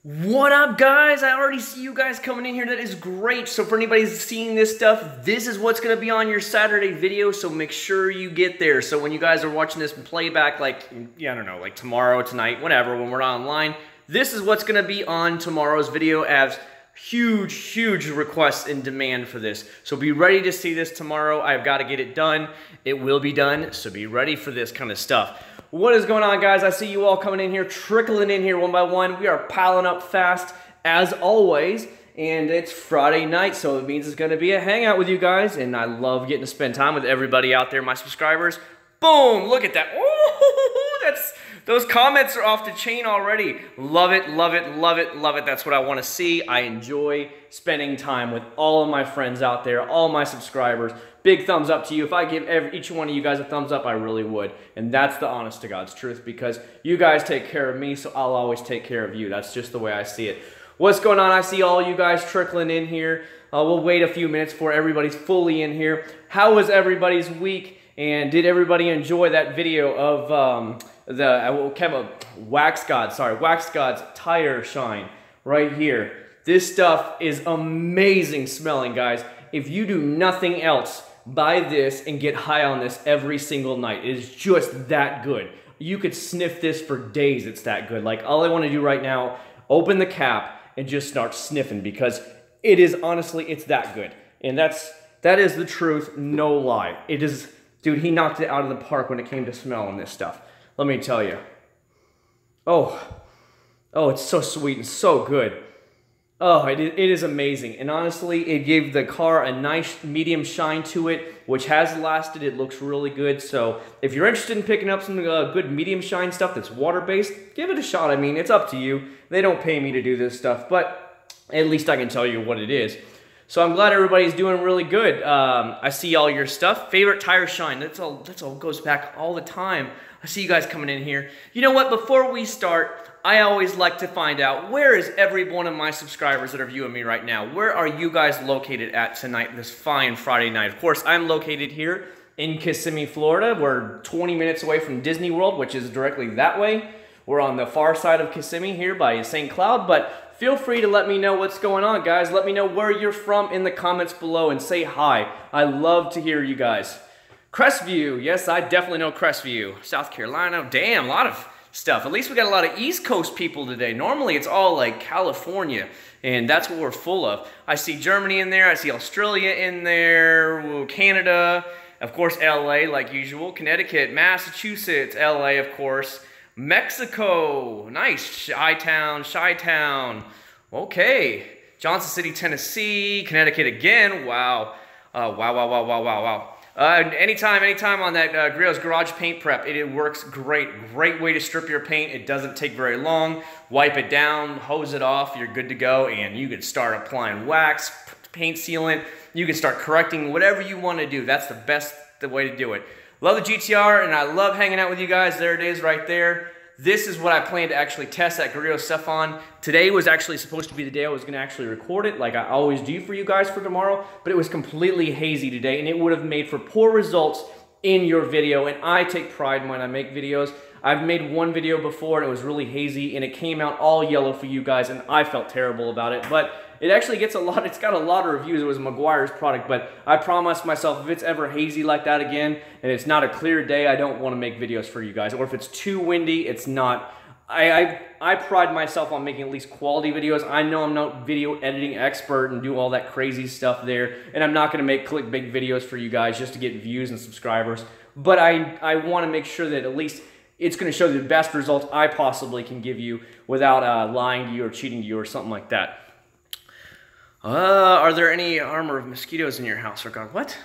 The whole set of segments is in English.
What up, guys? I already see you guys coming in here. That is great. So for anybody who's seeing this stuff, this is what's going to be on your Saturday video, so make sure you get there. So when you guys are watching this playback, like, yeah, I don't know, like tomorrow, tonight, whatever, when we're not online, this is what's going to be on tomorrow's video as huge requests and demand for this. So be ready to see this tomorrow. I've got to get it done. It will be done, so be ready for this kind of stuff. What is going on, guys? I see you all coming in here, trickling in here one by one. We are piling up fast, as always, and it's Friday night, so it means it's going to be a hangout with you guys, and I love getting to spend time with everybody out there, my subscribers. Boom! Look at that. Ooh, those comments are off the chain already. Love it, love it, love it, love it. That's what I want to see. I enjoy spending time with all of my friends out there, all my subscribers. Big thumbs up to you. If I give each one of you guys a thumbs up, I really would. And that's the honest to God's truth, because you guys take care of me, so I'll always take care of you. That's just the way I see it. What's going on? I see all you guys trickling in here. We'll wait a few minutes before everybody's fully in here. How was everybody's week? And did everybody enjoy that video of Wax God's tire shine right here? This stuff is amazing smelling, guys. If you do nothing else, buy this and get high on this every single night. It is just that good. You could sniff this for days. It's that good. Like, all I want to do right now, open the cap and just start sniffing, because it is, honestly, it's that good. And that is the truth, no lie. It is. Dude, he knocked it out of the park when it came to smelling this stuff. Let me tell you. Oh, it's so sweet and so good. Oh, it is amazing. And honestly, it gave the car a nice medium shine to it, which has lasted. It looks really good. So if you're interested in picking up some good medium shine stuff that's water-based, give it a shot. I mean, it's up to you. They don't pay me to do this stuff, but at least I can tell you what it is. So I'm glad everybody's doing really good. I see all your stuff. Favorite tire shine. That's all goes back all the time. I see you guys coming in here. You know what? Before we start, I always like to find out, where is every one of my subscribers that are viewing me right now? Where are you guys located at tonight, this fine Friday night? Of course, I'm located here in Kissimmee, Florida. We're 20 minutes away from Disney World, which is directly that way. We're on the far side of Kissimmee here by St. Cloud, but feel free to let me know what's going on, guys. Let me know where you're from in the comments below and say hi. I love to hear you guys. Crestview. Yes, I definitely know Crestview. South Carolina. Damn, a lot of stuff. At least we got a lot of East Coast people today. Normally, it's all like California, and that's what we're full of. I see Germany in there. I see Australia in there. Canada. Of course, LA, like usual. Connecticut, Massachusetts, LA, of course. Mexico, nice. Chi-Town. Okay. Johnson City, Tennessee, Connecticut again. Wow. Wow. Anytime on that Goryeo Garage Paint Prep. It works great. Great way to strip your paint. It doesn't take very long. Wipe it down, hose it off, you're good to go, and you can start applying wax, paint sealant. You can start correcting whatever you want to do. That's the way to do it. Love the GTR, and I love hanging out with you guys. There it is right there. This is what I plan to actually test that Goryeo stuff on. Today was actually supposed to be the day I was going to actually record it, like I always do for you guys for tomorrow, but it was completely hazy today, and it would have made for poor results in your video, and I take pride when I make videos. I've made one video before, and it was really hazy, and it came out all yellow for you guys, and I felt terrible about it, but it actually gets it's got a lot of reviews. It was Meguiar's product, but I promised myself if it's ever hazy like that again, and it's not a clear day, I don't want to make videos for you guys. Or if it's too windy, it's not. I pride myself on making at least quality videos. I know I'm not video editing expert and do all that crazy stuff there, and I'm not going to make clickbait videos for you guys just to get views and subscribers, but I want to make sure that at least it's going to show the best results I possibly can give you without lying to you or cheating to you or something like that. Are there any armor of mosquitoes in your house? Or God, what?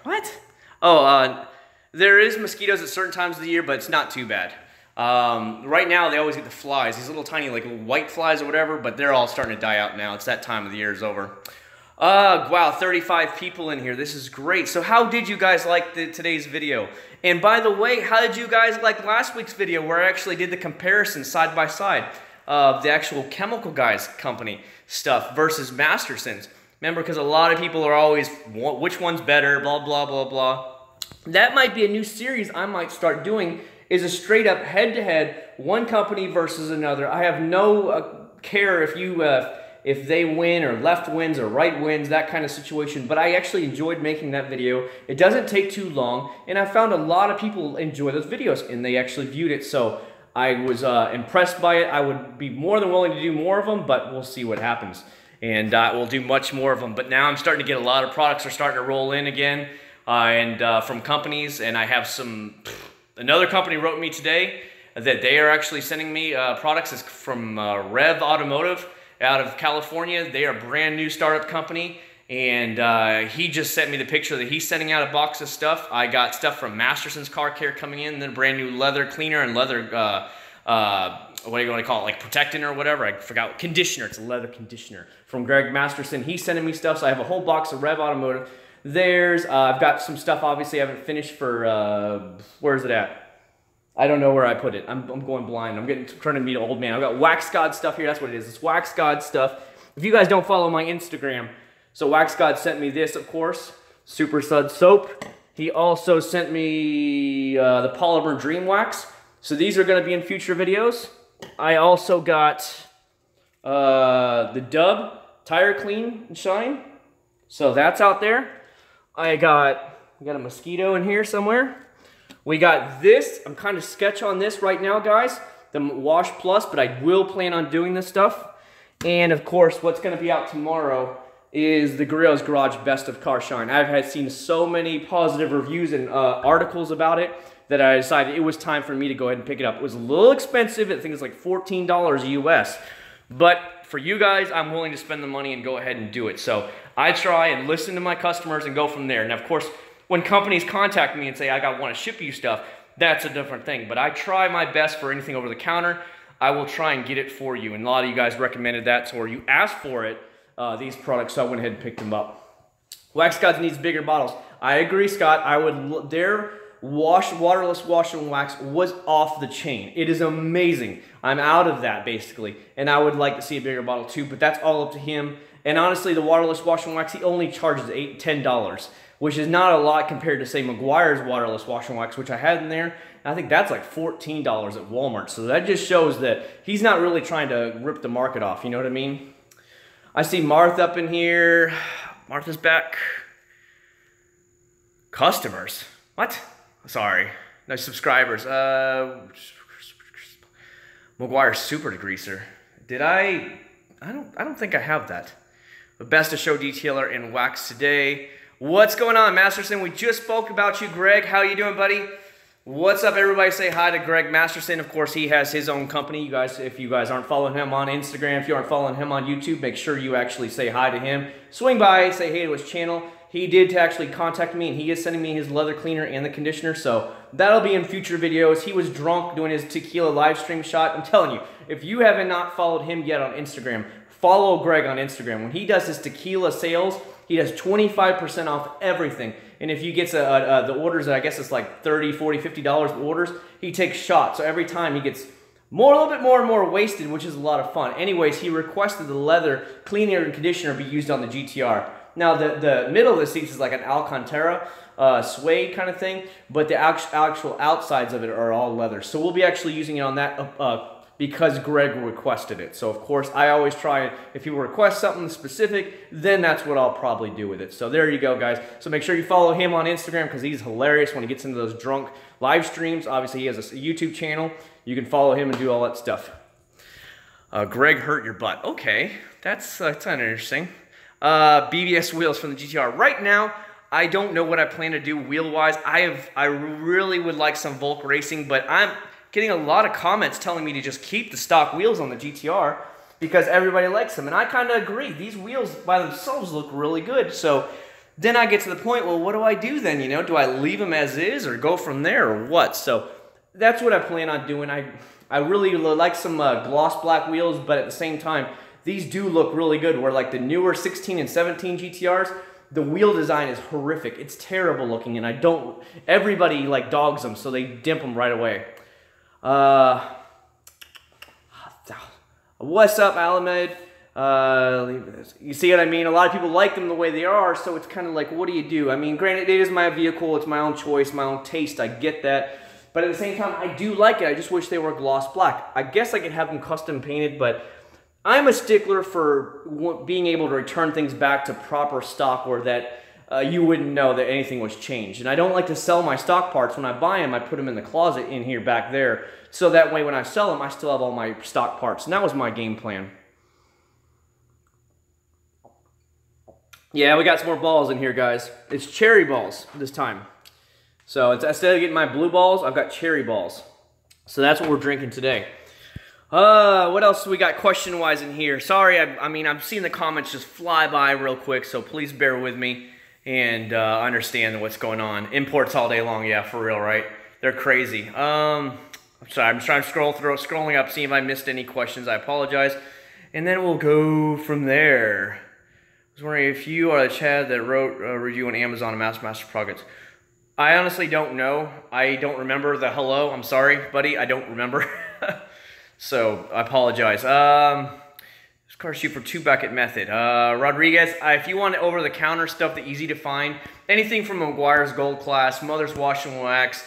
What? Oh, there is mosquitoes at certain times of the year, but it's not too bad. Right now, they always get the flies, these little tiny like white flies or whatever, but they're all starting to die out now. It's that time of the year is over. Wow, 35 people in here. This is great. So how did you guys like today's video? And by the way, how did you guys like last week's video where I actually did the comparison side by side of the actual Chemical Guys company stuff versus Masterson's? Remember, because a lot of people are always, which one's better, blah, blah, blah, blah. That might be a new series I might start doing, is a straight up head-to-head, one company versus another. I have no care if they win or left wins or right wins, that kind of situation, but I actually enjoyed making that video. It doesn't take too long, and I found a lot of people enjoy those videos, and they actually viewed it, so I was impressed by it. I would be more than willing to do more of them, but we'll see what happens. And we'll do much more of them. But now I'm starting to get a lot of products are starting to roll in again, and from companies. And I have another company wrote me today that they are actually sending me products. It's from Rev Automotive out of California. They are a brand new startup company. And he just sent me the picture that he's sending out a box of stuff. I got stuff from Masterson's Car Care coming in, and then a brand new leather cleaner and leather, what do you want to call it, like protectant or whatever? I forgot. Conditioner. It's a leather conditioner from Greg Masterson. He's sending me stuff, so I have a whole box of Rev Automotive. I've got some stuff, obviously, I haven't finished for, where is it at? I don't know where I put it. I'm going blind. Trying to meet an old man. I've got Wax God stuff here. That's what it is. It's Wax God stuff. If you guys don't follow my Instagram, so Wax God sent me this, of course, Super Sud Soap. He also sent me the Polymer Dream Wax. So these are going to be in future videos. I also got the Dub Tire Clean and Shine. So that's out there. We got a mosquito in here somewhere. We got this. I'm kind of sketch on this right now, guys. The Wash Plus, but I will plan on doing this stuff. And of course, what's going to be out tomorrow is the Goryeo's Garage Best of Car Shine. I've seen so many positive reviews and articles about it that I decided it was time for me to go ahead and pick it up. It was a little expensive. I think it's like $14 US. But for you guys, I'm willing to spend the money and go ahead and do it. So I try and listen to my customers and go from there. Now, of course, when companies contact me and say, I want to ship you stuff, that's a different thing. But I try my best for anything over the counter. I will try and get it for you. And a lot of you guys recommended that, so or you asked for it, these products, so I went ahead and picked them up. Wax Gods needs bigger bottles. I agree, Scott. Their waterless wash and wax was off the chain. It is amazing. I'm out of that, basically. And I would like to see a bigger bottle, too, but that's all up to him. And honestly, the waterless wash and wax, he only charges $10, which is not a lot compared to, say, Meguiar's waterless wash and wax, which I had in there. I think that's like $14 at Walmart. So that just shows that he's not really trying to rip the market off, you know what I mean? I see Martha up in here. Martha's back. Customers? What? Sorry. No, subscribers. Meguiar's Super Degreaser. Did I don't think I have that. The Best of Show Detailer in Wax today. What's going on, Masterson? We just spoke about you, Greg. How you doing, buddy? What's up, everybody? Say hi to Greg Masterson. Of course, he has his own company. You guys, if you guys aren't following him on Instagram, if you aren't following him on YouTube, make sure you actually say hi to him. Swing by, say hey to his channel. He did actually contact me, and he is sending me his leather cleaner and the conditioner, so that'll be in future videos. He was drunk doing his tequila live stream shot. I'm telling you, if you haven't not followed him yet on Instagram, follow Greg on Instagram. When he does his tequila sales, he does 25% off everything. And if you get the orders, I guess it's like $30, $40, $50 orders, he takes shots. So every time he gets a little bit more and more wasted, which is a lot of fun. Anyways, he requested the leather cleaner and conditioner be used on the GTR. Now, the middle of the seats is like an Alcantara suede kind of thing, but the actual outsides of it are all leather. So we'll be actually using it on that because Greg requested it. So, of course, I always try, if you request something specific, then that's what I'll probably do with it. So there you go, guys. So make sure you follow him on Instagram because he's hilarious when he gets into those drunk live streams. Obviously, he has a YouTube channel. You can follow him and do all that stuff. Greg hurt your butt. Okay, that's kind of interesting. BBS Wheels from the GTR. Right now, I don't know what I plan to do wheel-wise. I really would like some Volk racing, but I'm getting a lot of comments telling me to just keep the stock wheels on the GTR because everybody likes them. And I kind of agree. These wheels by themselves look really good. So then I get to the point, well, what do I do then? You know, do I leave them as is or go from there or what? So that's what I plan on doing. I really like some gloss black wheels, but at the same time, these do look really good. Where like the newer 16 and 17 GTRs, the wheel design is horrific. It's terrible looking, and everybody like dogs them, so they dimp them right away. What's up, Alamed? You see what I mean? A lot of people like them the way they are, so it's kind of like, what do you do? I mean, granted, it is my vehicle. It's my own choice, my own taste. I get that. But at the same time, I do like it. I just wish they were gloss black. I guess I could have them custom painted, but I'm a stickler for being able to return things back to proper stock or that you wouldn't know that anything was changed. And I don't like to sell my stock parts. When I buy them, I put them in the closet in here back there. So that way when I sell them, I still have all my stock parts. And that was my game plan. Yeah, we got some more balls in here, guys. It's cherry balls this time. So instead of getting my blue balls, I've got cherry balls. So that's what we're drinking today. What else we got question-wise in here? Sorry, I mean, I'm seeing the comments just fly by real quick, so please bear with me and understand what's going on. Imports all day long, yeah, for real, right? They're crazy. I'm sorry, I'm trying to scrolling up, see if I missed any questions. I apologize. And then we'll go from there. I was wondering if you are the Chad that wrote a review on Amazon of Master Products. I honestly don't know. I don't remember the hello. I'm sorry, buddy. I don't remember. So, I apologize. This car shoot for 2-bucket method. Rodriguez, if you want over-the-counter stuff that's easy to find, anything from McGuire's Gold Class, Mother's Wash and Wax,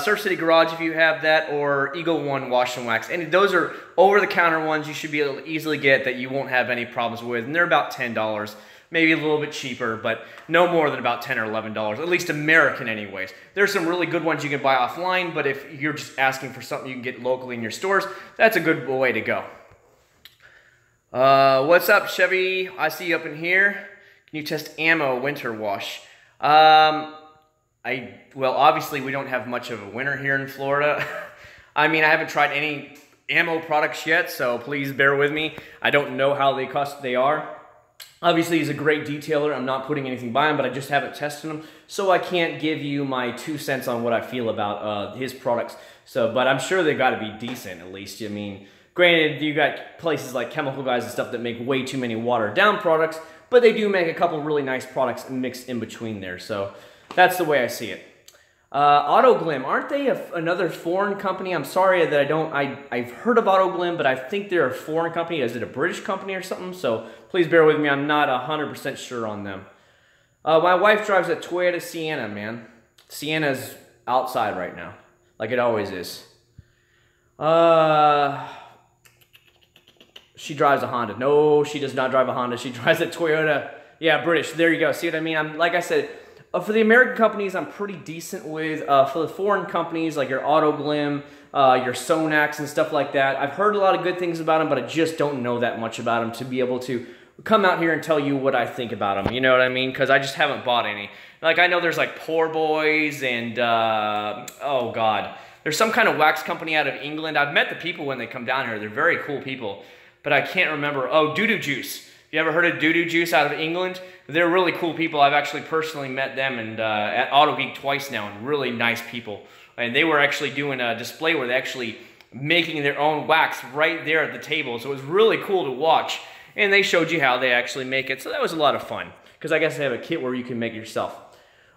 Surf City Garage if you have that, or Eagle One Wash and Wax. And those are over-the-counter ones you should be able to easily get that you won't have any problems with. And they're about $10. Maybe a little bit cheaper, but no more than about $10 or $11, at least American anyways. There's some really good ones you can buy offline, but if you're just asking for something you can get locally in your stores, that's a good way to go. What's up, Chevy? I see you up in here. Can you test ammo winter wash? Well, obviously we don't have much of a winter here in Florida. I mean, I haven't tried any ammo products yet, so please bear with me. I don't know how they are. Obviously, he's a great detailer. I'm not putting anything by him, but I just haven't tested him, so I can't give you my 2 cents on what I feel about his products. So, but I'm sure they've got to be decent at least. I mean, granted, you got places like Chemical Guys and stuff that make way too many watered-down products, but they do make a couple really nice products mixed in between there. So that's the way I see it. Autoglim, aren't they another foreign company? I'm sorry that I've heard of Autoglim, but I think they're a foreign company. Is it a British company or something? So please bear with me. I'm not 100% sure on them. My wife drives a Toyota Sienna, man. Sienna's outside right now, like it always is. She drives a Honda. No, she does not drive a Honda. She drives a Toyota. Yeah, British. There you go. See what I mean? Like I said, for the American companies, I'm pretty decent with. For the foreign companies, like your Autoglim, your Sonax and stuff like that, I've heard a lot of good things about them, but I just don't know that much about them to be able to come out here and tell you what I think about them. You know what I mean? Because I just haven't bought any. Like, I know there's like Poor Boys and, oh God. There's some kind of wax company out of England. I've met the people when they come down here. They're very cool people, but I can't remember. Oh, Doo Doo Juice. You ever heard of Doo Doo Juice out of England? They're really cool people. I've actually personally met them and at Auto Geek twice now, and really nice people. And they were actually doing a display where they're actually making their own wax right there at the table. So it was really cool to watch. And they showed you how they actually make it. So that was a lot of fun, because I guess they have a kit where you can make it yourself.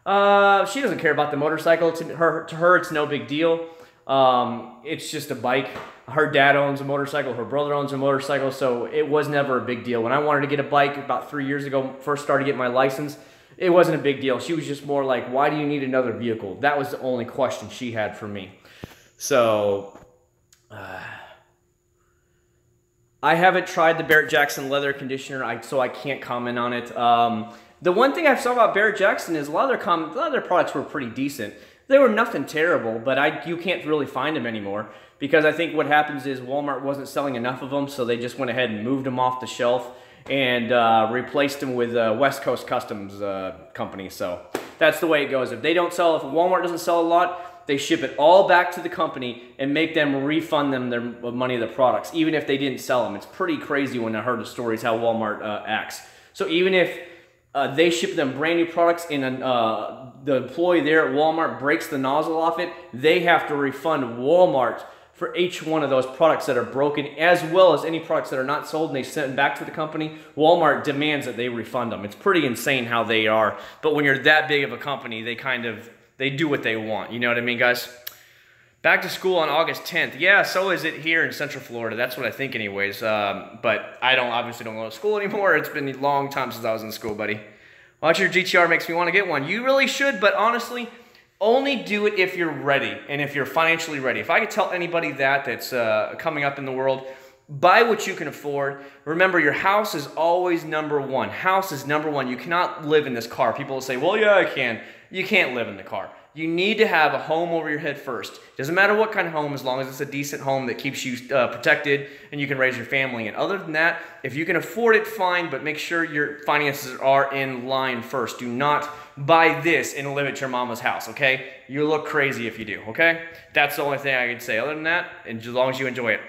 She doesn't care about the motorcycle. To her, it's no big deal. It's just a bike. Her dad owns a motorcycle, her brother owns a motorcycle, so it was never a big deal. When I wanted to get a bike about 3 years ago, first started getting my license, it wasn't a big deal. She was just more like, why do you need another vehicle? That was the only question she had for me. So, I haven't tried the Barrett-Jackson leather conditioner, so I can't comment on it. The one thing I saw about Barrett-Jackson is a lot of their products were pretty decent. They were nothing terrible, but you can't really find them anymore, because I think what happens is Walmart wasn't selling enough of them, so they just went ahead and moved them off the shelf and replaced them with West Coast Customs company. So that's the way it goes. If Walmart doesn't sell a lot, they ship it all back to the company and make them refund them their money of the products, even if they didn't sell them. It's pretty crazy when I heard the stories how Walmart acts. So even if they ship them brand new products and the employee there at Walmart breaks the nozzle off it, they have to refund Walmart for each one of those products that are broken, as well as any products that are not sold and they send them back to the company. Walmart demands that they refund them. It's pretty insane how they are. But when you're that big of a company, they do what they want. You know what I mean, guys? Back to school on August 10th. Yeah, so is it here in Central Florida. That's what I think anyways. But I obviously don't go to school anymore. It's been a long time since I was in school, buddy. Watch your GTR makes me want to get one. You really should, but honestly, only do it if you're ready and if you're financially ready. If I could tell anybody that's coming up in the world, Buy what you can afford. Remember, your house is always number one. House is number one. You cannot live in this car. People will say, well, yeah, I can. You can't live in the car. You need to have a home over your head first. Doesn't matter what kind of home, as long as it's a decent home that keeps you protected and you can raise your family. And other than that, if you can afford it, fine, but make sure your finances are in line first. Do not buy this and live at your mama's house, okay? You look crazy if you do, okay? That's the only thing I can say. Other than that, and as long as you enjoy it.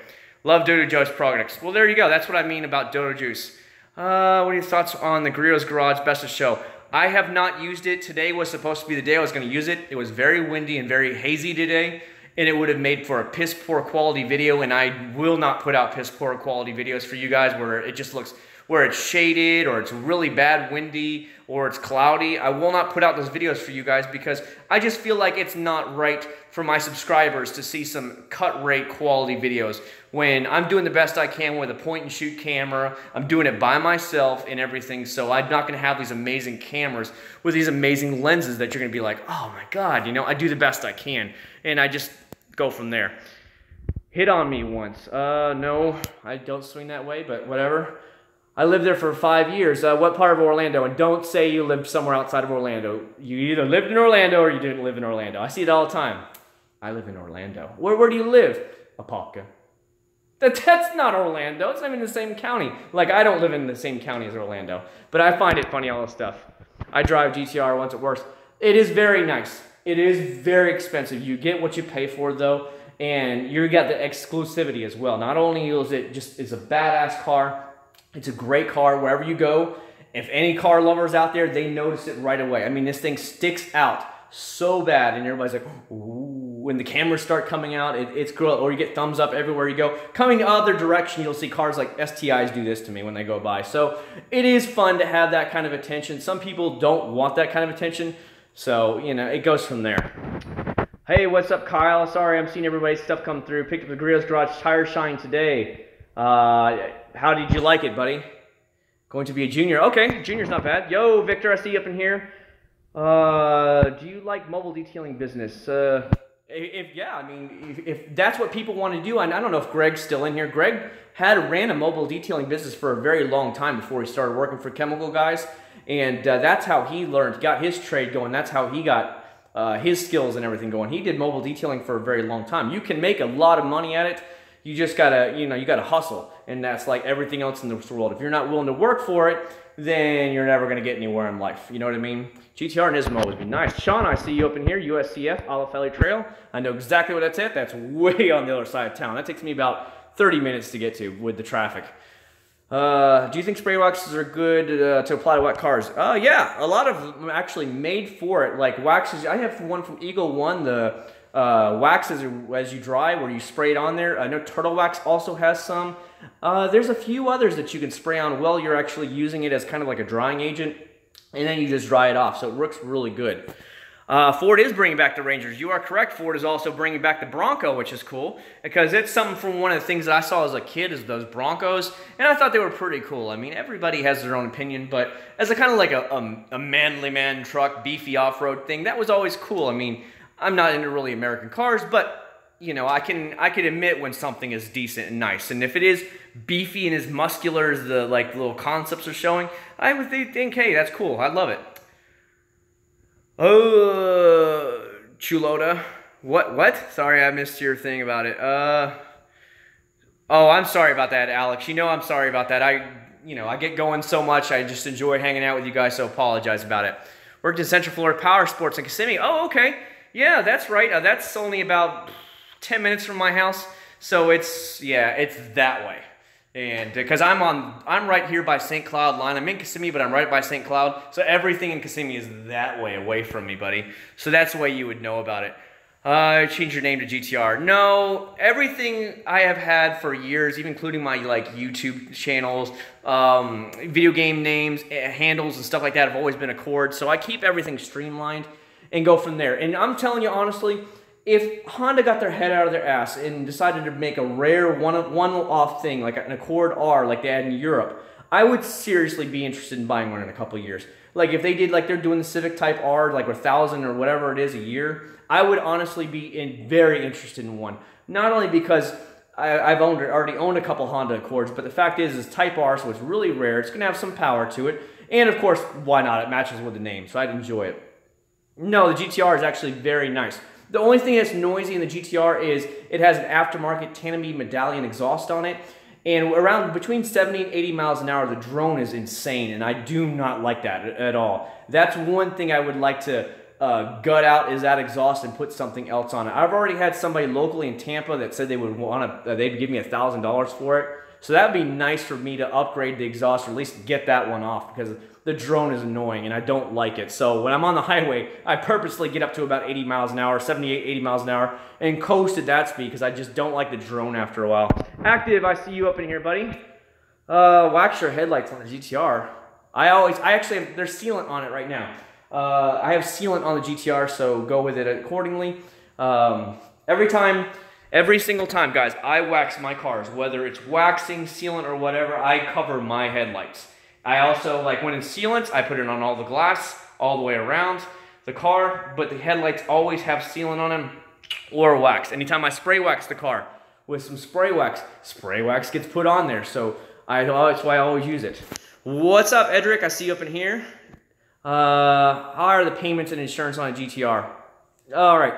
Love Dodo Juice products. Well, there you go. That's what I mean about Dodo Juice. What are your thoughts on the Goryeo's Garage Best of Show? I have not used it. Today was supposed to be the day I was going to use it. It was very windy and very hazy today, and it would have made for a piss poor quality video, and I will not put out piss poor quality videos for you guys where it just looks, where it's shaded or it's really bad windy or it's cloudy. I will not put out those videos for you guys because I just feel like it's not right for my subscribers to see some cut rate quality videos when I'm doing the best I can with a point and shoot camera. I'm doing it by myself and everything, so I'm not going to have these amazing cameras with these amazing lenses that you're going to be like, oh my God, you know, I do the best I can, and I just go from there. Hit on me once. No, I don't swing that way, but whatever. I lived there for 5 years. What part of Orlando? And don't say you lived somewhere outside of Orlando. You either lived in Orlando or you didn't live in Orlando. I see it all the time. I live in Orlando. Where do you live? Apopka. That's not Orlando. It's not even in the same county. Like, I don't live in the same county as Orlando. But I find it funny, all this stuff. I drive GTR once it works. It is very nice. It is very expensive. You get what you pay for, though. And you got the exclusivity as well. Not only is it just, it's a badass car, it's a great car wherever you go. If any car lovers out there, they notice it right away. I mean, this thing sticks out so bad, and everybody's like, ooh. When the cameras start coming out, it's cool. Or you get thumbs up everywhere you go. Coming the other direction, you'll see cars like STIs do this to me when they go by. So it is fun to have that kind of attention. Some people don't want that kind of attention. So, you know, it goes from there. Hey, what's up, Kyle? Sorry, I'm seeing everybody's stuff come through. Picked up the Goryeo's Garage tire shine today. How did you like it, buddy? Going to be a junior. Okay, junior's not bad. Yo, Victor, I see you up in here. Do you like mobile detailing business? Yeah, I mean, if that's what people want to do, and I don't know if Greg's still in here. Greg ran a mobile detailing business for a very long time before he started working for chemical guys, and that's how he learned, got his trade going. That's how he got his skills and everything going. He did mobile detailing for a very long time. You can make a lot of money at it. You just gotta, you know, you gotta hustle, and that's like everything else in this world. If you're not willing to work for it, then you're never gonna get anywhere in life. You know what I mean? GTR and Nismo would be nice. Sean, I see you up in here. USCF, Olive Valley Trail. I know exactly what that's at. That's way on the other side of town. That takes me about 30 minutes to get to with the traffic. Do you think spray waxes are good to apply to wet cars? Yeah, a lot of them actually made for it. Like waxes, I have one from Eagle One, the waxes as you dry, where you spray it on there. I know Turtle Wax also has some. There's a few others that you can spray on while you're actually using it as kind of like a drying agent, and then you just dry it off, so it works really good. Ford is bringing back the Rangers. You are correct. Ford is also bringing back the Bronco, which is cool, because it's something from one of the things that I saw as a kid is those Broncos, and I thought they were pretty cool. I mean, everybody has their own opinion, but as a kind of like a manly man truck, beefy off-road thing, that was always cool. I mean, I'm not into really American cars, but you know, I can admit when something is decent and nice, and if it is beefy and as muscular as the like little concepts are showing, I would think, hey, that's cool. I love it. Oh, Chulota. What? Sorry, I missed your thing about it. Oh, I'm sorry about that, Alex. You know I'm sorry about that. I get going so much. I just enjoy hanging out with you guys, so apologize about it. Worked in Central Florida Power Sports in Kissimmee. Oh, okay. Yeah, that's right. That's only about 10 minutes from my house. So it's that way. And because I'm right here by St. Cloud line. I'm in Kissimmee, but I'm right by St. Cloud. So everything in Kissimmee is that way away from me, buddy. So that's the way you would know about it. Change your name to GTR. No, everything I have had for years, even including my like YouTube channels, video game names, handles, and stuff like that, have always been Acc0rd. So I keep everything streamlined and go from there. And I'm telling you honestly, if Honda got their head out of their ass and decided to make a rare one-off thing like an Acc0rd R like they had in Europe, I would seriously be interested in buying one in a couple of years. Like if they did like they're doing the Civic Type R like 1,000 or whatever it is a year, I would honestly be very interested in one. Not only because I've already owned a couple Honda Accords, but the fact is Type R, so it's really rare. It's going to have some power to it. And of course, why not? It matches with the name, so I'd enjoy it. No, the GTR is actually very nice. The only thing that's noisy in the GTR is it has an aftermarket tandem medallion exhaust on it. And around between 70 and 80 miles an hour, the drone is insane, and I do not like that at all. That's one thing I would like to gut out, is that exhaust, and put something else on it. I've already had somebody locally in Tampa that said they would they'd give me $1,000 for it. So that'd be nice for me to upgrade the exhaust, or at least get that one off, because the drone is annoying and I don't like it. So when I'm on the highway, I purposely get up to about 80 miles an hour, 78, 80 miles an hour, and coast at that speed, because I just don't like the drone after a while. Active, I see you up in here, buddy. Wax your headlights on the GTR. I actually have, there's sealant on it right now. I have sealant on the GTR, so go with it accordingly. Every single time, guys, I wax my cars, whether it's waxing, sealant, or whatever, I cover my headlights. I also, like when it's sealant, I put it on all the glass, all the way around the car, but the headlights always have sealant on them, or wax. Anytime I spray wax the car with some spray wax gets put on there, so that's why I always use it. What's up, Edric? I see you up in here. How are the payments and insurance on a GTR? All right,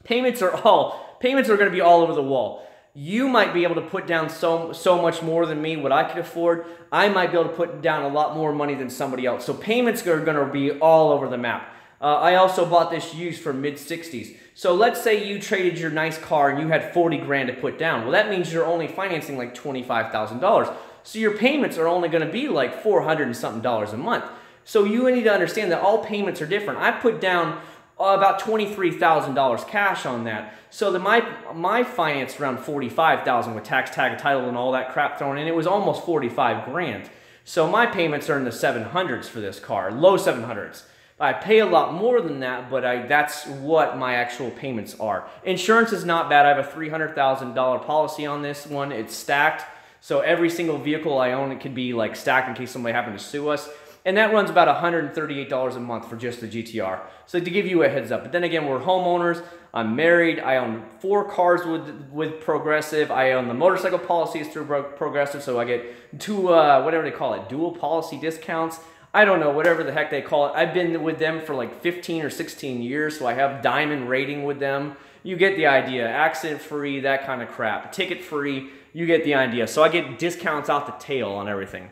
payments are going to be all over the wall. You might be able to put down so much more than me, what I could afford. I might be able to put down a lot more money than somebody else. So payments are going to be all over the map. I also bought this used for mid-60s. So let's say you traded your nice car and you had 40 grand to put down. Well, that means you're only financing like $25,000. So your payments are only going to be like $400 and something a month. So you need to understand that all payments are different. I put down about $23,000 cash on that. So my finance around $45,000 with tax, tag, title, and all that crap thrown in. It was almost 45 grand. So my payments are in the 700s for this car, low 700s. I pay a lot more than that, but that's what my actual payments are. Insurance is not bad. I have a $300,000 policy on this one. It's stacked. So every single vehicle I own, it could be like stacked in case somebody happened to sue us. And that runs about $138 a month for just the GTR. So to give you a heads up. But then again, we're homeowners. I'm married. I own 4 cars with Progressive. I own the motorcycle policies through Progressive. So I get 2, whatever they call it, dual policy discounts. I don't know, whatever the heck they call it. I've been with them for like 15 or 16 years. So I have diamond rating with them. You get the idea. Accident free, that kind of crap. Ticket free, you get the idea. So I get discounts out the tail on everything.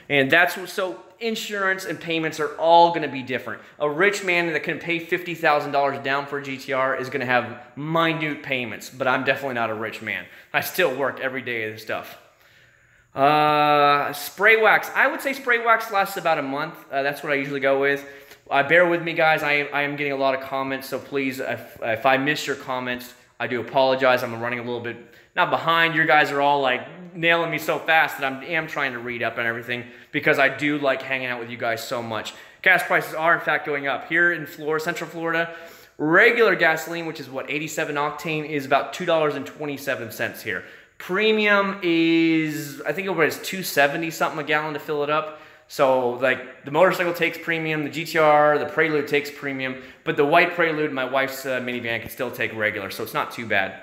And so insurance and payments are all going to be different. A rich man that can pay $50,000 down for a GTR is going to have minute payments, but I'm definitely not a rich man. I still work every day of this stuff. Spray wax. I would say spray wax lasts about a month. That's what I usually go with. Bear with me, guys. I am getting a lot of comments, so please, if I miss your comments, I do apologize. I'm running a little bit, not behind. You guys are all like nailing me so fast that I am trying to read up and everything, because I do like hanging out with you guys so much. Gas prices are in fact going up. Here in Florida, Central Florida, regular gasoline, which is what, 87 octane, is about $2.27 here. Premium is, I think it was $2.70 something a gallon to fill it up. So like the motorcycle takes premium, the GTR, the Prelude takes premium, but the white Prelude, my wife's minivan, can still take regular, so it's not too bad.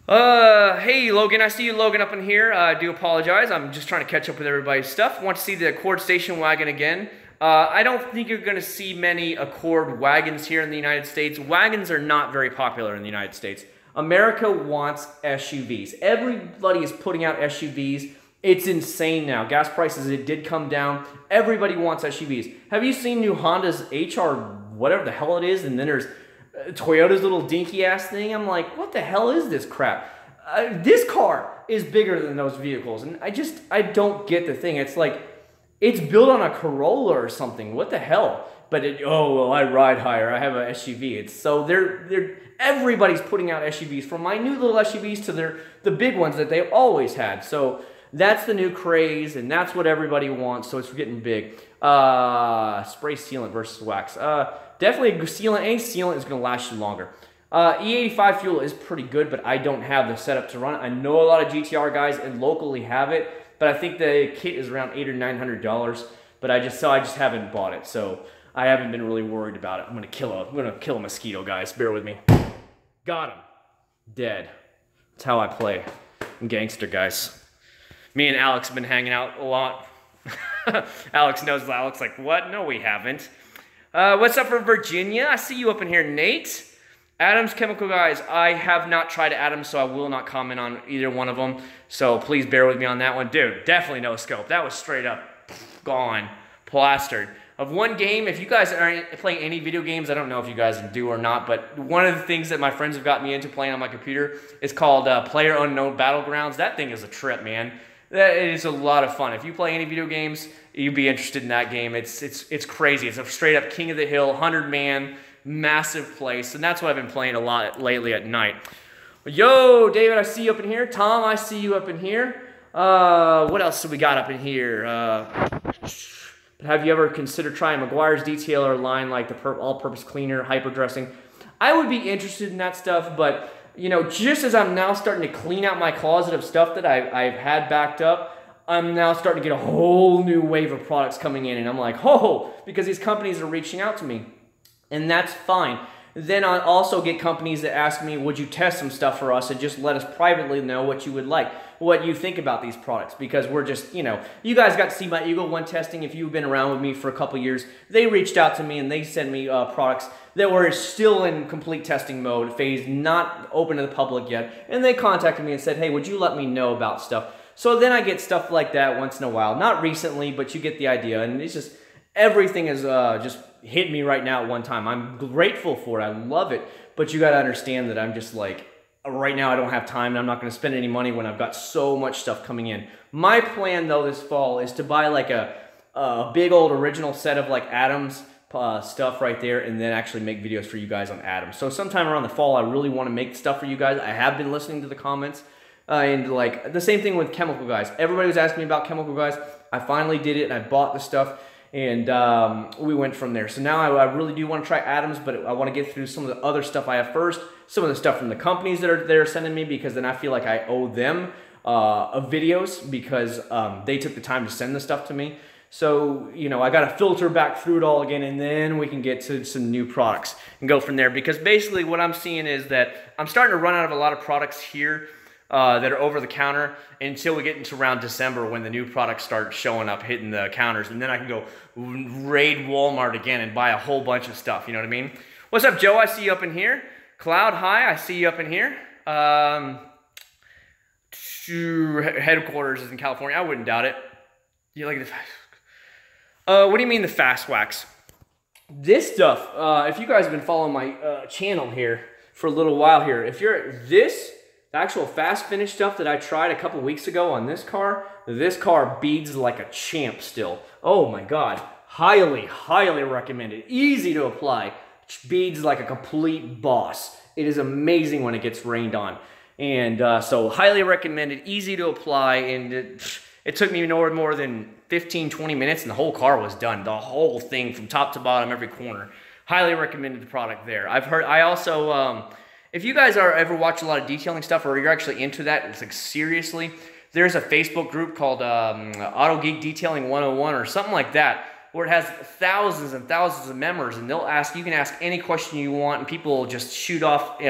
Hey Logan, I see you, Logan, up in here. I do apologize. I'm just trying to catch up with everybody's stuff. Want to see the Accord station wagon again. I don't think you're going to see many Accord wagons here in the United States. Wagons are not very popular in the United States. America wants SUVs. Everybody is putting out SUVs. It's insane now. Gas prices, it did come down. Everybody wants SUVs. Have you seen new Honda's HR, whatever the hell it is, and then there's Toyota's little dinky ass thing? I'm like, what the hell is this crap? This car is bigger than those vehicles, and I don't get the thing. It's like, it's built on a Corolla or something. What the hell? But oh well, I ride higher. I have an SUV. It's so everybody's putting out SUVs, from my new little SUVs to the big ones that they've always had. So that's the new craze, and that's what everybody wants. So it's getting big. Spray sealant versus wax. Definitely sealant. Any sealant is going to last you longer. E85 fuel is pretty good, but I don't have the setup to run it. I know a lot of GTR guys and locally have it, but I think the kit is around $800 or $900. But I just haven't bought it, so I haven't been really worried about it. I'm gonna kill a mosquito, guys. Bear with me. Got him. Dead. That's how I play. I'm gangster, guys. Me and Alex have been hanging out a lot. Alex knows. Alex like, what? No, we haven't. What's up for Virginia? I see you up in here, Nate. Adams Chemical Guys. I have not tried Adams, so I will not comment on either one of them. So please bear with me on that one. Dude, definitely no scope. That was straight up gone, plastered. Of one game, if you guys aren't playing any video games, I don't know if you guys do or not, but one of the things that my friends have got me into playing on my computer is called PlayerUnknown Battlegrounds. That thing is a trip, man. That is a lot of fun. If you play any video games, you'd be interested in that game. It's crazy. It's a straight up King of the Hill, 100-man, massive place, and that's what I've been playing a lot lately at night. Yo, David, I see you up in here. Tom, I see you up in here. What else do we got up in here? Have you ever considered trying Meguiar's detailer line like the all-purpose cleaner, hyper dressing? I would be interested in that stuff, but you know, just as I'm now starting to clean out my closet of stuff that I've had backed up, I'm now starting to get a whole new wave of products coming in, and I'm like, oh, because these companies are reaching out to me, and that's fine. Then I also get companies that ask me, would you test some stuff for us and just let us privately know what you would like, what you think about these products, because we're just, you know, you guys got to see my Eagle One testing. If you've been around with me for a couple years, they reached out to me and they sent me products that were still in complete testing mode, phase, not open to the public yet, and they contacted me and said, hey, would you let me know about stuff? So then I get stuff like that once in a while, not recently, but you get the idea, and it's just, everything is just hit me right now at one time. I'm grateful for it. I love it. But you got to understand that I'm just like, right now I don't have time and I'm not going to spend any money when I've got so much stuff coming in. My plan though this fall is to buy like a big old original set of like Adams stuff right there, and then actually make videos for you guys on Adams. So sometime around the fall I really want to make stuff for you guys. I have been listening to the comments and like the same thing with Chemical Guys. Everybody was asking me about Chemical Guys. I finally did it and I bought the stuff. And we went from there. So now I really do want to try Adams, but I want to get through some of the other stuff I have first. Some of the stuff from the companies that are sending me, because then I feel like I owe them videos, because they took the time to send the stuff to me. So, you know, I got to filter back through it all again, and then we can get to some new products and go from there. Because basically what I'm seeing is that I'm starting to run out of a lot of products here that are over the counter until we get into around December, when the new products start showing up, hitting the counters, and then I can go raid Walmart again and buy a whole bunch of stuff, you know what I mean? What's up, Joe? I see you up in here. Cloud, hi, I see you up in here. Headquarters is in California. I wouldn't doubt it. You like this? What do you mean the fast wax? This stuff, if you guys have been following my channel here for a little while here, if you're this, the actual fast finish stuff that I tried a couple weeks ago on this car beads like a champ still. Oh my God, highly, highly recommended. Easy to apply, beads like a complete boss. It is amazing when it gets rained on. And so highly recommended, easy to apply, and it took me no more than 15-20 minutes and the whole car was done. The whole thing from top to bottom, every corner. Highly recommended the product there. I also, if you guys ever watch a lot of detailing stuff, or you're actually into that, it's like seriously, there's a Facebook group called Auto Geek Detailing 101 or something like that, where it has thousands and thousands of members, and you can ask any question you want, and people will just shoot off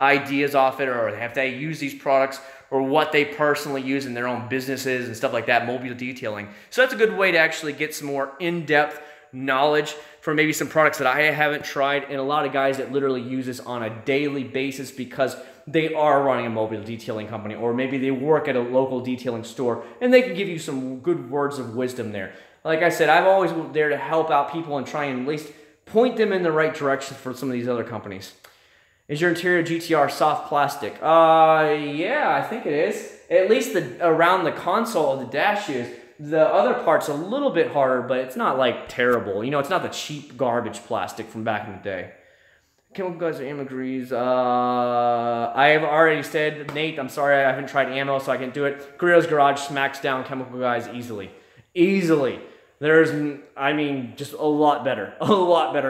ideas off it, or if they use these products, or what they personally use in their own businesses and stuff like that, mobile detailing. So that's a good way to actually get some more in-depth knowledge for maybe some products that I haven't tried, and a lot of guys that literally use this on a daily basis because they are running a mobile detailing company, or maybe they work at a local detailing store, and they can give you some good words of wisdom there. Like I said, I'm always there to help out people and try and at least point them in the right direction for some of these other companies. Is your interior GTR soft plastic? Yeah, I think it is. At least around the console of the dash is. The other part's a little bit harder, but it's not like terrible. You know, it's not the cheap garbage plastic from back in the day. Chemical Guys or ammo degrees? I have already said, Nate, I'm sorry I haven't tried ammo, so I can't do it. Goryeo's Garage smacks down Chemical Guys easily. Easily. There's, I mean, just a lot better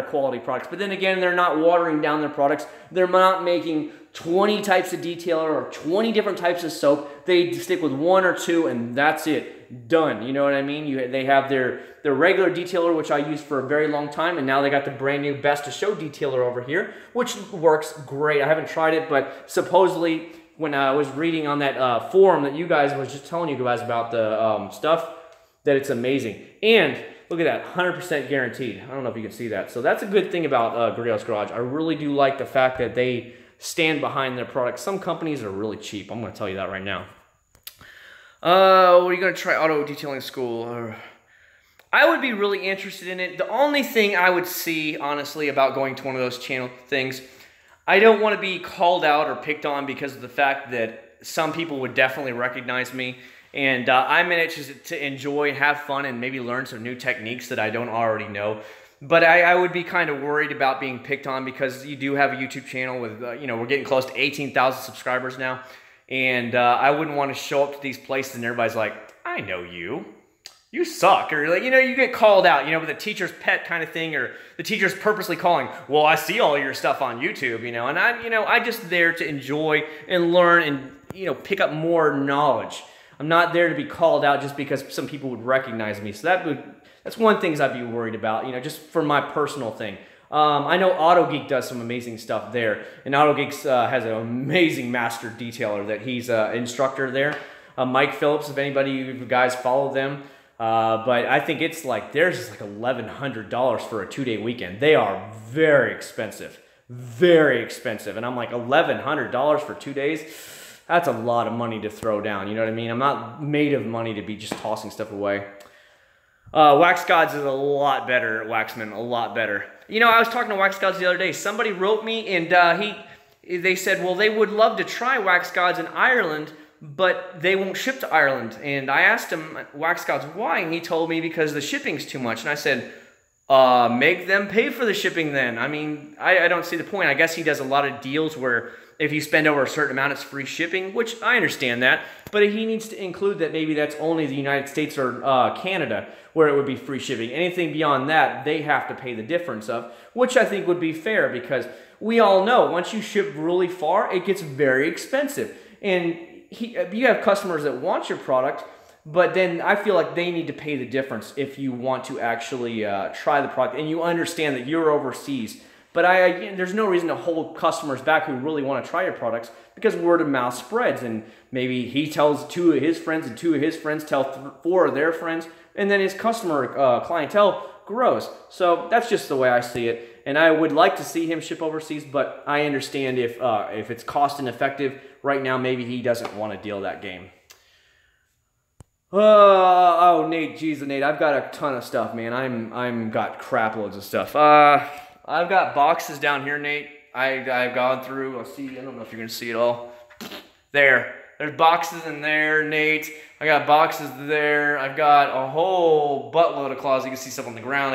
quality products. But then again, they're not watering down their products. They're not making 20 types of detailer or 20 different types of soap. They stick with one or two, and that's it. Done. You know what I mean? They have their regular detailer, which I used for a very long time, and now they got the brand new Best to Show detailer over here, which works great. I haven't tried it, but supposedly when I was reading on that forum that you guys was just telling you guys about the stuff, that it's amazing. And look at that, 100% guaranteed. I don't know if you can see that. So that's a good thing about Goryeo's Garage. I really do like the fact that they stand behind their products. Some companies are really cheap. I'm going to tell you that right now. Are you going to try auto detailing school? I would be really interested in it. The only thing I would see, honestly, about going to one of those channel things, I don't want to be called out or picked on because of the fact that some people would definitely recognize me. And I'm in it just to enjoy, have fun, and maybe learn some new techniques that I don't already know. But I would be kind of worried about being picked on because you do have a YouTube channel with, you know, we're getting close to 18,000 subscribers now. And I wouldn't want to show up to these places and everybody's like, I know you. You suck. Or, like, you know, you get called out, you know, with a teacher's pet kind of thing, or the teacher's purposely calling, well, I see all your stuff on YouTube, you know, and I'm just there to enjoy and learn and, you know, pick up more knowledge. I'm not there to be called out just because some people would recognize me. So that's one thing I'd be worried about, you know, just for my personal thing. I know AutoGeek does some amazing stuff there, and AutoGeek has an amazing master detailer that he's an instructor there. Mike Phillips, if anybody, you guys follow them. But I think it's like, theirs is like $1,100 for a 2-day weekend. They are very expensive, and I'm like, $1,100 for 2 days. That's a lot of money to throw down, you know what I mean? I'm not made of money to be just tossing stuff away. Wax Gods is a lot better, Waxman, a lot better. You know, I was talking to Wax Gods the other day. Somebody wrote me, and they said, well, they would love to try Wax Gods in Ireland, but they won't ship to Ireland. And I asked him, Wax Gods, why? And he told me because the shipping's too much. And I said, make them pay for the shipping then. I mean, I don't see the point. I guess he does a lot of deals where if you spend over a certain amount, it's free shipping, which I understand that. But he needs to include that maybe that's only the United States or Canada where it would be free shipping. Anything beyond that, they have to pay the difference of, which I think would be fair because we all know once you ship really far, it gets very expensive. And you have customers that want your product, but then I feel like they need to pay the difference if you want to actually try the product and you understand that you're overseas. But there's no reason to hold customers back who really want to try your products because word of mouth spreads, and maybe he tells 2 of his friends and 2 of his friends tell 4 of their friends, and then his customer clientele grows. So that's just the way I see it, and I would like to see him ship overseas, but I understand if it's cost ineffective right now, maybe he doesn't want to deal that game. Oh, Nate, geez, Nate, I've got a ton of stuff, man. I'm got crap loads of stuff. I've got boxes down here, Nate. I've gone through. I'll see. I don't know if you're gonna see it all. There's boxes in there, Nate. I got boxes there. I've got a whole buttload of closets. You can see stuff on the ground.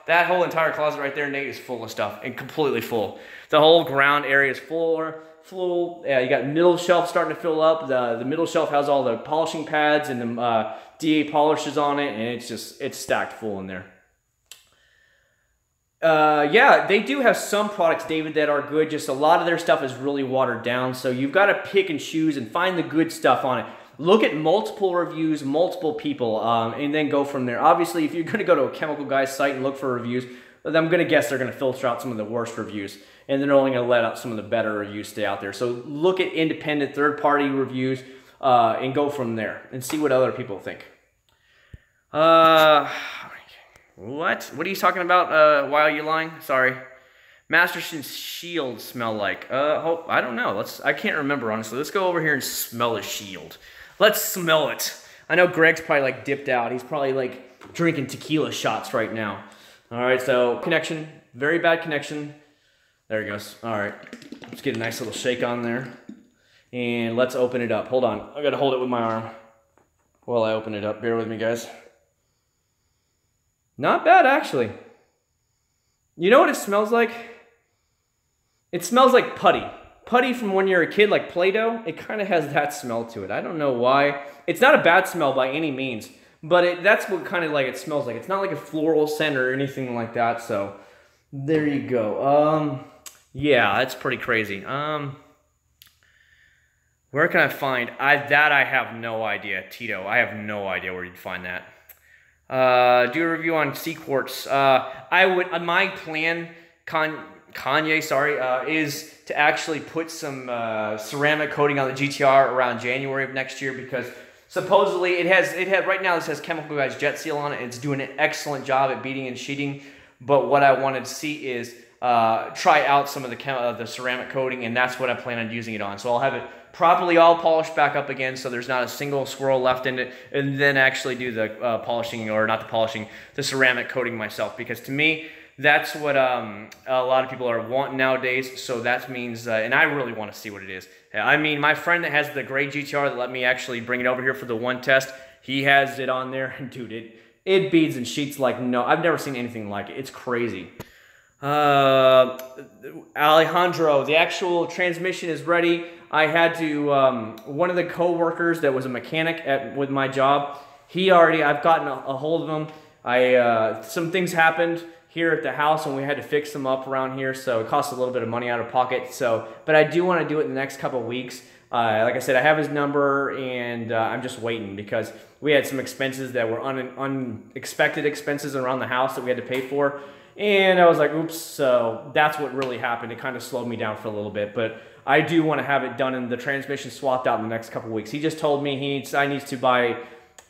That whole entire closet right there, Nate, is full of stuff and completely full. The whole ground area is full. Yeah, you got middle shelf starting to fill up. The middle shelf has all the polishing pads and the DA polishes on it, and it's stacked full in there. Yeah, they do have some products, David, that are good. Just a lot of their stuff is really watered down. So you've got to pick and choose and find the good stuff on it. Look at multiple reviews, multiple people, and then go from there. Obviously, if you're going to go to a chemical guy's site and look for reviews, I'm going to guess they're going to filter out some of the worst reviews. And they're only going to let out some of the better reviews stay out there. So look at independent third-party reviews and go from there and see what other people think. What are you talking about? Why are you lying? Sorry. Masterson's shield smell like? I don't know. I can't remember, honestly. Let's go over here and smell his shield. Let's smell it. I know Greg's probably like dipped out. He's probably like drinking tequila shots right now. All right, so connection. Very bad connection. There he goes. All right. Let's get a nice little shake on there. And let's open it up. Hold on. I got to hold it with my arm while I open it up. Bear with me, guys. Not bad, actually. You know what it smells like? It smells like putty. Putty from when you're a kid, like Play-Doh. It kind of has that smell to it. I don't know why. It's not a bad smell by any means, but that's what kind of like it smells like. It's not like a floral scent or anything like that, so there you go. Yeah, that's pretty crazy. Where can I find? That I have no idea, Tito. I have no idea where you'd find that. Do a review on Acc0rd. I would. My plan, Kanye, sorry, is to actually put some ceramic coating on the GTR around January of next year, because supposedly it has right now this has Chemical Guy's Jet Seal on it. It's doing an excellent job at beading and sheeting. But what I wanted to see is try out some of the ceramic coating, and that's what I plan on using it on. So I'll have it properly all polished back up again, so there's not a single swirl left in it, and then actually do the polishing, or not the polishing, the ceramic coating myself, because to me, that's what a lot of people are wanting nowadays. So that means, and I really want to see what it is. I mean, my friend that has the gray GTR that let me actually bring it over here for the one test, he has it on there, and dude, it beads and sheets like no, I've never seen anything like it. It's crazy. Alejandro, the actual transmission is ready. I had to, one of the co-workers that was a mechanic with my job, I've gotten a hold of him. Some things happened here at the house and we had to fix them up around here, so it cost a little bit of money out of pocket. So, but I do want to do it in the next couple of weeks. Like I said, I have his number, and I'm just waiting because we had some expenses that were unexpected expenses around the house that we had to pay for. And I was like, oops, so that's what really happened. It kind of slowed me down for a little bit, but I do want to have it done and the transmission swapped out in the next couple of weeks. He just told me I need to buy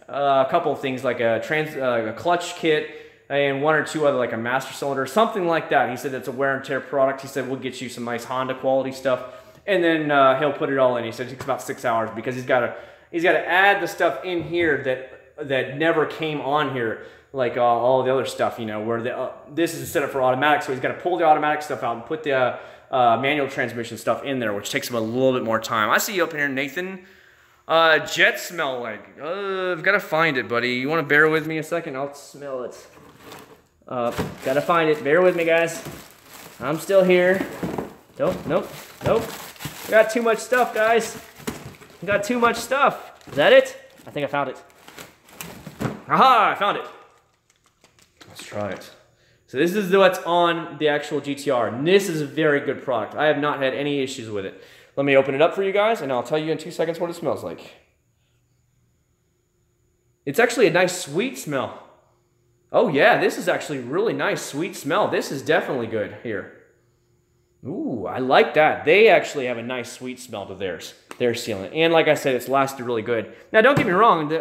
a couple of things like a clutch kit and one or two other, like a master cylinder, something like that. He said it's a wear and tear product. He said we'll get you some nice Honda quality stuff, and then he'll put it all in. He said it takes about 6 hours because he's got to add the stuff in here that never came on here, like all the other stuff, you know, where this is set up for automatic, so he's got to pull the automatic stuff out and put the manual transmission stuff in there, which takes him a little bit more time. I see you up here, Nathan. Jett smell like. I've got to find it, buddy. You want to bear with me a second? I'll smell it. Gotta find it. Bear with me, guys. I'm still here. Nope. We got too much stuff, guys. We got too much stuff. Is that it? I think I found it. Aha! I found it. Let's try it. So this is what's on the actual GTR, and this is a very good product. I have not had any issues with it. Let me open it up for you guys, and I'll tell you in 2 seconds what it smells like. It's actually a nice sweet smell. Oh yeah, this is actually really nice sweet smell. This is definitely good here. Ooh, I like that. They actually have a nice sweet smell to their sealant. And like I said, it's lasted really good. Now don't get me wrong,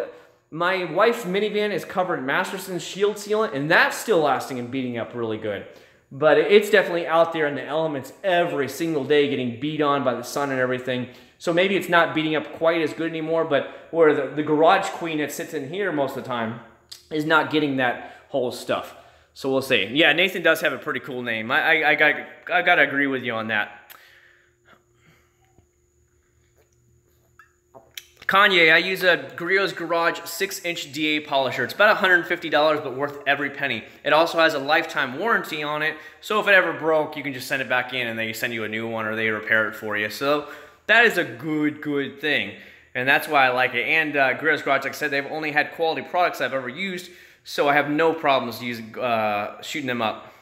my wife's minivan is covered in Masterson shield sealant, and that's still lasting and beating up really good. But it's definitely out there in the elements every single day, getting beat on by the sun and everything. So maybe it's not beating up quite as good anymore, but where the garage queen that sits in here most of the time is not getting that whole stuff. So we'll see. Yeah, Nathan does have a pretty cool name. I gotta agree with you on that. Kanye, I use a Goryeo's Garage 6-inch DA polisher. It's about $150, but worth every penny. It also has a lifetime warranty on it, so if it ever broke, you can just send it back in and they send you a new one, or they repair it for you. So that is a good thing, and that's why I like it. And Goryeo's Garage, like I said, they've only had quality products I've ever used, so I have no problems using shooting them up.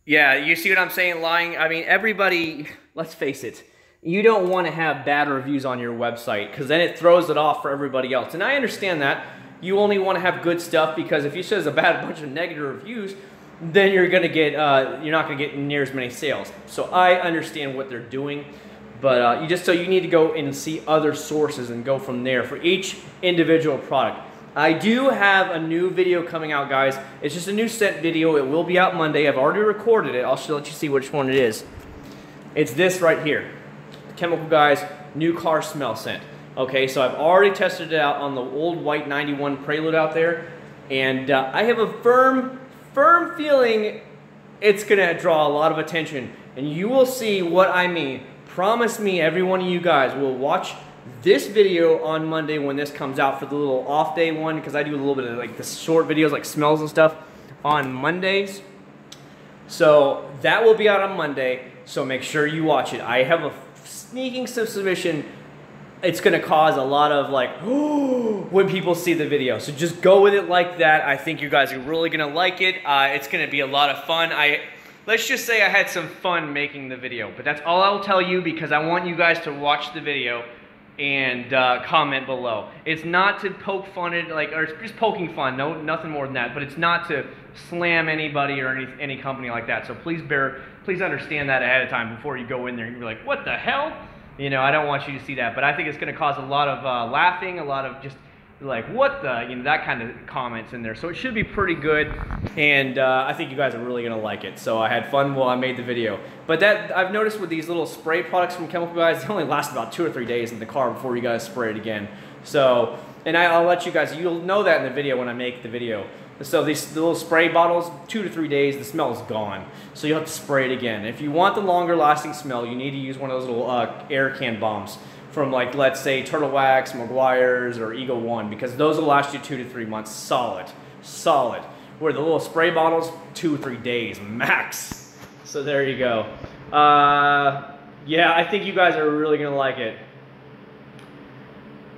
Yeah, you see what I'm saying, lying? I mean, everybody, let's face it, you don't want to have bad reviews on your website, because then it throws it off for everybody else. And I understand that. You only want to have good stuff, because if you says a bunch of negative reviews, then you're gonna get you're not gonna get near as many sales. So I understand what they're doing, but you need to go and see other sources and go from there for each individual product. I do have a new video coming out, guys. It's just a new scent video. It will be out Monday. I've already recorded it. I'll let you see which one it is. It's this right here. Chemical Guy's new car smell scent. Okay, so I've already tested it out on the old white 91 Prelude out there, and I have a firm feeling it's gonna draw a lot of attention, and you will see what I mean. Promise me, every one of you guys will watch this video on Monday when this comes out for the little off day one, because I do a little bit of like the short videos like smells and stuff on Mondays. So that will be out on Monday, so make sure you watch it. I have a sneaking suspicion it's going to cause a lot of like, when people see the video. So just go with it like that. I think you guys are really going to like it. It's going to be a lot of fun. Let's just say I had some fun making the video, but that's all I'll tell you, because I want you guys to watch the video and comment below. It's not to poke fun at, like, or it's just poking fun, no, nothing more than that, but it's not to slam anybody or any company like that. So please understand that ahead of time before you go in there and you're like, what the hell? You know, I don't want you to see that, but I think it's going to cause a lot of laughing, a lot of just like, what the, you know, that kind of comments in there. So it should be pretty good, and I think you guys are really going to like it. So I had fun while I made the video. But that, I've noticed with these little spray products from Chemical Guys, they only last about 2 or 3 days in the car before you guys spray it again. So, and I'll let you guys, you'll know that in the video when I make the video. So the little spray bottles, 2 to 3 days, the smell is gone. So you'll have to spray it again. If you want the longer lasting smell, you need to use one of those little air can bombs from, like, let's say Turtle Wax, Meguiar's, or Eagle One, because those will last you 2 to 3 months solid. Where the little spray bottles, 2 or 3 days max. So there you go. Yeah, I think you guys are really gonna like it.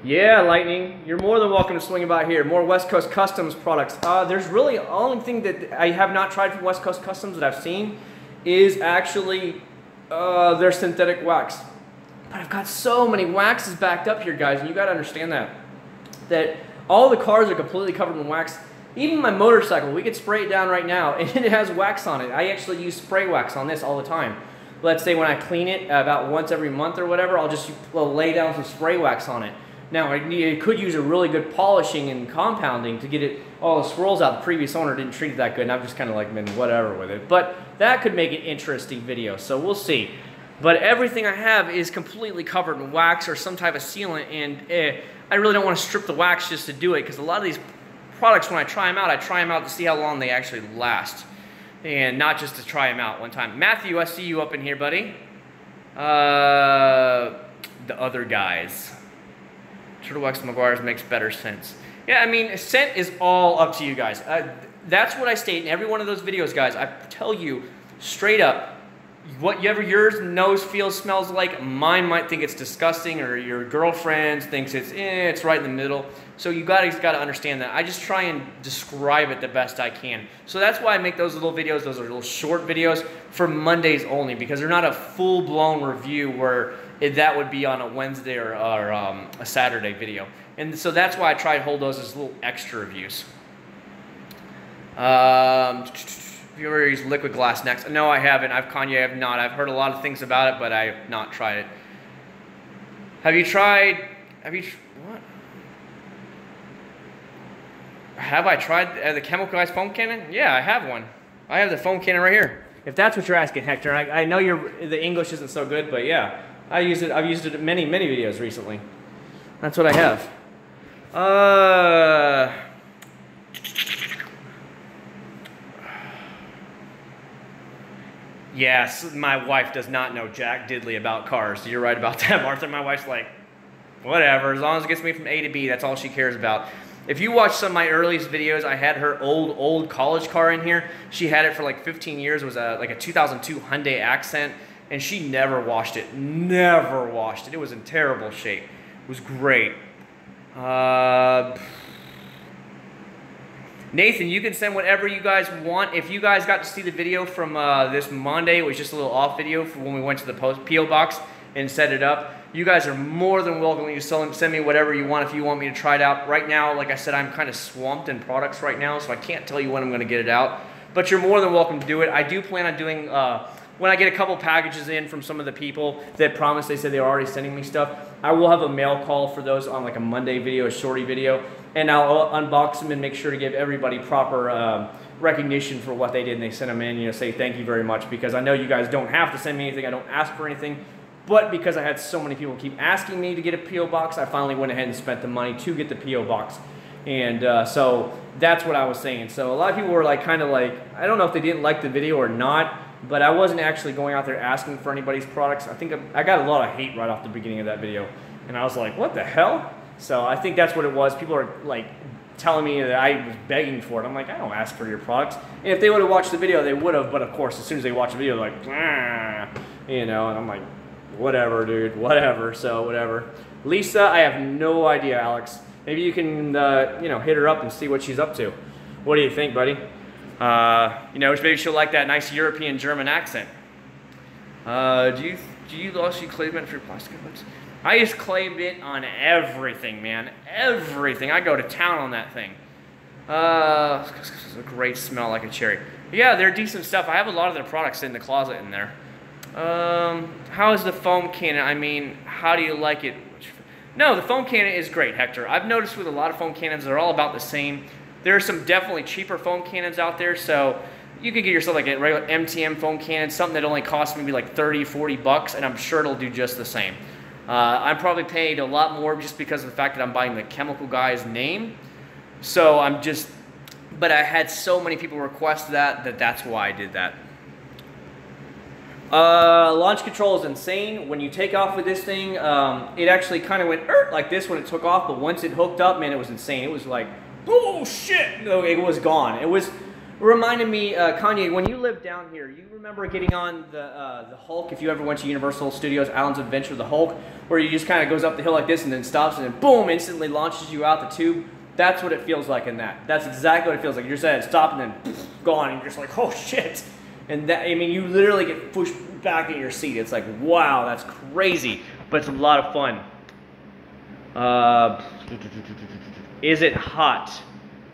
Yeah, Lightning, you're more than welcome to swing about here. More West Coast Customs products. There's really, the only thing that I have not tried from West Coast Customs that I've seen is actually their synthetic wax. But I've got so many waxes backed up here, guys, and you gotta understand that all the cars are completely covered in wax. Even my motorcycle, we could spray it down right now, and it has wax on it. I actually use spray wax on this all the time. Let's say when I clean it about once every month or whatever, I'll just lay down some spray wax on it. Now, I could use a really good polishing and compounding to get all the swirls out. The previous owner didn't treat it that good, and I've just kind of like been whatever with it. But that could make an interesting video, so we'll see. But everything I have is completely covered in wax or some type of sealant, and I really don't want to strip the wax just to do it, because a lot of these products, when I try them out to see how long they actually last, and not just to try them out one time. Matthew, I see you up in here, buddy. The other guys. Turtle Wax Meguiar's makes better sense. Yeah, I mean, scent is all up to you guys. That's what I state in every one of those videos, guys. I tell you straight up, whatever yours nose feels, smells like, mine might think it's disgusting, or your girlfriend thinks it's right in the middle. So you guys got to understand that. I just try and describe it the best I can. So that's why I make those little videos. Those are little short videos for Mondays only, because they're not a full-blown review where that would be on a Wednesday or a Saturday video. And so that's why I try to hold those as little extra reviews. Have you ever used liquid glass next? No, I haven't. Kanye, I have not. I've heard a lot of things about it, but I have not tried it. What? Have I tried the Chemical Guys foam cannon? Yeah, I have one. I have the foam cannon right here. If that's what you're asking, Hector. I know the English isn't so good, but yeah. I've used it in many videos recently. That's what I have. Yes, my wife does not know jack diddly about cars. So you're right about that, Martha. My wife's like, whatever, as long as it gets me from A to B, that's all she cares about. If you watch some of my earliest videos, I had her old college car in here. She had it for like 15 years. It was like a 2002 Hyundai Accent, and she never washed it. Never washed it. It was in terrible shape. It was great. Nathan, you can send whatever you guys want. If you guys got to see the video from this Monday, it was just a little off video for when we went to the P.O. box and set it up. You guys are more than welcome to send me whatever you want if you want me to try it out. Right now, like I said, I'm kind of swamped in products right now, so I can't tell you when I'm going to get it out. But you're more than welcome to do it. I do plan on doing, when I get a couple packages in from some of the people that promised, they said they were already sending me stuff, I will have a mail call for those on like a Monday video, a shorty video, and I'll unbox them and make sure to give everybody proper recognition for what they did, and they sent them in, you know, say thank you very much, because I know you guys don't have to send me anything, I don't ask for anything, but because I had so many people keep asking me to get a P.O. box, I finally went ahead and spent the money to get the P.O. box. And so that's what I was saying. So a lot of people were like, kind of like, I don't know if they didn't like the video or not, but I wasn't actually going out there asking for anybody's products. I think I got a lot of hate right off the beginning of that video. And I was like, what the hell? So I think that's what it was. People are like telling me that I was begging for it. I'm like, I don't ask for your products. And if they would have watched the video, they would have. But of course, as soon as they watch the video, they're like, ah, you know, and I'm like, whatever, dude, whatever. So whatever. Lisa, I have no idea, Alex. Maybe you can, you know, hit her up and see what she's up to. What do you think, buddy? You know, maybe she'll like that nice European German accent. Do you lost your equipment for your plastic goods? I just claimed it on everything, man. Everything. I go to town on that thing. It's a great smell like a cherry. Yeah, they're decent stuff. I have a lot of their products in the closet in there. How is the foam cannon? I mean, how do you like it? No, the foam cannon is great, Hector. I've noticed with a lot of foam cannons, they're all about the same. There are some definitely cheaper foam cannons out there, so you could get yourself like a regular MTM foam cannon, something that only costs maybe like 30, 40 bucks, and I'm sure it'll do just the same. I'm probably paid a lot more just because of the fact that I'm buying the chemical guy's name. So I'm just, but I had so many people request that's why I did that. Launch control is insane. When you take off with this thing, it actually kind of went like this when it took off, but once it hooked up, man, it was insane. It was like, oh shit, no, it was gone. It was reminded me, Kanye, when you lived down here, you remember getting on the Hulk, if you ever went to Universal Studios Islands of Adventure, the Hulk, where you just kind of goes up the hill like this and then stops and then boom, instantly launches you out the tube. That's what it feels like in that. That's exactly what it feels like. You're saying stop and then poof, gone, and you're just like, oh shit. And that, I mean, you literally get pushed back in your seat. It's like, wow, that's crazy, but it's a lot of fun. Is it hot?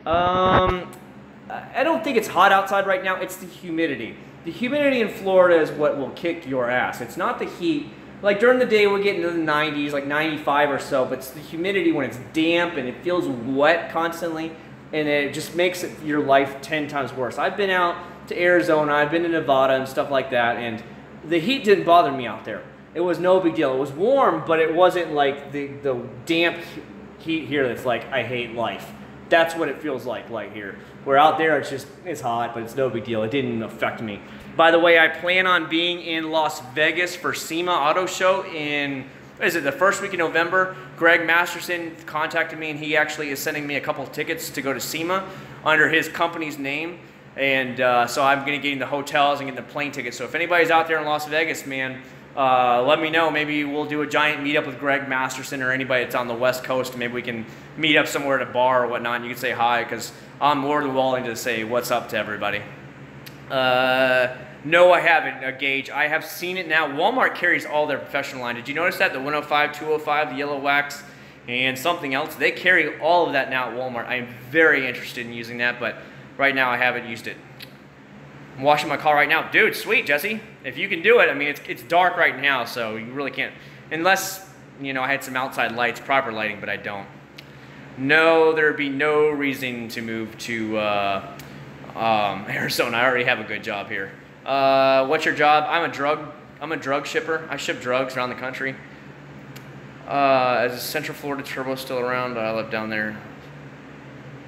I don't think it's hot outside right now. It's the humidity. The humidity in Florida is what will kick your ass. It's not the heat. Like during the day, we're getting to the 90s, like 95 or so, but it's the humidity when it's damp and it feels wet constantly, and it just makes your life 10 times worse. I've been out to Arizona, I've been to Nevada and stuff like that, and the heat didn't bother me out there. It was no big deal. It was warm, but it wasn't like the damp heat here that's like, I hate life. That's what it feels like here. Where out there, it's hot, but it's no big deal. It didn't affect me. By the way, I plan on being in Las Vegas for SEMA Auto Show in, is it the first week in November? Greg Masterson contacted me, and he actually is sending me a couple of tickets to go to SEMA under his company's name. And so I'm going to get in the hotels and get the plane tickets. So if anybody's out there in Las Vegas, man, let me know. Maybe we'll do a giant meetup with Greg Masterson or anybody that's on the West Coast. Maybe we can meet up somewhere at a bar or whatnot, and you can say hi, because I'm more than willing to say what's up to everybody. No, I haven't, Gage. I have seen it now. Walmart carries all their professional line. Did you notice that? The 105, 205, the yellow wax, and something else. They carry all of that now at Walmart. I am very interested in using that, but right now I haven't used it. I'm washing my car right now. Dude, sweet, Jesse. If you can do it, I mean, it's dark right now, so you really can't. Unless, you know, I had some outside lights, proper lighting, but I don't. No, there would be no reason to move to Arizona. I already have a good job here. What's your job? I'm a drug shipper. I ship drugs around the country. Is Central Florida Turbo still around? I live down there.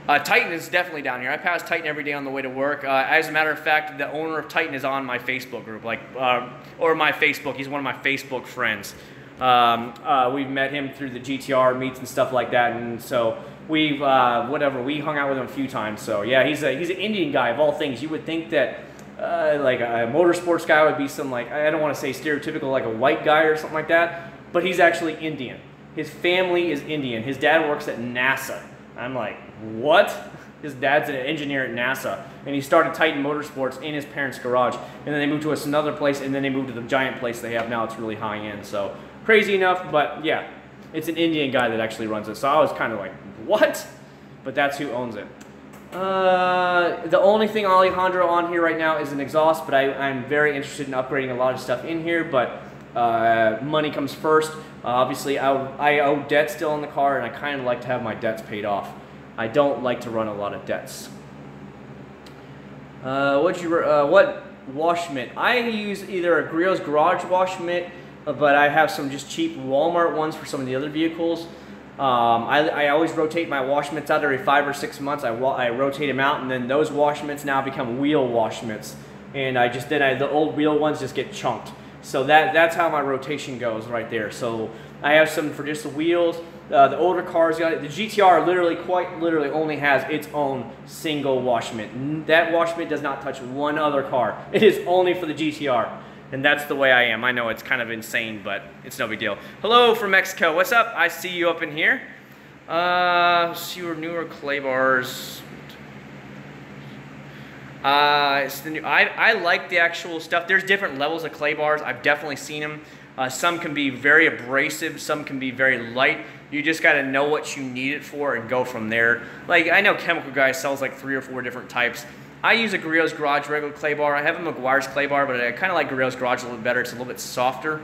Titan is definitely down here. I pass Titan every day on the way to work. As a matter of fact, the owner of Titan is on my Facebook group, or my Facebook. He's one of my Facebook friends. We've met him through the GTR meets and stuff like that, and so we've we hung out with him a few times. So yeah, he's an Indian guy of all things. You would think that like a motorsports guy would be some, like, I don't want to say stereotypical, like a white guy or something like that, but he's actually Indian. His family is Indian. His dad works at NASA. I'm like, what? His dad's an engineer at NASA, and he started Titan Motorsports in his parents' garage, and then they moved to another place, and then they moved to the giant place they have now. It's really high end, so crazy enough, but yeah, it's an Indian guy that actually runs it. So I was kind of like, what? But that's who owns it. The only thing Alejandro on here right now is an exhaust, but I'm very interested in upgrading a lot of stuff in here, but money comes first. Obviously, I owe debt still on the car, and I kind of like to have my debts paid off. I don't like to run a lot of debts. What wash mitt? I use either Goryeo garage wash mitt, but I have some just cheap Walmart ones for some of the other vehicles. I always rotate my wash mitts out every 5 or 6 months. I rotate them out, and then those wash mitts now become wheel wash mitts, and the old wheel ones just get chunked. So that's how my rotation goes right there. So I have some for just the wheels. The older cars got it. The GTR quite literally only has its own single wash mitt. That wash mitt does not touch one other car. It is only for the GTR. And that's the way I am. I know it's kind of insane, but it's no big deal. Hello from Mexico. What's up? I see you up in here. See your newer clay bars. It's the new. I like the actual stuff. There's different levels of clay bars. I've definitely seen them. Some can be very abrasive, some can be very light. You just got to know what you need it for and go from there. Like, I know Chemical Guy sells like 3 or 4 different types. I use a Goryeo's Garage regular clay bar. I have a McGuire's clay bar, but I kind of like Goryeo's Garage a little bit better. It's a little bit softer.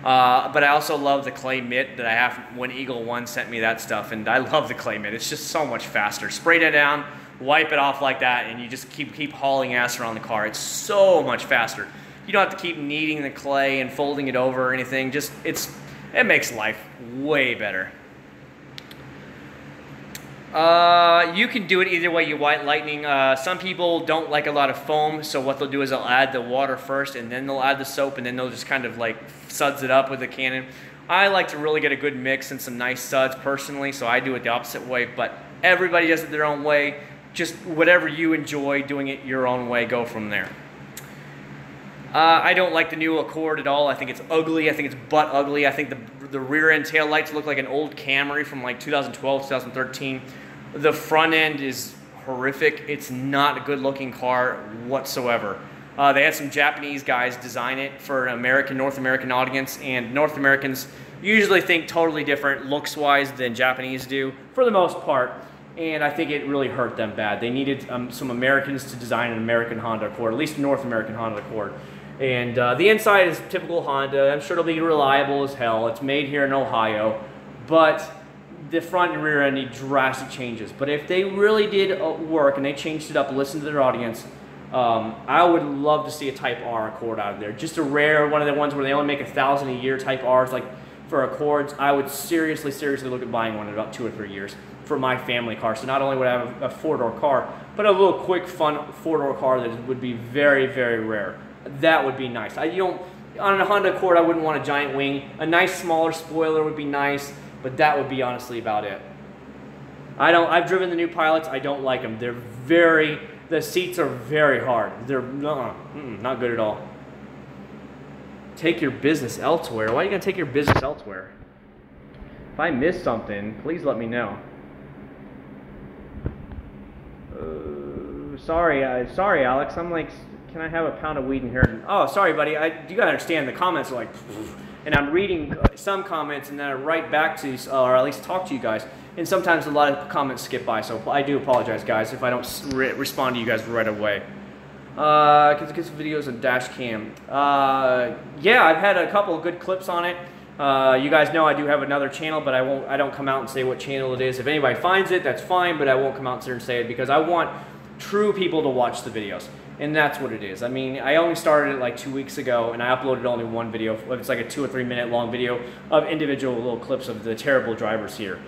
But I also love the clay mitt that I have when Eagle One sent me that stuff, and I love the clay mitt. It's just so much faster. Spray that down, wipe it off like that, and you just keep hauling ass around the car. It's so much faster. You don't have to keep kneading the clay and folding it over or anything. Just it makes life way better. You can do it either way you white lightning. Some people don't like a lot of foam, so what they'll do is they'll add the water first, and then they'll add the soap, and then they'll just kind of like suds it up with the cannon. I like to really get a good mix and some nice suds personally, so I do it the opposite way, but everybody does it their own way. Just whatever you enjoy, doing it your own way, go from there. I don't like the new Accord at all. I think it's ugly. I think it's butt ugly. I think the rear end tail lights look like an old Camry from like 2012, 2013. The front end is horrific. It's not a good looking car whatsoever. They had some Japanese guys design it for an North American audience, and North Americans usually think totally different looks wise than Japanese do for the most part. And I think it really hurt them bad. They needed some Americans to design an American Honda Accord, at least a North American Honda Accord. And the inside is typical Honda. I'm sure it'll be reliable as hell. It's made here in Ohio, but the front and rear end need drastic changes. But if they really did work and they changed it up, listen to their audience, I would love to see a Type R Accord out of there. Just a rare one of the ones where they only make 1,000 a year Type Rs, like for Accords. I would seriously look at buying one in about 2 or 3 years for my family car. So not only would I have a 4-door car, but a little quick, fun 4-door car that would be very, very rare. That would be nice. On a Honda Accord, I wouldn't want a giant wing. A nice smaller spoiler would be nice, but that would be honestly about it. I've driven the new Pilots. I don't like them. The seats are very hard. They're not good at all. Take your business elsewhere. Why are you gonna take your business elsewhere? If I missed something, please let me know. Sorry, Alex. I'm like, can I have a pound of weed in here? Oh, sorry, buddy. You gotta understand, the comments are like, and I'm reading some comments, and then I write back to you, or at least talk to you guys. And sometimes a lot of comments skip by, so I do apologize, guys, if I don't respond to you guys right away. Get some videos on dash cam. Yeah, I've had a couple of good clips on it. You guys know I do have another channel, but I don't come out and say what channel it is. If anybody finds it, that's fine, but I won't come out there and say it because I want true people to watch the videos. And that's what it is. I mean, I only started it like 2 weeks ago, and I uploaded only one video. It's like a 2 or 3 minute long video of individual little clips of the terrible drivers here.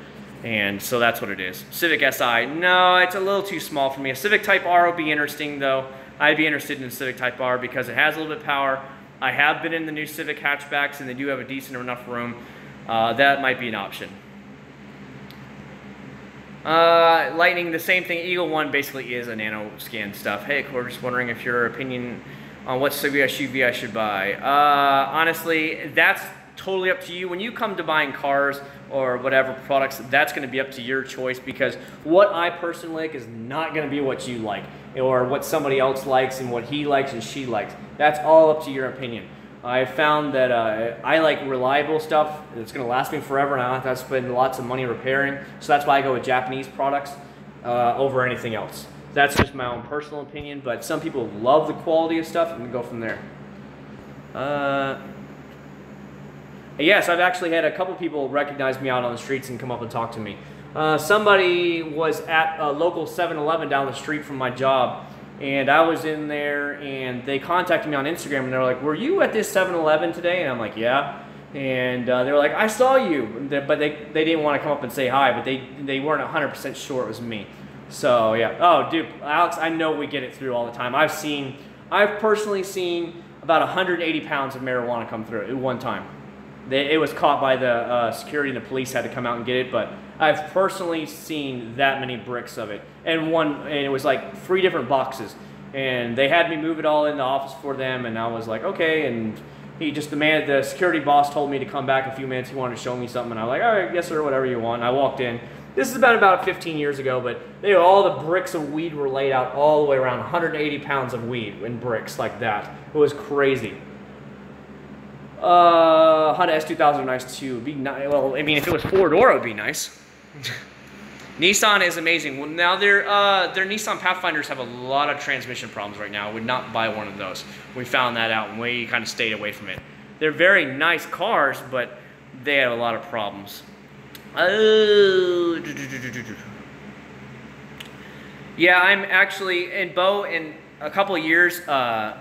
And so that's what it is. Civic Si, no, it's a little too small for me. A Civic Type R would be interesting though. I'd be interested in a Civic Type R because it has a little bit of power. I have been in the new Civic hatchbacks and they do have a decent enough room. That might be an option. Lightning, the same thing. Eagle One basically is a nano scan stuff. Hey, Accord, just wondering if your opinion on what SUV I should buy. Honestly, that's totally up to you. When you come to buying cars or whatever products, that's going to be up to your choice because what I personally like is not going to be what you like or what somebody else likes and what he likes and she likes. That's all up to your opinion. I found that I like reliable stuff that's going to last me forever and I don't have to spend lots of money repairing. So that's why I go with Japanese products over anything else. That's just my own personal opinion, but some people love the quality of stuff and go from there. Yes, I've actually had a couple people recognize me out on the streets and come up and talk to me. Somebody was at a local 7-Eleven down the street from my job, and I was in there, and they contacted me on Instagram, and they were like, were you at this 7-Eleven today? And I'm like, yeah. And they were like, I saw you. But they didn't want to come up and say hi, but they weren't 100% sure it was me. So, yeah. Oh, dude, Alex, I know we get it through all the time. I've personally seen about 180 pounds of marijuana come through at one time. It was caught by the security and the police had to come out and get it, but I've personally seen that many bricks of it. And it was like 3 different boxes. And they had me move it all in the office for them, and I was like, okay. And the security boss told me to come back in a few minutes. He wanted to show me something, and I was like, all right, yes sir, whatever you want. And I walked in. This is about 15 years ago, but all the bricks of weed were laid out all the way around, 180 pounds of weed in bricks like that. It was crazy. Honda S2000 are nice too. Be nice. Well, I mean, if it was four-door, it would be nice. Nissan is amazing. Well, now their Nissan Pathfinders have a lot of transmission problems right now. I would not buy one of those. We found that out and we kind of stayed away from it. They're very nice cars, but they have a lot of problems. Yeah, I'm actually in Bo in a couple of years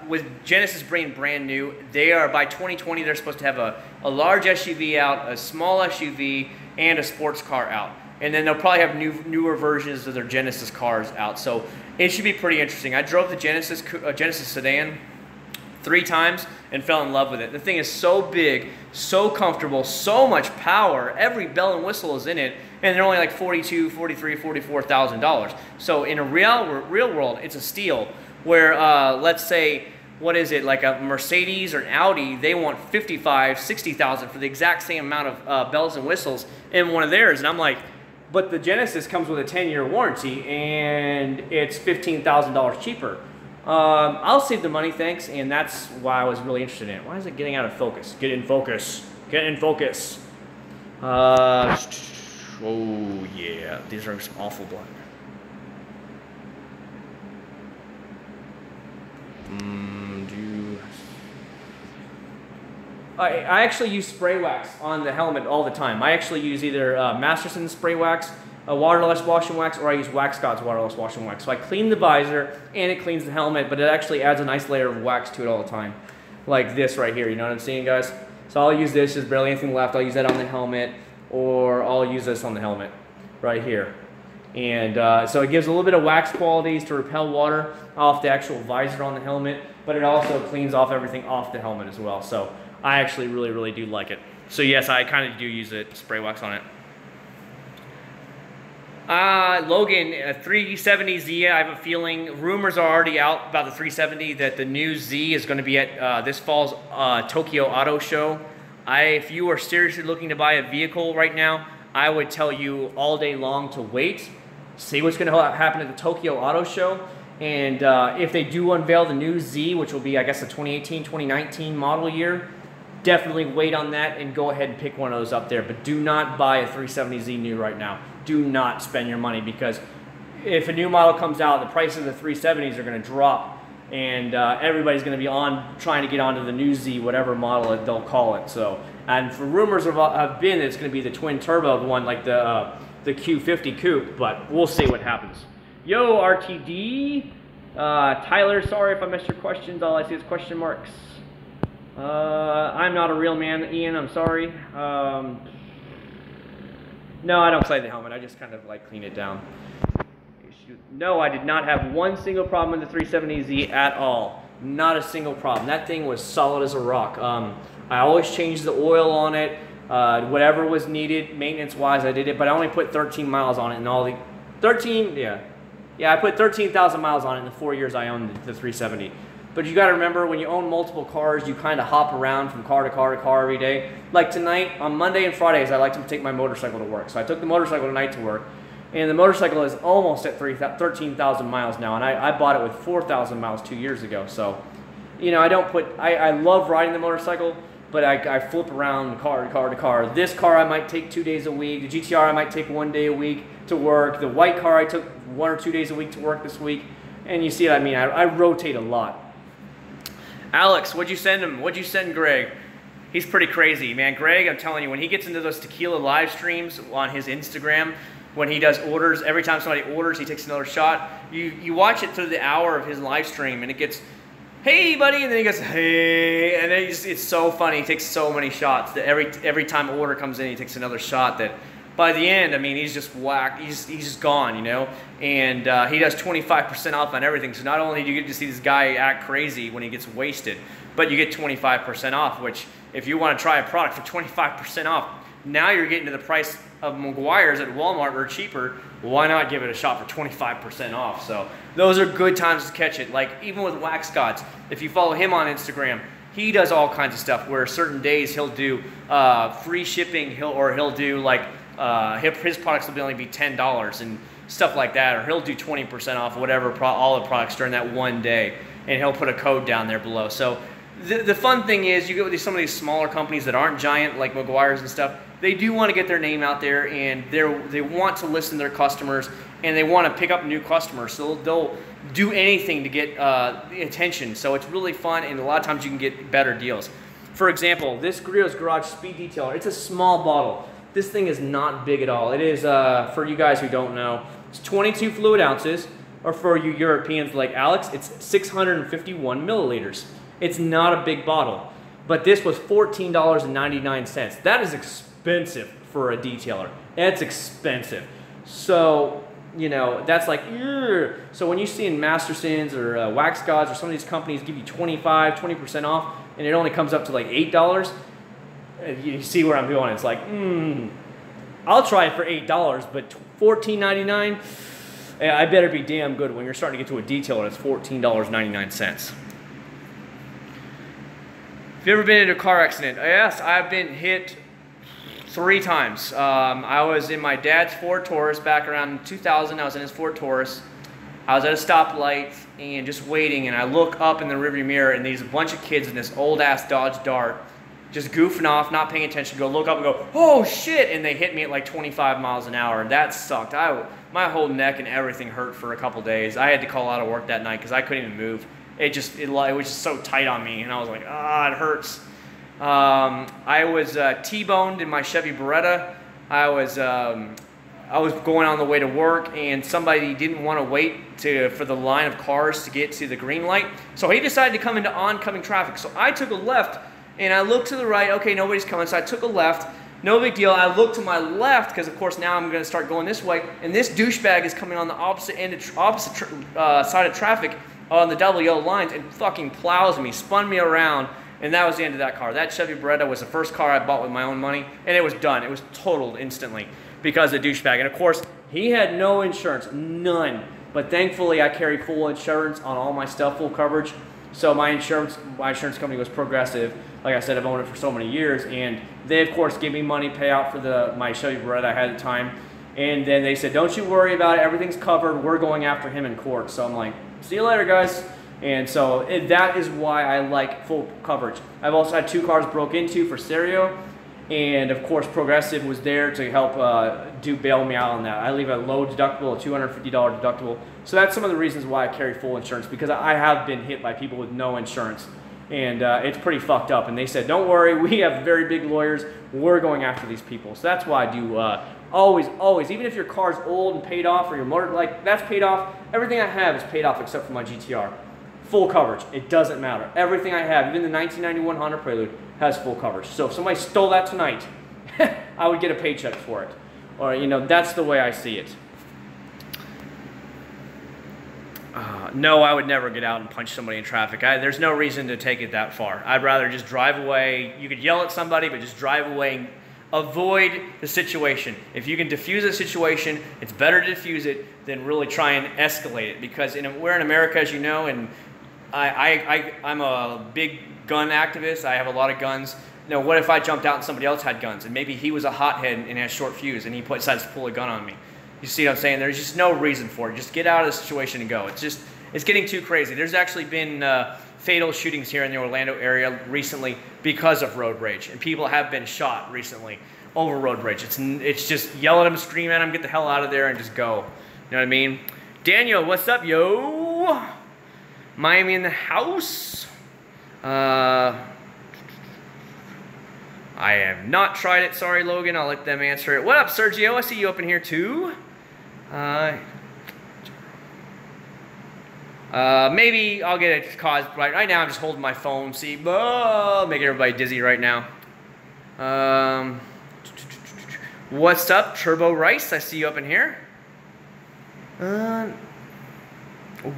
with Genesis being brand new. They are, by 2020, they're supposed to have a large SUV out, a small SUV, and a sports car out. And then they'll probably have newer versions of their Genesis cars out. So it should be pretty interesting. I drove the Genesis sedan 3 times and fell in love with it. The thing is so big, so comfortable, so much power. Every bell and whistle is in it, and they're only like $42,000, $43,000, $44,000. So in a real world, it's a steal. Where let's say, what is it, like a Mercedes or an Audi, they want $55,000, $60,000 for the exact same amount of bells and whistles in one of theirs, and I'm like, but the Genesis comes with a 10-year warranty, and it's $15,000 cheaper. I'll save the money, thanks, and that's why I was really interested in it. Why is it getting out of focus? Get in focus. Get in focus. Oh, yeah. These are some awful black. I actually use spray wax on the helmet all the time. I actually use either Masterson spray wax, a waterless washing wax, or I use Acc0rd waterless washing wax. So I clean the visor and it cleans the helmet, but it actually adds a nice layer of wax to it all the time. Like this right here, you know what I'm saying, guys? So I'll use this, there's barely anything left. I'll use that on the helmet, or I'll use this on the helmet right here. And so it gives a little bit of wax qualities to repel water off the actual visor on the helmet, but it also cleans off everything off the helmet as well. So I actually really do like it. So yes, I kind of do use it, spray wax on it. Logan, 370Z, I have a feeling, rumors are already out about the 370 that the new Z is going to be at this fall's Tokyo Auto Show. If you are seriously looking to buy a vehicle right now, I would tell you all day long to wait, see what's going to happen at the Tokyo Auto Show. And if they do unveil the new Z, which will be, I guess, the 2018, 2019 model year, definitely wait on that and go ahead and pick one of those up there. But do not buy a 370Z new right now. Do not spend your money, because if a new model comes out, the price of the 370s are going to drop, and everybody's going to be trying to get onto the new Z, whatever model they'll call it. So, and for rumors have been it's going to be the twin turbo one, like the Q50 coupe, but we'll see what happens. Yo, RTD, Tyler, sorry if I missed your questions. All I see is question marks. I'm not a real man, Ian, I'm sorry. No, I don't play the helmet, I just kind of like clean it down. No, I did not have one single problem with the 370Z at all. Not a single problem. That thing was solid as a rock. I always changed the oil on it. Whatever was needed, maintenance-wise, I did it, but I only put 13 miles on it in all the... 13, yeah. Yeah, I put 13,000 miles on it in the 4 years I owned the 370. But you got to remember, when you own multiple cars, you kind of hop around from car to car to car every day. Like tonight, on Monday and Fridays, I like to take my motorcycle to work. So I took the motorcycle tonight to work. And the motorcycle is almost at 13,000 miles now. And I bought it with 4,000 miles 2 years ago. So, you know, I love riding the motorcycle, but I flip around car to car to car. This car I might take 2 days a week. The GTR I might take 1 day a week to work. The white car I took 1 or 2 days a week to work this week. And you see what I mean? I rotate a lot. Alex, what'd you send him? What'd you send Greg? He's pretty crazy, man. Greg, I'm telling you, when he gets into those tequila live streams on his Instagram, when he does orders, every time somebody orders, he takes another shot. You watch it through the hour of his live stream, and it gets, hey, buddy, and then he goes, hey, and then it's so funny. He takes so many shots that every time an order comes in, he takes another shot that by the end, I mean, he's just whacked. He's just gone, you know? And he does 25% off on everything. So not only do you get to see this guy act crazy when he gets wasted, but you get 25% off, which if you want to try a product for 25% off, now you're getting to the price of Meguiar's at Walmart or cheaper. Why not give it a shot for 25% off? So those are good times to catch it. Like even with Acc0rd, if you follow him on Instagram, he does all kinds of stuff where certain days he'll do free shipping, he'll do like, his products will only be $10 and stuff like that, or he'll do 20% off whatever all the products during that one day, and he'll put a code down there below. So the fun thing is, you get with some of these smaller companies that aren't giant, like McGuire's and stuff. They do want to get their name out there, and they want to listen to their customers, and they want to pick up new customers. So they'll do anything to get attention. So it's really fun, and a lot of times you can get better deals. For example, this Goryeo's Garage Speed Detailer. It's a small bottle. This thing is not big at all. It is, for you guys who don't know, it's 22 fluid ounces, or for you Europeans like Alex, it's 651 milliliters. It's not a big bottle, but this was $14.99. That is expensive for a detailer. That's expensive. So, you know, that's like, ugh. So when you see in Mastersons or Wax Gods or some of these companies give you 20% off, and it only comes up to like $8, you see where I'm going. It's like, I'll try it for $8, but $14.99, I better be damn good when you're starting to get to a detailer that's $14.99. Have you ever been in a car accident? Yes, I've been hit 3 times. I was in my dad's Ford Taurus back around 2000. I was in his Ford Taurus. I was at a stoplight and just waiting, and I look up in the rearview mirror, and there's a bunch of kids in this old-ass Dodge Dart just goofing off, not paying attention, go look up and go, oh shit, and they hit me at like 25 miles an hour, and that sucked. My whole neck and everything hurt for a couple days. I had to call out of work that night because I couldn't even move. It was just so tight on me, and I was like, ah, it hurts. I was T-boned in my Chevy Beretta. I was going on the way to work, and somebody didn't want to wait for the line of cars to get to the green light, so he decided to come into oncoming traffic. So I took a left, and I looked to the right. Okay, nobody's coming, so I took a left. No big deal. I looked to my left because, of course, now I'm going to start going this way, and this douchebag is coming on the opposite side of traffic on the double yellow lines and fucking plows me, spun me around, and that was the end of that car. That Chevy Beretta was the first car I bought with my own money, and it was done. It was totaled instantly because of the douchebag. And of course, he had no insurance, none. But thankfully, I carry full insurance on all my stuff, full coverage. So my insurance company was Progressive. Like I said, I've owned it for so many years, and they of course gave me money payout for my Chevy Beretta I had at the time. And then they said, don't you worry about it, everything's covered, we're going after him in court. So I'm like, see you later, guys. And so that is why I like full coverage. I've also had 2 cars broke into for stereo, and of course Progressive was there to help bail me out on that. I leave a low deductible, a $250 deductible. So that's some of the reasons why I carry full insurance, because I have been hit by people with no insurance, and it's pretty fucked up. And they said, don't worry, we have very big lawyers, we're going after these people. So that's why I do always, even if your car's old and paid off, or your motor, like, that's paid off, everything I have is paid off except for my GTR. Full coverage, it doesn't matter. Everything I have, even the 1991 Honda Prelude, has full coverage. So if somebody stole that tonight, I would get a paycheck for it. Or, you know, that's the way I see it. No, I would never get out and punch somebody in traffic. There's no reason to take it that far. I'd rather just drive away. You could yell at somebody, but just drive away and avoid the situation. If you can diffuse a situation, it's better to diffuse it than really try and escalate it. Because we're in America, as you know, and I'm a big gun activist. I have a lot of guns. You know, what if I jumped out and somebody else had guns, and maybe he was a hothead and has short fuse, and he decides to pull a gun on me? You see what I'm saying? There's just no reason for it. Just get out of the situation and go. It's getting too crazy. There's actually been fatal shootings here in the Orlando area recently because of road rage, and people have been shot recently over road rage. It's just yell at them, scream at them, get the hell out of there, and just go. You know what I mean? Daniel, what's up, yo? Miami in the house. I have not tried it. Sorry, Logan. I'll let them answer it. What up, Sergio? I see you up in here too. Maybe I'll get a cause. Right now, I'm just holding my phone. See, making everybody dizzy right now. What's up, Turbo Rice? I see you up in here.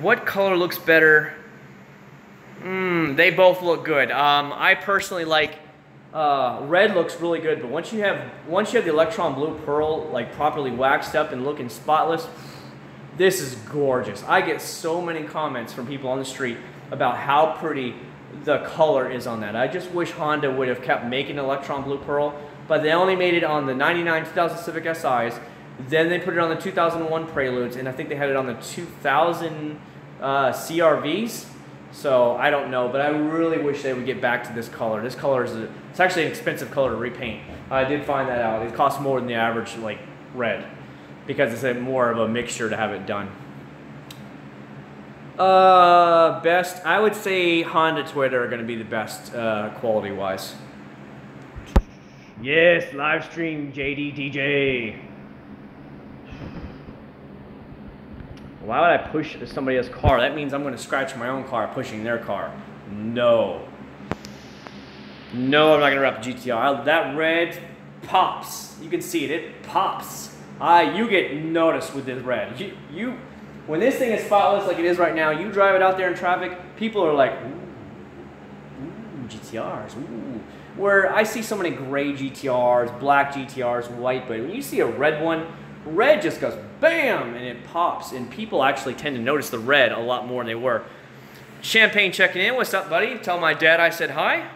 What color looks better? They both look good. I personally like red. Looks really good, but once you have the electron blue pearl like properly waxed up and looking spotless, this is gorgeous. I get so many comments from people on the street about how pretty the color is on that. I just wish Honda would have kept making electron blue pearl, but they only made it on the 99 2000 Civic SIs. Then they put it on the 2001 Preludes, and I think they had it on the 2000 CRVs. So I don't know, but I really wish they would get back to this color. This color it's actually an expensive color to repaint. I did find that out. It costs more than the average like red because it's more of a mixture to have it done. Best, I would say Honda Toyota are going to be the best quality wise. Yes, live stream JD DJ. Why would I push somebody else's car? That means I'm going to scratch my own car pushing their car. No. No, I'm not going to wrap the GTR. That red pops. You can see it. It pops. You get noticed with this red. When this thing is spotless like it is right now, you drive it out there in traffic, people are like, ooh, GTRs, ooh. Where I see so many gray GTRs, black GTRs, white, but when you see a red one, red just goes bam, and it pops, and people actually tend to notice the red a lot more than they were. Champagne checking in. What's up, buddy? Tell my dad I said hi.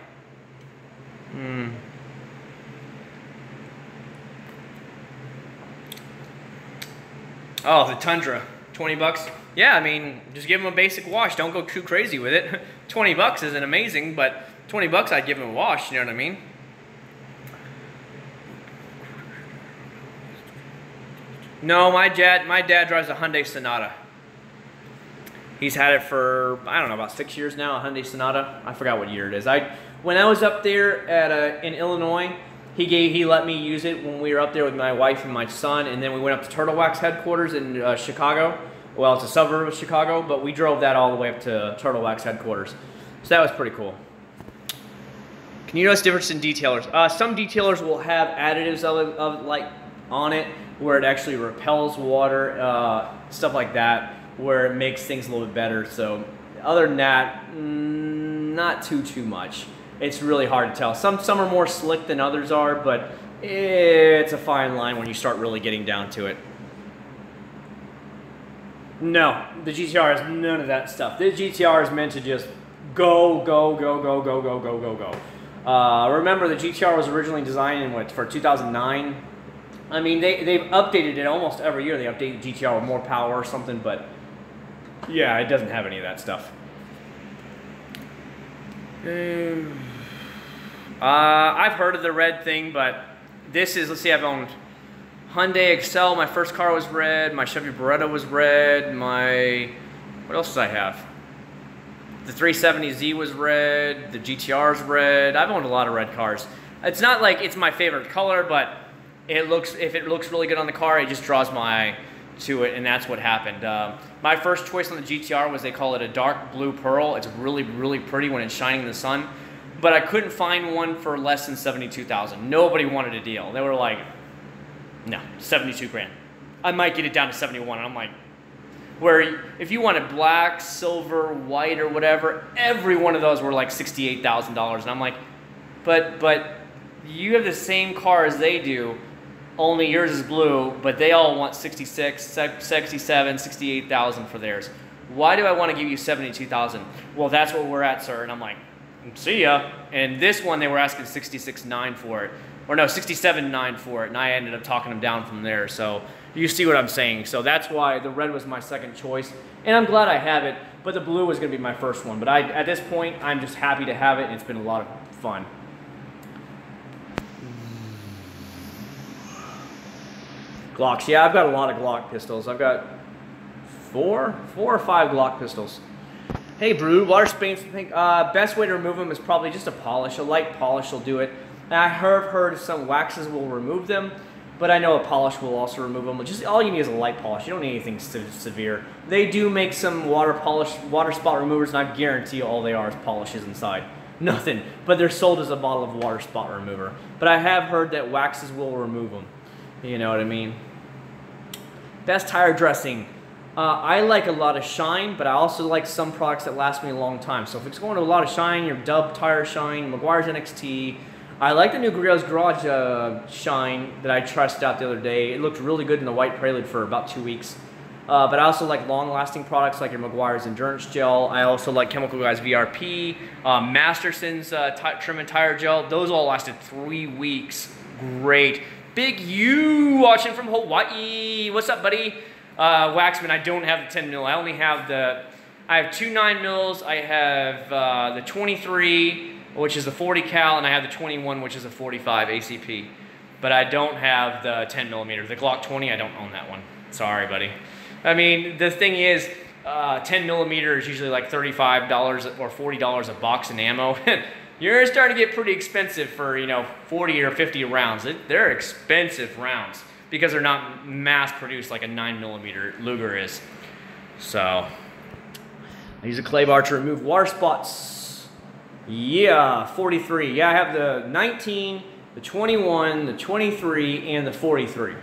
Oh, the Tundra. 20 bucks? Yeah, I mean, just give them a basic wash. Don't go too crazy with it. 20 bucks isn't amazing, but 20 bucks I'd give them a wash, you know what I mean? No, my dad drives a Hyundai Sonata. He's had it for, I don't know, about 6 years now, a Hyundai Sonata. I forgot what year it is. When I was up there in Illinois, he let me use it when we were up there with my wife and my son, and then we went up to Turtle Wax headquarters in Chicago. Well, it's a suburb of Chicago, but we drove that all the way up to Turtle Wax headquarters. So that was pretty cool. Can you notice difference in detailers? Some detailers will have additives of like on it where it actually repels water, stuff like that, where it makes things a little bit better. So other than that, not too much. It's really hard to tell. Some are more slick than others are, but it's a fine line when you start really getting down to it. No, the GTR has none of that stuff. The GTR is meant to just go. Remember, the GTR was originally designed in for 2009. I mean, they've updated it almost every year. They update the GTR with more power or something, but yeah, it doesn't have any of that stuff. I've heard of the red thing, but this is, let's see, I've owned Hyundai Excel, my first car was red, my Chevy Beretta was red, what else did I have? The 370Z was red, the GTR's red. I've owned a lot of red cars. It's not like it's my favorite color, but if it looks really good on the car, it just draws my eye to it, and that's what happened. My first choice on the GTR was, they call it a dark blue pearl. It's really, really pretty when it's shining in the sun, but I couldn't find one for less than $72,000. Nobody wanted a deal. They were like, no, 72 grand. I might get it down to 71, and I'm like, where if you wanted black, silver, white, or whatever, every one of those were like $68,000, and I'm like, but you have the same car as they do, only yours is blue, but they all want 66, 67, 68,000 for theirs. Why do I want to give you 72,000? Well, that's what we're at, sir. And I'm like, see ya. And this one, they were asking 66.9 for it, or no, 67.9 for it, and I ended up talking them down from there. So you see what I'm saying. So that's why the red was my second choice, and I'm glad I have it. But the blue was going to be my first one. But at this point, I'm just happy to have it, and it's been a lot of fun. Glocks. Yeah, I've got a lot of Glock pistols. I've got four or five Glock pistols. Hey, Brood, water stains. Best way to remove them is probably just a polish. A light polish will do it. And I have heard some waxes will remove them, but I know a polish will also remove them. Just all you need is a light polish. You don't need anything severe. They do make some water spot removers, and I guarantee you all they are is polishes inside. Nothing. But they're sold as a bottle of water spot remover. But I have heard that waxes will remove them. You know what I mean? Best tire dressing. I like a lot of shine, but I also like some products that last me a long time. So if it's going to a lot of shine, your Dub Tire Shine, Meguiar's NXT. I like the new Goryeo's Garage shine that I tested out the other day. It looked really good in the white Prelude for about 2 weeks. But I also like long-lasting products like your Meguiar's Endurance Gel. I also like Chemical Guys VRP, Masterson's Trim and Tire Gel. Those all lasted 3 weeks. Great. Big U watching from Hawaii. What's up, buddy? Waxman, I don't have the 10 mil. I I have two 9mm. I have the 23, which is a 40 cal, and I have the 21, which is a 45 ACP. But I don't have the 10mm. The Glock 20, I don't own that one. Sorry, buddy. I mean, the thing is, 10mm is usually like $35 or $40 a box in ammo. You're starting to get pretty expensive for, you know, 40 or 50 rounds. They're expensive rounds because they're not mass produced like a 9mm Luger is. So, I use a clay bar to remove water spots. Yeah, 43. Yeah, I have the 19, the 21, the 23, and the 43.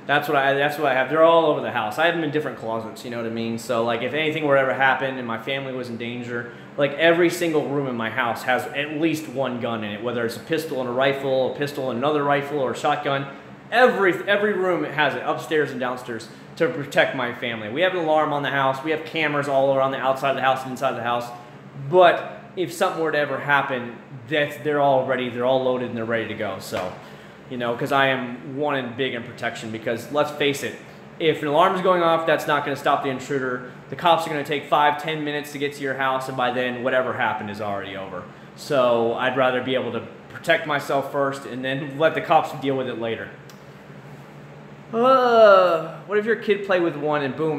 That's what I have. They're all over the house. I have them in different closets, you know what I mean? So like if anything were ever happen and my family was in danger, like every single room in my house has at least one gun in it, whether it's a pistol and a rifle, a pistol and another rifle, or a shotgun. Every room has it, upstairs and downstairs, to protect my family. We have an alarm on the house. We have cameras all around the outside of the house and inside the house. But if something were to ever happen, they're all ready, they're all loaded, and they're ready to go. So, you know, because I am wanting big in protection, because let's face it, if an alarm is going off, that's not going to stop the intruder. The cops are going to take 5-10 minutes to get to your house, and by then, whatever happened is already over. So I'd rather be able to protect myself first and then let the cops deal with it later. What if your kid played with one and boom?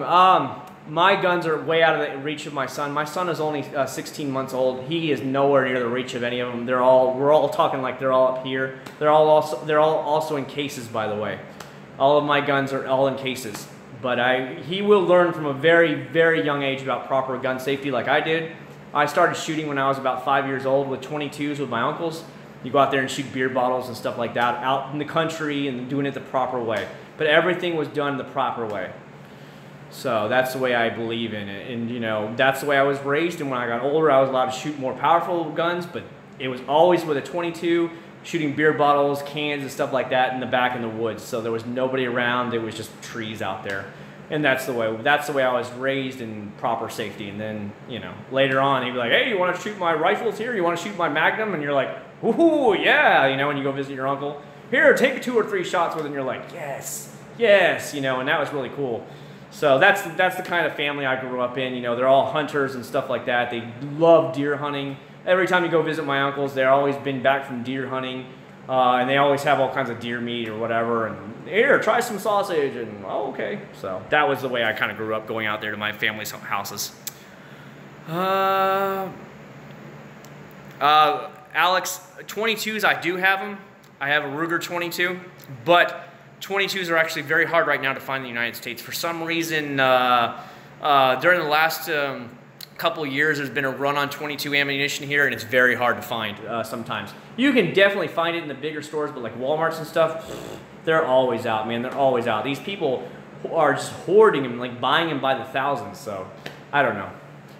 My guns are way out of the reach of my son. My son is only 16 months old. He is nowhere near the reach of any of them. We're all talking like they're all up here. They're all also in cases, by the way. All of my guns are all in cases. But he will learn from a very, very young age about proper gun safety like I did. I started shooting when I was about 5 years old with 22s with my uncles. You go out there and shoot beer bottles and stuff like that out in the country and doing it the proper way. But everything was done the proper way. So that's the way I believe in it. And, you know, that's the way I was raised. And when I got older, I was allowed to shoot more powerful guns. But it was always with a 22, shooting beer bottles, cans, and stuff like that in the back in the woods. So there was nobody around. There was just trees out there. And that's the way I was raised in proper safety. And then, you know, later on, he'd be like, hey, you want to shoot my rifles here? You want to shoot my Magnum? And you're like, ooh, yeah. You know, when you go visit your uncle. Here, take 2 or 3 shots with it. And you're like, yes, yes. You know, and that was really cool. So that's the kind of family I grew up in. You know, they're all hunters and stuff like that. They love deer hunting. Every time you go visit my uncles, they're always been back from deer hunting. And they always have all kinds of deer meat or whatever. And here, try some sausage. And, oh, okay. So that was the way I kind of grew up, going out there to my family's houses. Alex, 22s, I do have them. I have a Ruger 22. But 22s are actually very hard right now to find in the United States. For some reason, during the last couple of years, there's been a run on 22 ammunition here, and it's very hard to find sometimes. You can definitely find it in the bigger stores, but like Walmarts and stuff, they're always out, man. They're always out. These people are just hoarding them, like buying them by the thousands, so I don't know.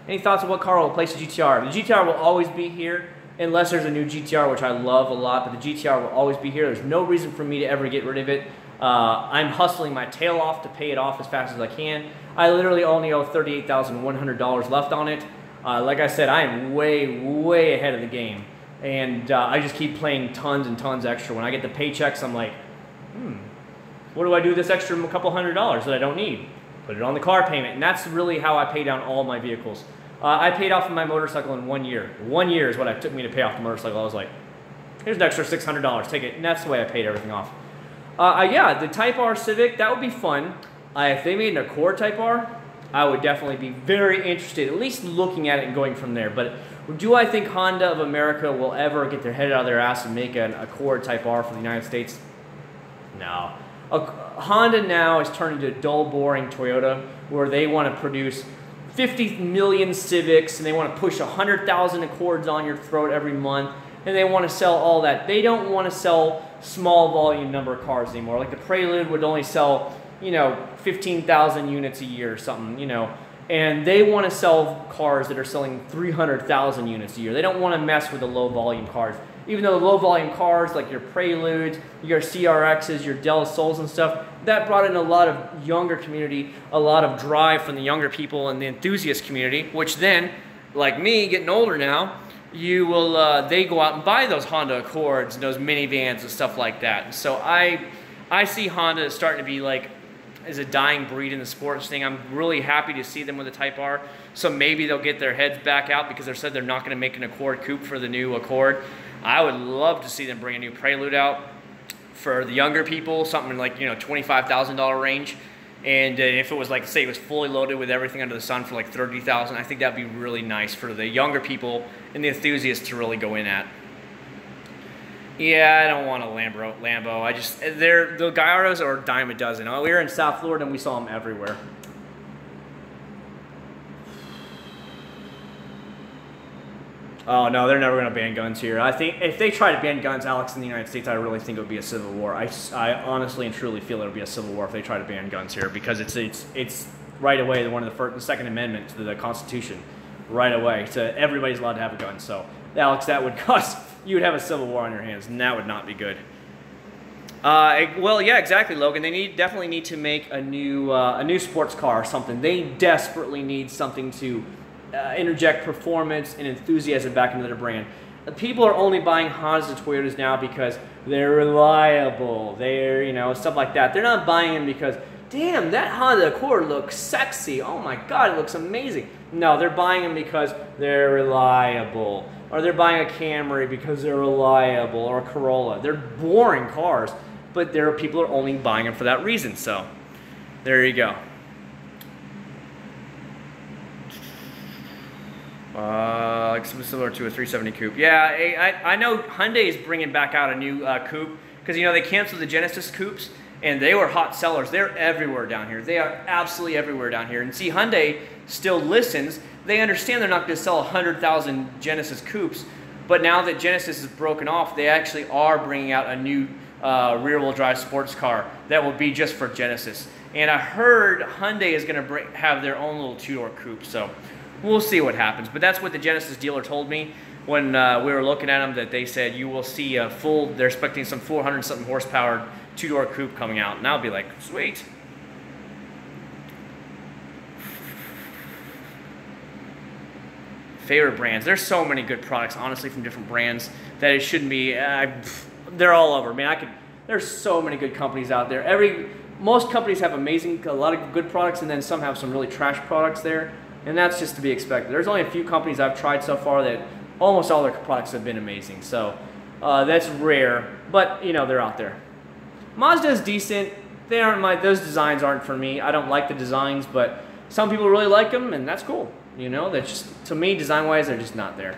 Any thoughts on what car will replace the GTR? The GTR will always be here, unless there's a new GTR, which I love a lot, but the GTR will always be here. There's no reason for me to ever get rid of it. I'm hustling my tail off to pay it off as fast as I can. I literally only owe $38,100 left on it. Like I said, I am way, way ahead of the game. And I just keep playing tons and tons extra. When I get the paychecks, I'm like, what do I do with this extra couple $100s that I don't need? Put it on the car payment. And that's really how I pay down all my vehicles. I paid off my motorcycle in 1 year. 1 year is what it took me to pay off the motorcycle. I was like, here's an extra $600, take it. And that's the way I paid everything off. Yeah, the Type R Civic, that would be fun. If they made an Accord Type R, I would definitely be very interested, at least looking at it and going from there. But do I think Honda of America will ever get their head out of their ass and make an Accord Type R for the United States? No. Honda now is turning into dull, boring Toyota, where they want to produce 50 million Civics, and they want to push 100,000 Accords on your throat every month, and they want to sell all that. They don't want to sell small volume number of cars anymore. Like the Prelude would only sell, you know, 15,000 units a year or something, you know, and they want to sell cars that are selling 300,000 units a year. They don't want to mess with the low volume cars. Even though the low volume cars like your Preludes, your CRXs, your Del Sols and stuff, that brought in a lot of younger community, a lot of drive from the younger people and the enthusiast community, which then, like me, getting older now, you will, they go out and buy those Honda Accords and those minivans and stuff like that. And so I see Honda starting to be like is a dying breed in the sports thing. I'm really happy to see them with the Type R. So maybe they'll get their heads back out because they said they're not going to make an Accord coupe for the new Accord. I would love to see them bring a new Prelude out for the younger people, something like, you know, $25,000 range. And if it was like, say it was fully loaded with everything under the sun for like $30,000, I think that'd be really nice for the younger people and the enthusiasts to really go in at. Yeah, I don't want a Lambo. I just, the Goryos are a dime a dozen. We were in South Florida and we saw them everywhere. Oh no, they're never going to ban guns here. I think if they try to ban guns, Alex, in the United States, I really think it would be a civil war. I honestly and truly feel it would be a civil war if they try to ban guns here, because it's right away one of the Second Amendment to the Constitution, right away. So everybody's allowed to have a gun. So Alex, that would cause, you would have a civil war on your hands, and that would not be good. Well, yeah, exactly, Logan. They definitely need to make a new sports car or something. They desperately need something to interject performance and enthusiasm back into their brand. People are only buying Hondas and Toyotas now because they're reliable. They're, you know, stuff like that. They're not buying them because, damn, that Honda Accord looks sexy. Oh my God, it looks amazing. No, they're buying them because they're reliable. Or they're buying a Camry because they're reliable, or a Corolla. They're boring cars, but people are only buying them for that reason. So there you go. Like something similar to a 370 coupe. Yeah, I know Hyundai is bringing back out a new coupe, because, you know, they canceled the Genesis coupes and they were hot sellers. They're everywhere down here. They are absolutely everywhere down here. And see, Hyundai still listens. They understand they're not going to sell 100,000 Genesis coupes, but now that Genesis is broken off, they actually are bringing out a new rear-wheel drive sports car that will be just for Genesis. And I heard Hyundai is going to have their own little two-door coupe. So we'll see what happens, but that's what the Genesis dealer told me when we were looking at them, that they said you will see a full, they're expecting some 400-something horsepower two-door coupe coming out, and I'll be like, sweet. Favorite brands. There's so many good products, honestly, from different brands that it shouldn't be, they're all over. I mean, there's so many good companies out there. Most companies have a lot of good products, and then some have some really trash products there. And that's just to be expected. There's only a few companies I've tried so far that almost all their products have been amazing. So that's rare, but, you know, they're out there. Mazda is decent. They aren't those designs aren't for me. I don't like the designs, but some people really like them, and that's cool. You know, that's just, to me, design-wise, they're just not there.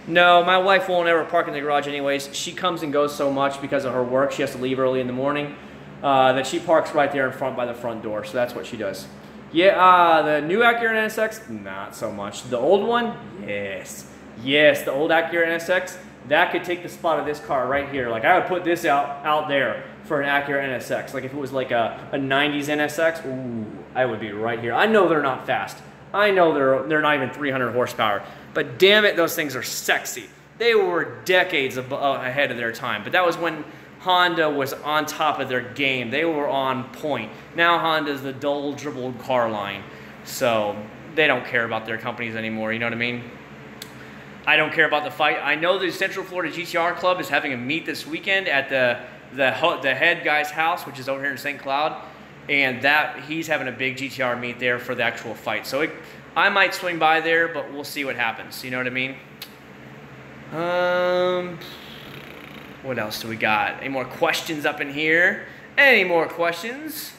No, my wife won't ever park in the garage anyways. She comes and goes so much because of her work. She has to leave early in the morning. That she parks right there in front by the front door, so that's what she does. Yeah, the new Acc0rd NSX, not so much. The old one, yes. Yes, the old Acc0rd NSX, that could take the spot of this car right here. Like, I would put this out there for an Acc0rd NSX. Like, if it was like a 90s NSX, ooh, I would be right here. I know they're not fast. I know they're not even 300 horsepower, but damn it, those things are sexy. They were decades ahead of their time, but that was when Honda was on top of their game. They were on point. Now Honda's the dull, dribbled car line. So they don't care about their companies anymore, you know what I mean? I don't care about the fight. I know the Central Florida GTR Club is having a meet this weekend at the head guy's house, which is over here in St. Cloud. And he's having a big GTR meet there for the actual fight. So I might swing by there, but we'll see what happens, you know what I mean? What else do we got? Any more questions up in here? Any more questions?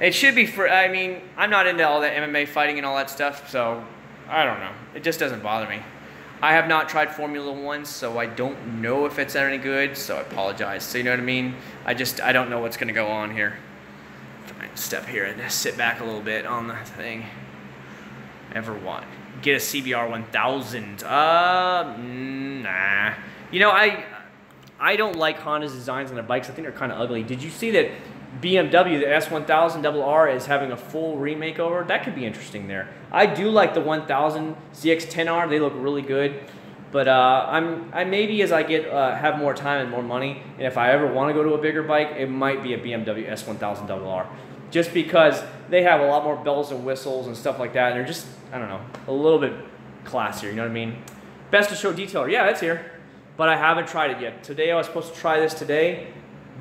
It should be I mean, I'm not into all that MMA fighting and all that stuff, so I don't know. It just doesn't bother me. I have not tried Formula 1, so I don't know if it's any good, so I apologize. So you know what I mean? I don't know what's going to go on here. Try and step here and sit back a little bit on the thing. Ever want? Get a CBR 1000. Nah. You know, I don't like Honda's designs on their bikes. I think they're kind of ugly. Did you see that BMW, the S1000RR, is having a full remake over? That could be interesting there. I do like the 1000 ZX10R. They look really good. But I maybe as I have more time and more money, and if I ever want to go to a bigger bike, it might be a BMW S1000RR. Just because they have a lot more bells and whistles and stuff like that. And they're just, I don't know, a little bit classier. You know what I mean? Best of Show Detailer. Yeah, it's here. but I haven't tried it yet. Today I was supposed to try this today,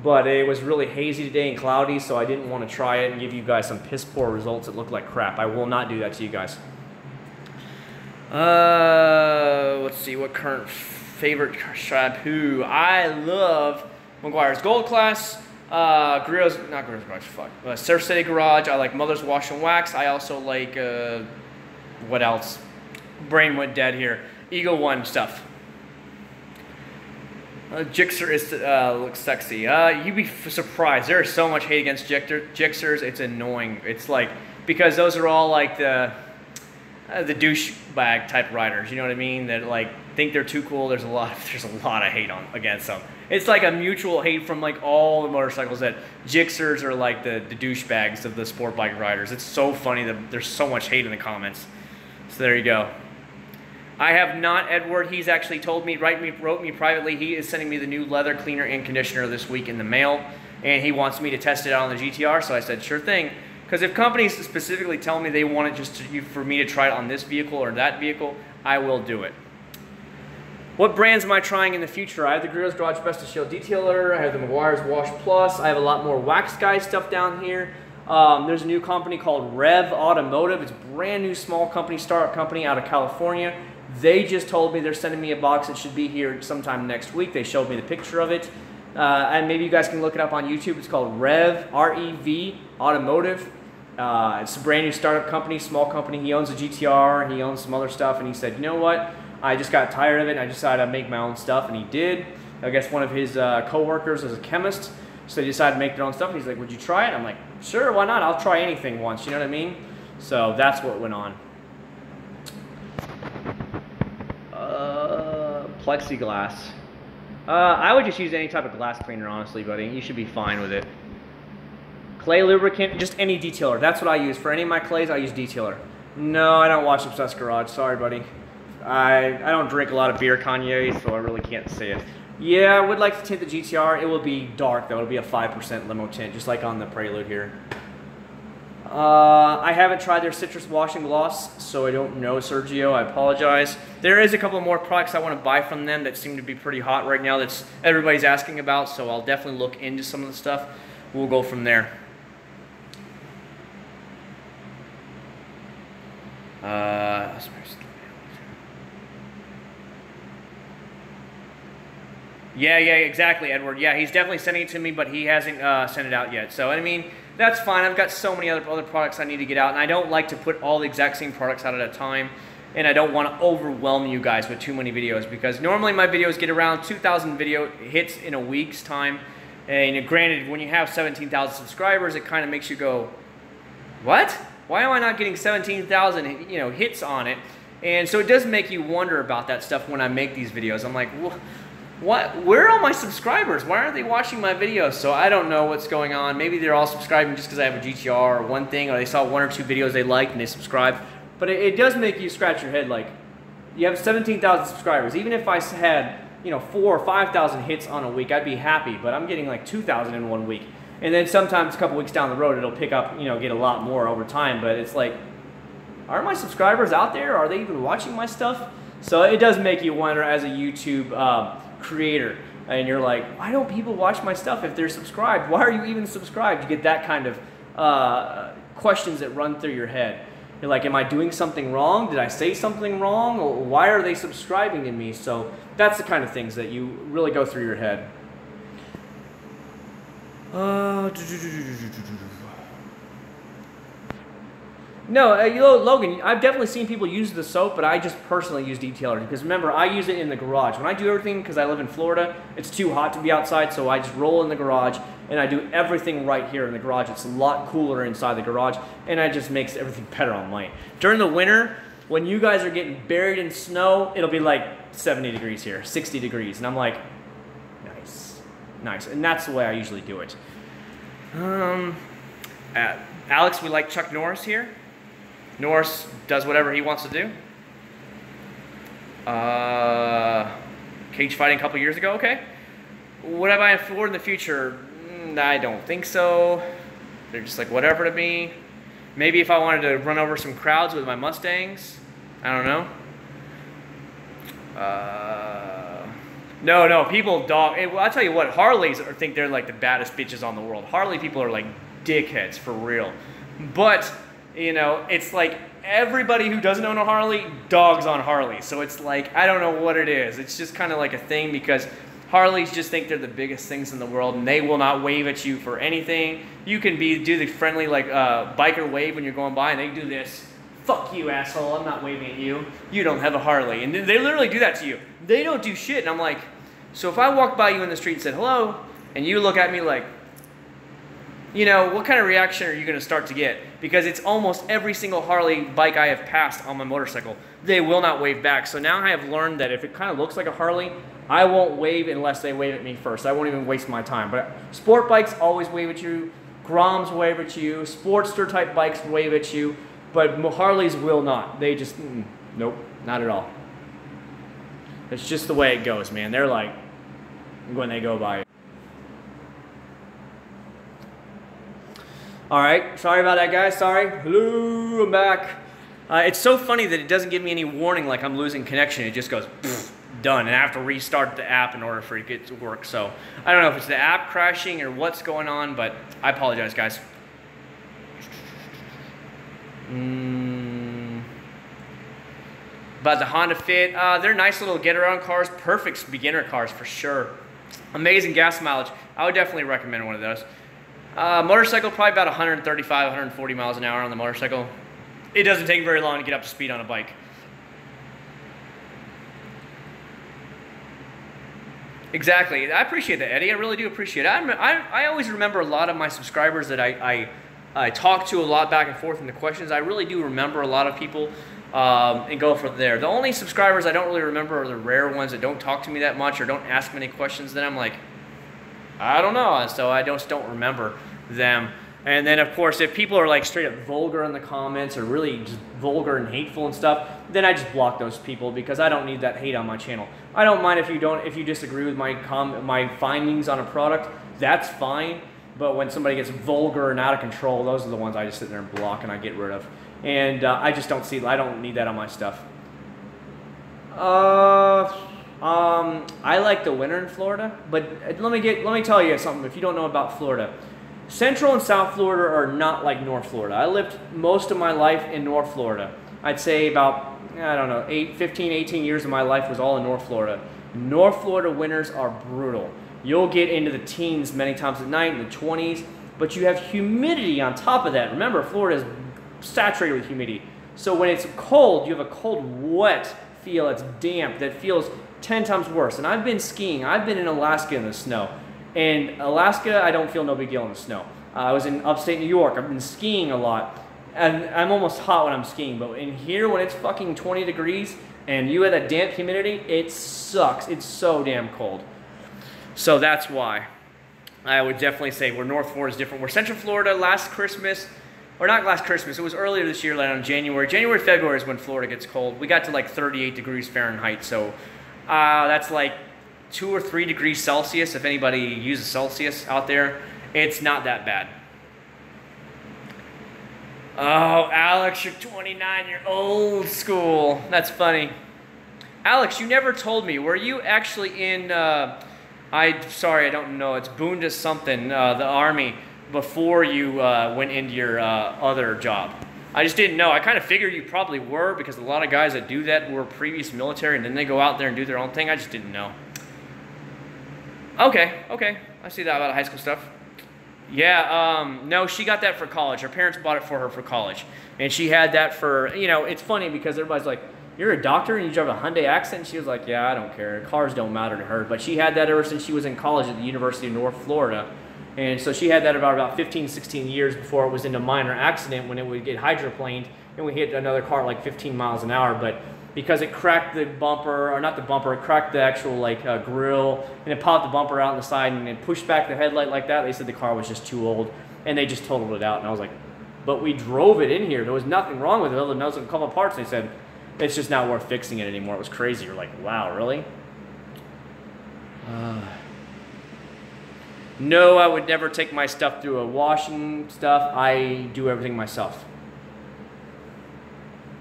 but it was really hazy today and cloudy, so I didn't want to try it and give you guys some piss poor results that look like crap. I will not do that to you guys. Let's see, what current favorite shampoo? I love McGuire's Gold Class, Goryeo's, not Goryeo's Garage, fuck. Surf City Garage. I like Mother's Wash and Wax. I also like, what else? Brain went dead here. Eagle One stuff. Gixxer is looks sexy. You'd be surprised. There is so much hate against Gixxers. It's annoying. It's like, because those are all like the douchebag type riders. You know what I mean? That like think they're too cool. There's a lot of hate against them. It's like a mutual hate from like all the motorcycles that Gixxers are like the douchebags of the sport bike riders. It's so funny that there's so much hate in the comments. So there you go. I have not Edward. He's actually told me, wrote me privately. He is sending me the new leather cleaner and conditioner this week in the mail, and he wants me to test it out on the GTR. So I said, sure thing. Because if companies specifically tell me they want it just for me to try it on this vehicle or that vehicle, I will do it. What brands am I trying in the future? I have the Goryeo's Garage Best of Show Detailer. I have the McGuire's Wash Plus. I have a lot more Wax Guy stuff down here. There's a new company called Rev Automotive. It's a brand new small company, startup company out of California. They just told me they're sending me a box. It should be here sometime next week. They showed me the picture of it. And maybe you guys can look it up on YouTube. It's called Rev, R-E-V, Automotive. It's a brand new startup company, small company. He owns a GTR. He owns some other stuff. And he said, you know what? I just got tired of it. And I decided to make my own stuff. And he did. I guess one of his co-workers is a chemist. So they decided to make their own stuff. And he's like, would you try it? I'm like, sure, why not? I'll try anything once. You know what I mean? So that's what went on. Plexiglass. I would just use any type of glass cleaner, honestly, buddy. You should be fine with it. Clay lubricant, just any detailer. That's what I use. For any of my clays, I use detailer. No, I don't watch Obsessed Garage. Sorry, buddy. I don't drink a lot of beer, Kanye, so I really can't say it. Yeah, I would like to tint the GTR. It will be dark, though. It'll be a 5% limo tint, just like on the Prelude here. I haven't tried their citrus wash and gloss, so I don't know, Sergio. I apologize. There is a couple more products I want to buy from them that seem to be pretty hot right now that everybody's asking about, so I'll definitely look into some of the stuff. We'll go from there. Yeah, exactly, Edward. Yeah, he's definitely sending it to me, but he hasn't sent it out yet. So, I mean, that's fine. I've got so many other products I need to get out, and I don't like to put all the exact same products out at a time, and I don't want to overwhelm you guys with too many videos, because normally my videos get around 2,000 video hits in a week's time, and granted, when you have 17,000 subscribers, it kind of makes you go, what? Why am I not getting 17,000 hits on it? And so it does make you wonder about that stuff when I make these videos. I'm like, what? Where are all my subscribers? Why aren't they watching my videos? So I don't know what's going on. Maybe they're all subscribing just because I have a GTR or one thing, or they saw one or two videos they liked and they subscribed. But it does make you scratch your head. Like, you have 17,000 subscribers. Even if I had 4,000 or 5,000 hits on a week, I'd be happy. But I'm getting like 2,000 in 1 week. And then sometimes a couple weeks down the road, it'll pick up, get a lot more over time. But it's like, are my subscribers out there? Are they even watching my stuff? So it does make you wonder as a YouTube creator. And you're like, why don't people watch my stuff if they're subscribed? Why are you even subscribed? You get that kind of questions that run through your head. You're like, am I doing something wrong? Did I say something wrong? Or why are they subscribing to me? So that's the kind of things that you really go through your head. No, Logan, I've definitely seen people use the soap, but I just personally use detailer because remember, I use it in the garage. When I do everything, because I live in Florida, it's too hot to be outside, so I just roll in the garage and I do everything right here in the garage. It's a lot cooler inside the garage, and it just makes everything better on light. During the winter, when you guys are getting buried in snow, it'll be like 70 degrees here, 60 degrees, and I'm like, nice, and that's the way I usually do it. Alex, we like Chuck Norris here. Norris does whatever he wants to do. Cage fighting a couple years ago, okay. Would I buy a Ford in the future? I don't think so. They're just like whatever to me. Maybe if I wanted to run over some crowds with my Mustangs. I don't know. No, people dog. Well, I'll tell you what, Harleys think they're like the baddest bitches on the world. Harley people are like dickheads for real. But, you know, it's like everybody who doesn't own a Harley dogs on Harley. So it's like, I don't know what it is. It's just kind of like a thing because Harleys just think they're the biggest things in the world and they will not wave at you for anything. You can do the friendly like biker wave when you're going by and they do this. Fuck you, asshole, I'm not waving at you. You don't have a Harley. And they literally do that to you. They don't do shit. And I'm like, so if I walked by you in the street and said hello, and you look at me like, you know, what kind of reaction are you going to start to get? Because it's almost every single Harley bike I have passed on my motorcycle, they will not wave back. So now I have learned that if it kind of looks like a Harley, I won't wave unless they wave at me first. I won't even waste my time. But sport bikes always wave at you. Groms wave at you. Sportster type bikes wave at you. But Harleys will not. They just, nope, not at all. It's just the way it goes, man. They're like, when they go by. All right, sorry about that, guys. Sorry. Hello, I'm back. It's so funny that it doesn't give me any warning like I'm losing connection. It just goes, done. And I have to restart the app in order for it to get to work. So I don't know if it's the app crashing or what's going on, but I apologize, guys. About the Honda Fit, they're nice little get-around cars, perfect beginner cars for sure. Amazing gas mileage. I would definitely recommend one of those. Motorcycle, probably about 135, 140 miles an hour on the motorcycle. It doesn't take very long to get up to speed on a bike. Exactly. I appreciate that, Eddie. I really do appreciate it. I always remember a lot of my subscribers that I talk to a lot back and forth in the questions. I really do remember a lot of people and go from there. The only subscribers I don't really remember are the rare ones that don't talk to me that much or don't ask many questions. Then I'm like, I don't know. So I just don't remember them. And then, of course, if people are like straight up vulgar in the comments or really just vulgar and hateful and stuff, then I just block those people because I don't need that hate on my channel. I don't mind if you disagree with my findings on a product. That's fine. But when somebody gets vulgar and out of control, those are the ones I just sit there and block and I get rid of. And I just don't I don't need that on my stuff. I like the winter in Florida, but let me tell you something if you don't know about Florida. Central and South Florida are not like North Florida. I lived most of my life in North Florida. I'd say about, I don't know, 15, 18 years of my life was all in North Florida. North Florida winters are brutal. You'll get into the teens many times at night, in the 20s, but you have humidity on top of that. Remember, Florida is saturated with humidity. So when it's cold, you have a cold, wet feel. It's damp. That feels 10 times worse. And I've been skiing. I've been in Alaska in the snow. And Alaska, I don't feel no big deal in the snow. I was in upstate New York. I've been skiing a lot. And I'm almost hot when I'm skiing. But in here, when it's fucking 20 degrees and you have that damp humidity, it sucks. It's so damn cold. So that's why I would definitely say where North Florida is different. Where Central Florida last Christmas, or not last Christmas, it was earlier this year, like on January, February is when Florida gets cold. We got to like 38 degrees Fahrenheit. So that's like 2 or 3 degrees Celsius. If anybody uses Celsius out there, it's not that bad. Oh, Alex, you're 29, you're old school. That's funny. Alex, you never told me, were you actually in, sorry, I don't know, it's Bundes something, the Army, before you went into your other job? I just didn't know. I kind of figured you probably were because a lot of guys that do that were previous military and then they go out there and do their own thing. I just didn't know. Okay, I see that about high school stuff. Yeah, no, she got that for college. Her parents bought it for her for college. And she had that for, you know, it's funny because everybody's like, you're a doctor and you drive a Hyundai Accent? And she was like, yeah, I don't care. Cars don't matter to her. But she had that ever since she was in college at the University of North Florida. And so she had that about 15, 16 years before it was in a minor accident when it would get hydroplaned and we hit another car at like 15 miles an hour. But because it cracked the bumper, or not the bumper, it cracked the actual like grill, and it popped the bumper out on the side and it pushed back the headlight like that. They said the car was just too old and they just totaled it out. And I was like, but we drove it in here. There was nothing wrong with it other than those a couple of parts. They said, it's just not worth fixing it anymore. It was crazy. You're like, wow, really? No, I would never take my stuff through a washing stuff. I do everything myself.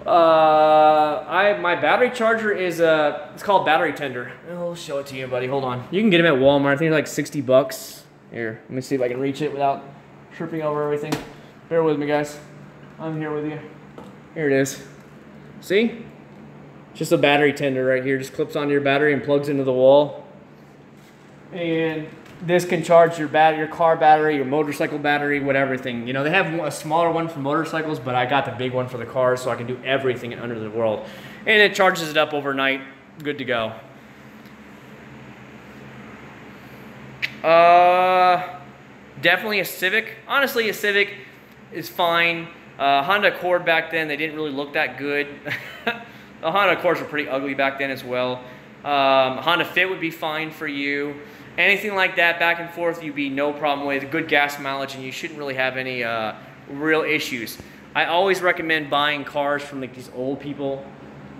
My battery charger is it's called Battery Tender. I'll show it to you, buddy. Hold on. You can get them at Walmart. I think they're like 60 bucks. Here, let me see if I can reach it without tripping over everything. Bear with me, guys. I'm here with you. Here it is. See? Just a battery tender right here. Just clips onto your battery and plugs into the wall. And this can charge your car battery, your motorcycle battery, whatever thing. You know, they have a smaller one for motorcycles, but I got the big one for the cars, so I can do everything under the world. And it charges it up overnight. Good to go. Definitely a Civic. Honestly, a Civic is fine. Honda Accord back then, they didn't really look that good. The Honda Accords were pretty ugly back then as well. Honda Fit would be fine for you. Anything like that, back and forth, you'd be no problem with. Good gas mileage, and you shouldn't really have any real issues. I always recommend buying cars from like these old people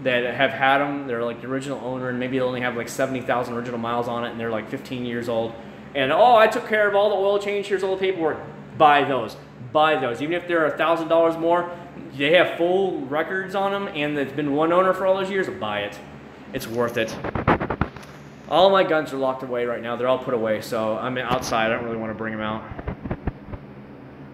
that have had them. They're like the original owner, and maybe they only have like 70,000 original miles on it, and they're like 15 years old. And oh, I took care of all the oil change, here's all the paperwork. Buy those. Buy those. Even if they're $1,000 more, they have full records on them, and it's been one owner for all those years. Buy it. It's worth it. All my guns are locked away right now. They're all put away, so I'm outside. I don't really want to bring them out.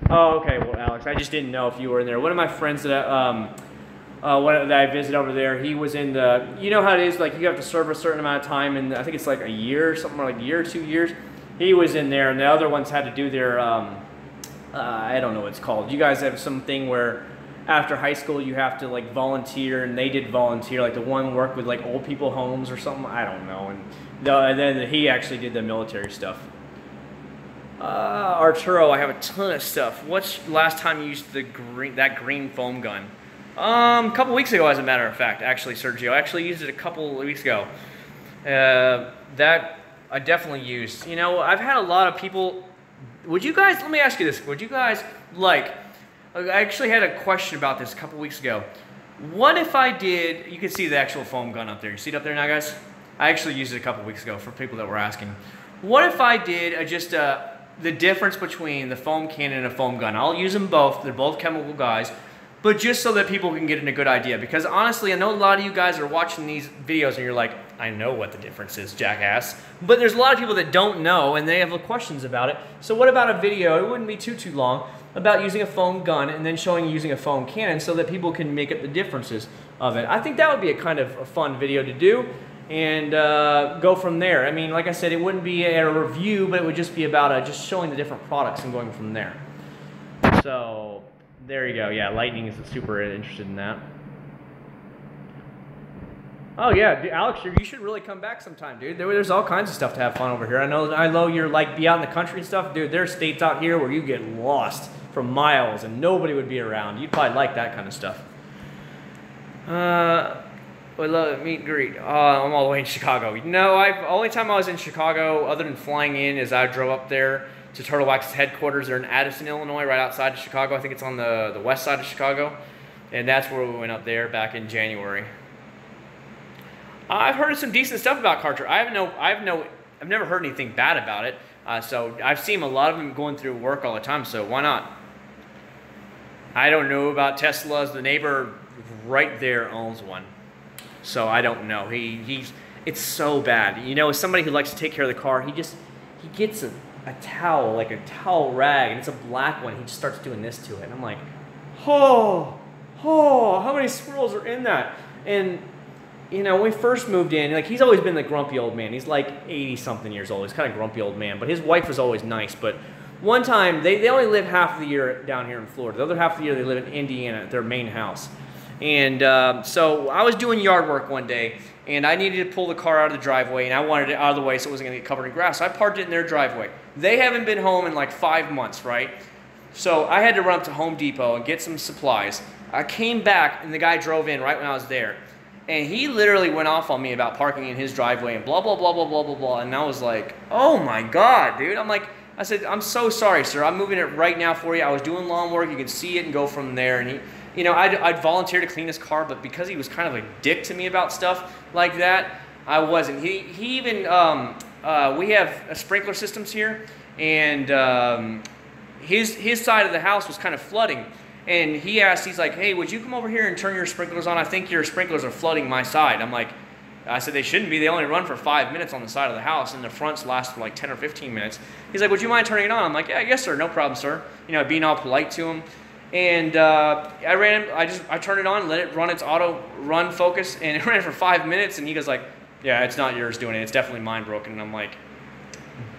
Oh, okay. Well, Alex, I just didn't know if you were in there. One of my friends that I visit over there, he was in the, you know how it is, like you have to serve a certain amount of time, and I think it's like a year or something, like a year or 2 years. He was in there, and the other ones had to do their, I don't know what it's called. You guys have something where after high school you have to like volunteer, and they did volunteer, like the one worked with like old people homes or something, I don't know. And then he actually did the military stuff. Arturo, I have a ton of stuff. What's the last time you used that green foam gun? A couple weeks ago, as a matter of fact, actually, Sergio. I actually used it a couple of weeks ago. That I definitely used. You know, I've had a lot of people. Would you guys, let me ask you this. Would you guys like, I actually had a question about this a couple weeks ago. What if I did, you can see the actual foam gun up there. You see it up there now, guys? I actually used it a couple weeks ago for people that were asking. What if I did the difference between the foam cannon and a foam gun? I'll use them both. They're both chemical guys. But just so that people can get a good idea. Because honestly, I know a lot of you guys are watching these videos and you're like, I know what the difference is, jackass. But there's a lot of people that don't know and they have questions about it. So what about a video, it wouldn't be too long, about using a foam gun and then showing you using a foam cannon so that people can make up the differences of it. I think that would be a kind of a fun video to do. And go from there. I mean, like I said, it wouldn't be a review, but it would just be about just showing the different products and going from there. So there you go. Yeah, Lightning is super interested in that. Oh yeah, dude, Alex, you should really come back sometime, dude. There's all kinds of stuff to have fun over here. I know you're like be out in the country and stuff, dude. There's states out here where you get lost for miles and nobody would be around. You'd probably like that kind of stuff. I love meet and greet. I'm all the way in Chicago. No, only time I was in Chicago, other than flying in, is I drove up there to Turtle Wax's headquarters. They're in Addison, Illinois, right outside of Chicago. I think it's on the west side of Chicago, and that's where we went up there back in January. I've heard some decent stuff about Karcher. I've never heard anything bad about it. So I've seen a lot of them going through work all the time. So why not? I don't know about Teslas. The neighbor right there owns one. So I don't know. It's so bad. You know, as somebody who likes to take care of the car, he gets a towel, like a towel rag, and it's a black one. He just starts doing this to it. And I'm like, oh, how many squirrels are in that? And, you know, when we first moved in, like, he's always been the grumpy old man. He's like 80-something years old. He's kind of grumpy old man. But his wife was always nice. But one time, they only live half of the year down here in Florida. The other half of the year, they live in Indiana at their main house. And so I was doing yard work one day, and I needed to pull the car out of the driveway, and I wanted it out of the way so it wasn't going to get covered in grass. So I parked it in their driveway. They haven't been home in like 5 months, right? So I had to run up to Home Depot and get some supplies. I came back, and the guy drove in right when I was there. And he literally went off on me about parking in his driveway and blah, blah, blah, blah, blah, blah, blah. And I was like, oh, my God, dude. I said, I'm so sorry, sir. I'm moving it right now for you. I was doing lawn work. You can see it and go from there. And you know, I'd volunteer to clean his car, but because he was kind of a dick to me about stuff like that, I wasn't. He even, we have sprinkler systems here, and his side of the house was kind of flooding. And he asked, he's like, hey, would you come over here and turn your sprinklers on? I think your sprinklers are flooding my side. I said, they shouldn't be. They only run for 5 minutes on the side of the house, and the fronts last for like 10 or 15 minutes. He's like, would you mind turning it on? I'm like, yeah, yes, sir, no problem, sir. You know, being all polite to him. And I turned it on, let it run its auto run focus, and it ran for 5 minutes, and he goes like, yeah, it's not yours doing it. It's definitely mine broken. And I'm like,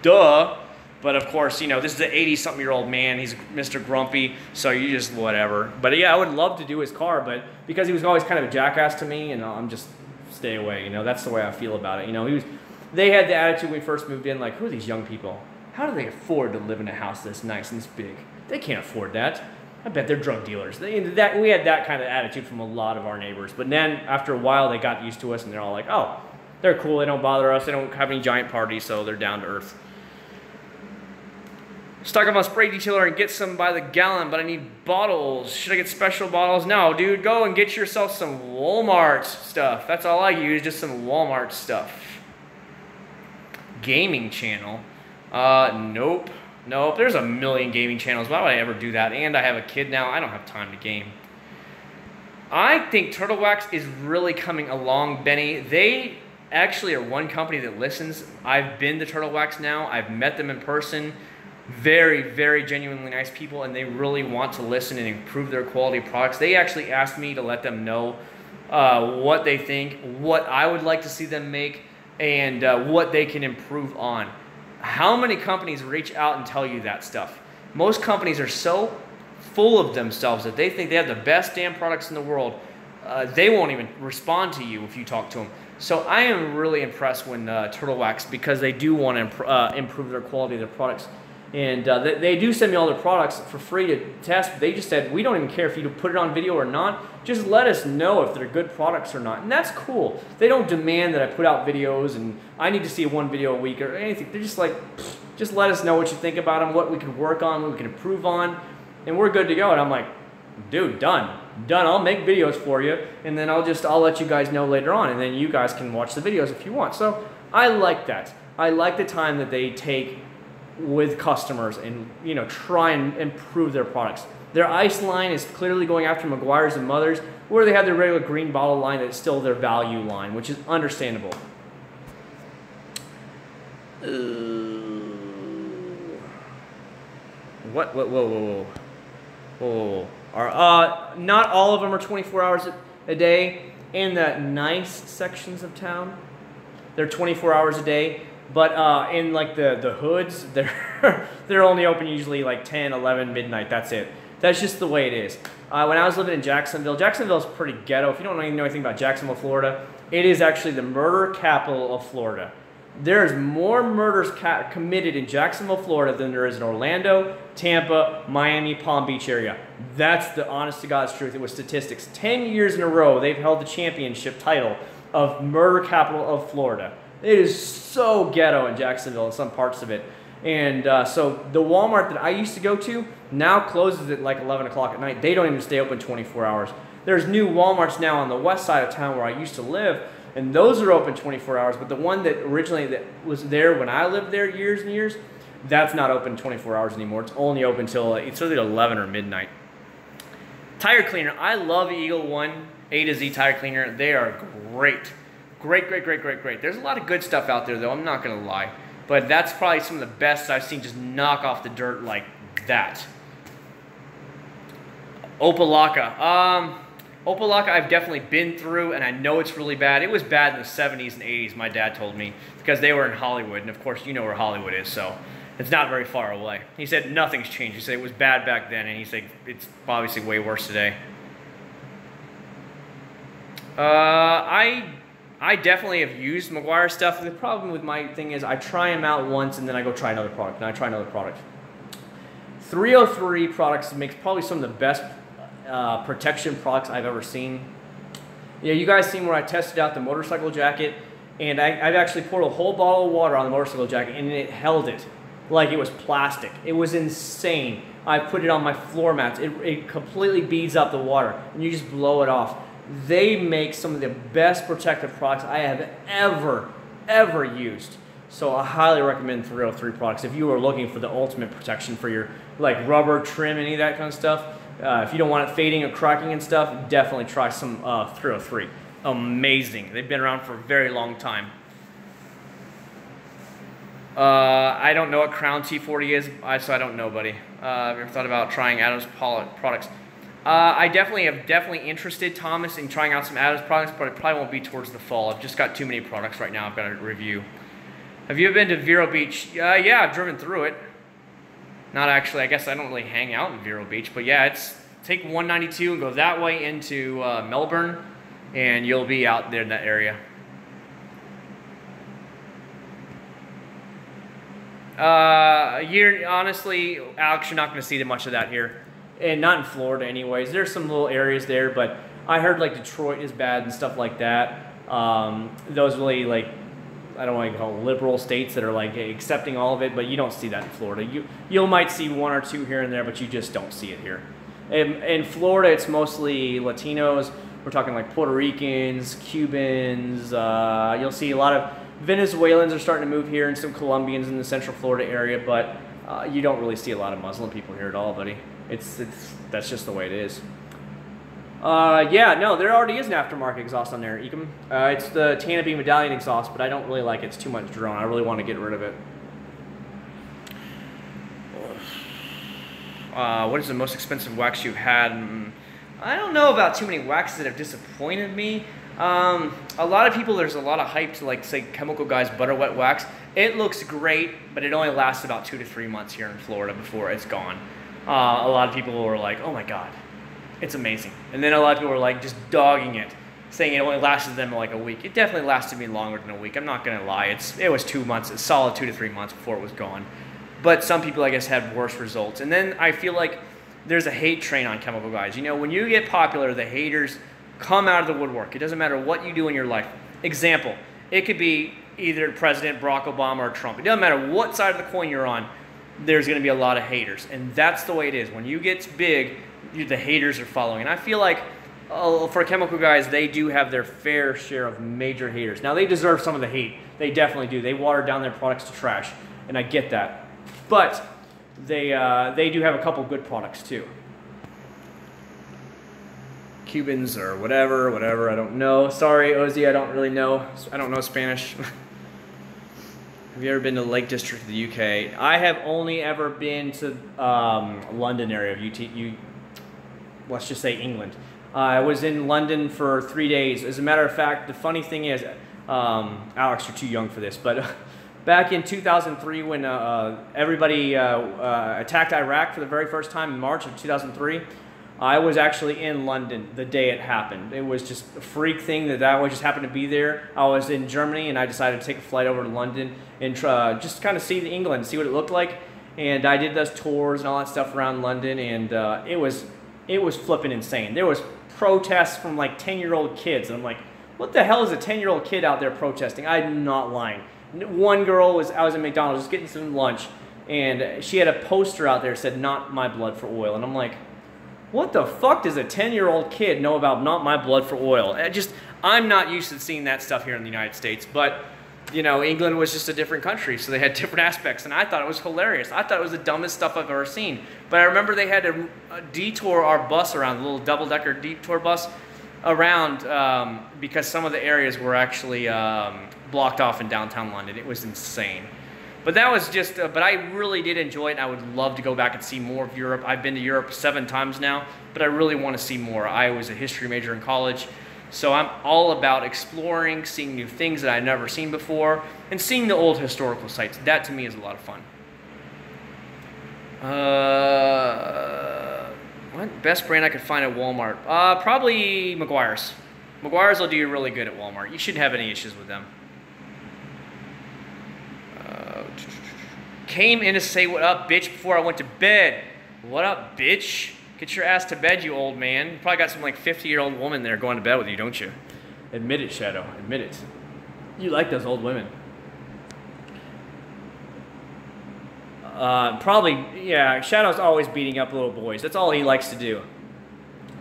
duh. But of course, you know, this is an 80-something-year-old man. He's Mr. Grumpy, so you just whatever. But yeah, I would love to do his car, but because he was always kind of a jackass to me, and I'm just stay away. You know, that's the way I feel about it. You know, they had the attitude when we first moved in, like, who are these young people? How do they afford to live in a house this nice and this big? They can't afford that. I bet they're drug dealers. We had that kind of attitude from a lot of our neighbors. But then after a while, they got used to us, and they're all like, oh, they're cool. They don't bother us. They don't have any giant parties, so they're down to earth. Stock up on spray detailer and get some by the gallon, but I need bottles. Should I get special bottles? No, dude, go and get yourself some Walmart stuff. That's all I use, just some Walmart stuff. Gaming channel? Nope. Nope, there's a million gaming channels. Why would I ever do that? And I have a kid now. I don't have time to game. I think Turtle Wax is really coming along, Benny. They actually are one company that listens. I've been to Turtle Wax now. I've met them in person. Very, very genuinely nice people, and they really want to listen and improve their quality of products. They actually asked me to let them know what they think, what I would like to see them make, and what they can improve on. How many companies reach out and tell you that stuff? Most companies are so full of themselves that they think they have the best damn products in the world. They won't even respond to you if you talk to them. So I am really impressed when Turtle Wax, because they do want to improve their quality of their products. And they do send me all their products for free to test. They just said, we don't even care if you put it on video or not. Just let us know if they're good products or not. And that's cool. They don't demand that I put out videos and I need to see one video a week or anything. They're just like, just let us know what you think about them, what we can work on, what we can improve on, and we're good to go. And I'm like, dude, done. I'll make videos for you, and then I'll let you guys know later on, and then you guys can watch the videos if you want. So I like that. I like the time that they take with customers and, you know, try and improve their products. Their ice line is clearly going after Meguiar's and Mother's, where they have their regular green bottle line that's still their value line, which is understandable. Whoa. Not all of them are 24 hours a day. In the nice sections of town, they're 24 hours a day. But in like the hoods, they're only open usually like 10, 11, midnight. That's it. That's just the way it is. When I was living in Jacksonville's pretty ghetto. If you don't know anything about Jacksonville, Florida, it is actually the murder capital of Florida. There's more murders committed in Jacksonville, Florida than there is in Orlando, Tampa, Miami, Palm Beach area. That's the honest to God's truth. It was statistics. 10 years in a row, they've held the championship title of murder capital of Florida. It is so ghetto in Jacksonville in some parts of it. And so the Walmart that I used to go to now closes at like 11 o'clock at night. They don't even stay open 24 hours. There's new Walmarts now on the west side of town where I used to live, and those are open 24 hours. But the one that originally was there when I lived there years and years, that's not open 24 hours anymore. It's only open till it's either 11 or midnight. Tire cleaner. I love Eagle One A to Z tire cleaner. They are great. Great. There's a lot of good stuff out there, though. I'm not going to lie. But that's probably some of the best I've seen just knock off the dirt like that. Opalaka. Opalaka I've definitely been through, and I know it's really bad. It was bad in the 70s and 80s, my dad told me, because they were in Hollywood. And, of course, you know where Hollywood is, so it's not very far away. He said nothing's changed. He said it was bad back then, and he said it's obviously way worse today. I definitely have used Meguiar stuff. The problem with my thing is I try them out once and then I go try another product, and I try another product. 303 products makes probably some of the best protection products I've ever seen. Yeah, you guys seen where I tested out the motorcycle jacket, and I've actually poured a whole bottle of water on the motorcycle jacket, and it held it like it was plastic. It was insane. I put it on my floor mats. It completely beads up the water, and you just blow it off. They make some of the best protective products I have ever used. So I highly recommend 303 products. If you are looking for the ultimate protection for your like rubber trim, any of that kind of stuff, If you don't want it fading or cracking and stuff, definitely try some 303. Amazing. They've been around for a very long time. I don't know what Crown T40 is, so I don't know, buddy. Have you ever thought about trying Adams products? I definitely interested, Thomas, in trying out some Adams products, but it probably won't be towards the fall. I've just got too many products right now I've got to review. Have you ever been to Vero Beach? Yeah, I've driven through it. Not actually, I guess I don't really hang out in Vero Beach, but yeah, take 192 and go that way into Melbourne, and you'll be out there in that area. Honestly, Alex, you're not going to see much of that here. And not in Florida anyways. There's some little areas there, but I heard like Detroit is bad and stuff like that. Those really like, I don't want to call liberal states that are like accepting all of it, but you don't see that in Florida. You might see one or two here and there, but you just don't see it here. In Florida, it's mostly Latinos. We're talking like Puerto Ricans, Cubans. You'll see a lot of Venezuelans are starting to move here, and some Colombians in the Central Florida area, but you don't really see a lot of Muslim people here at all, buddy. That's just the way it is. Yeah, no, there already is an aftermarket exhaust on there, Ecom. It's the Tanapy Medallion exhaust, but I don't really like it. It's too much drone. I really want to get rid of it. What is the most expensive wax you've had? I don't know about too many waxes that have disappointed me. A lot of people, there's a lot of hype to like say Chemical Guy's Butter Wet Wax. It looks great, but it only lasts about 2 to 3 months here in Florida before it's gone. A lot of people were like, oh my God, it's amazing. And then a lot of people were like just dogging it, saying it only lasted them like a week. It definitely lasted me longer than a week. I'm not gonna lie, it was 2 months, a solid 2 to 3 months before it was gone. But some people, I guess, had worse results. And then I feel like there's a hate train on Chemical Guys. You know, when you get popular, the haters come out of the woodwork. It doesn't matter what you do in your life. Example, it could be either President Barack Obama or Trump. It doesn't matter what side of the coin you're on, there's going to be a lot of haters. And that's the way it is. When you get big, the haters are following. And I feel like for Chemical Guys, they do have their fair share of major haters. Now, they deserve some of the hate. They definitely do. They water down their products to trash, and I get that. But they do have a couple good products too. Cubans or whatever, I don't know. Sorry, Ozzy, I don't really know. I don't know Spanish. Have you ever been to the Lake District of the UK? I have only ever been to London area of let's just say England. I was in London for 3 days. As a matter of fact, the funny thing is, Alex, you're too young for this, but back in 2003 when everybody attacked Iraq for the very first time in March of 2003, I was actually in London the day it happened. It was just a freak thing that I just happened to be there. I was in Germany and I decided to take a flight over to London and just kind of see England, see what it looked like. And I did those tours and all that stuff around London, and it was flipping insane. There was protests from like 10-year-old kids, and I'm like, what the hell is a 10-year-old kid out there protesting? I'm not lying. One girl I was in McDonald's just getting some lunch, and she had a poster out there that said, "Not my blood for oil," and I'm like, what the fuck does a 10-year-old kid know about not my blood for oil? I'm not used to seeing that stuff here in the United States, but, you know, England was just a different country, so they had different aspects, and I thought it was hilarious. I thought it was the dumbest stuff I've ever seen. But I remember they had to detour our bus around, the little double-decker detour bus around, because some of the areas were actually blocked off in downtown London. It was insane. But that was just, but I really did enjoy it, and I would love to go back and see more of Europe. I've been to Europe 7 times now, but I really want to see more. I was a history major in college, so I'm all about exploring, seeing new things that I've never seen before, and seeing the old historical sites. That to me is a lot of fun. What best brand I could find at Walmart? Probably Meguiar's. Meguiar's will do you really good at Walmart. You shouldn't have any issues with them. Came in to say what up, bitch, before I went to bed. What up, bitch? Get your ass to bed, you old man. You probably got some like 50-year-old woman there going to bed with you, don't you? Admit it, Shadow. Admit it. You like those old women. Probably, yeah, Shadow's always beating up little boys. That's all he likes to do.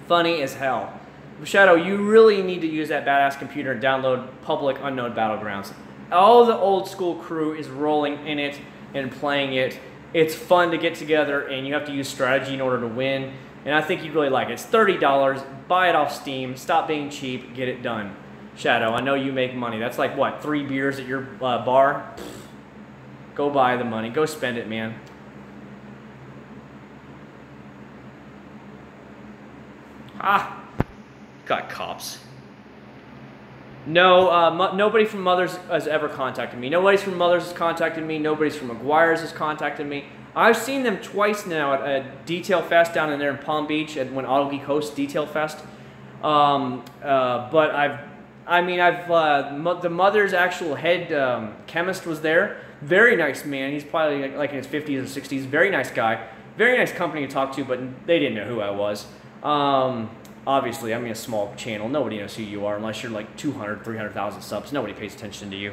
Funny as hell. Shadow, you really need to use that badass computer and download Public Unknown Battlegrounds. All the old school crew is rolling in it and playing it. It's fun to get together, and you have to use strategy in order to win. and I think you'd really like it. It's $30. Buy it off Steam. Stop being cheap. Get it done. Shadow, I know you make money. That's like, what, 3 beers at your bar? Pfft. Go buy the money. Go spend it, man. Ah, got cops. No, nobody from Mothers has ever contacted me. Nobody from Mothers has contacted me. Nobody from Acc0rd has contacted me. I've seen them twice now at Detail Fest down in there in Palm Beach, when Auto Geek hosts Detail Fest. But the Mother's actual head chemist was there. Very nice man. He's probably like in his 50s or 60s. Very nice guy. Very nice company to talk to, but they didn't know who I was. Obviously, I'm a small channel. Nobody knows who you are unless you're like 200, 300,000 subs. Nobody pays attention to you.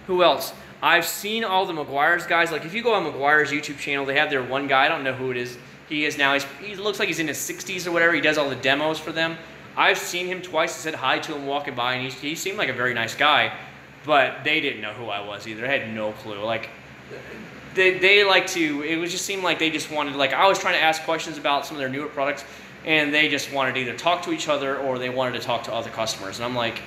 Who else? I've seen all the Acc0rd guys. Like, if you go on Acc0rd's YouTube channel, they have their one guy. I don't know who it is. He is now. He looks like he's in his 60s or whatever. He does all the demos for them. I've seen him twice. I said hi to him walking by, and he seemed like a very nice guy. But they didn't know who I was either. I had no clue. Like, they like to. It would just seem like they just wanted. Like, I was trying to ask questions about some of their newer products, and they just wanted to either talk to each other or they wanted to talk to other customers. And I'm like,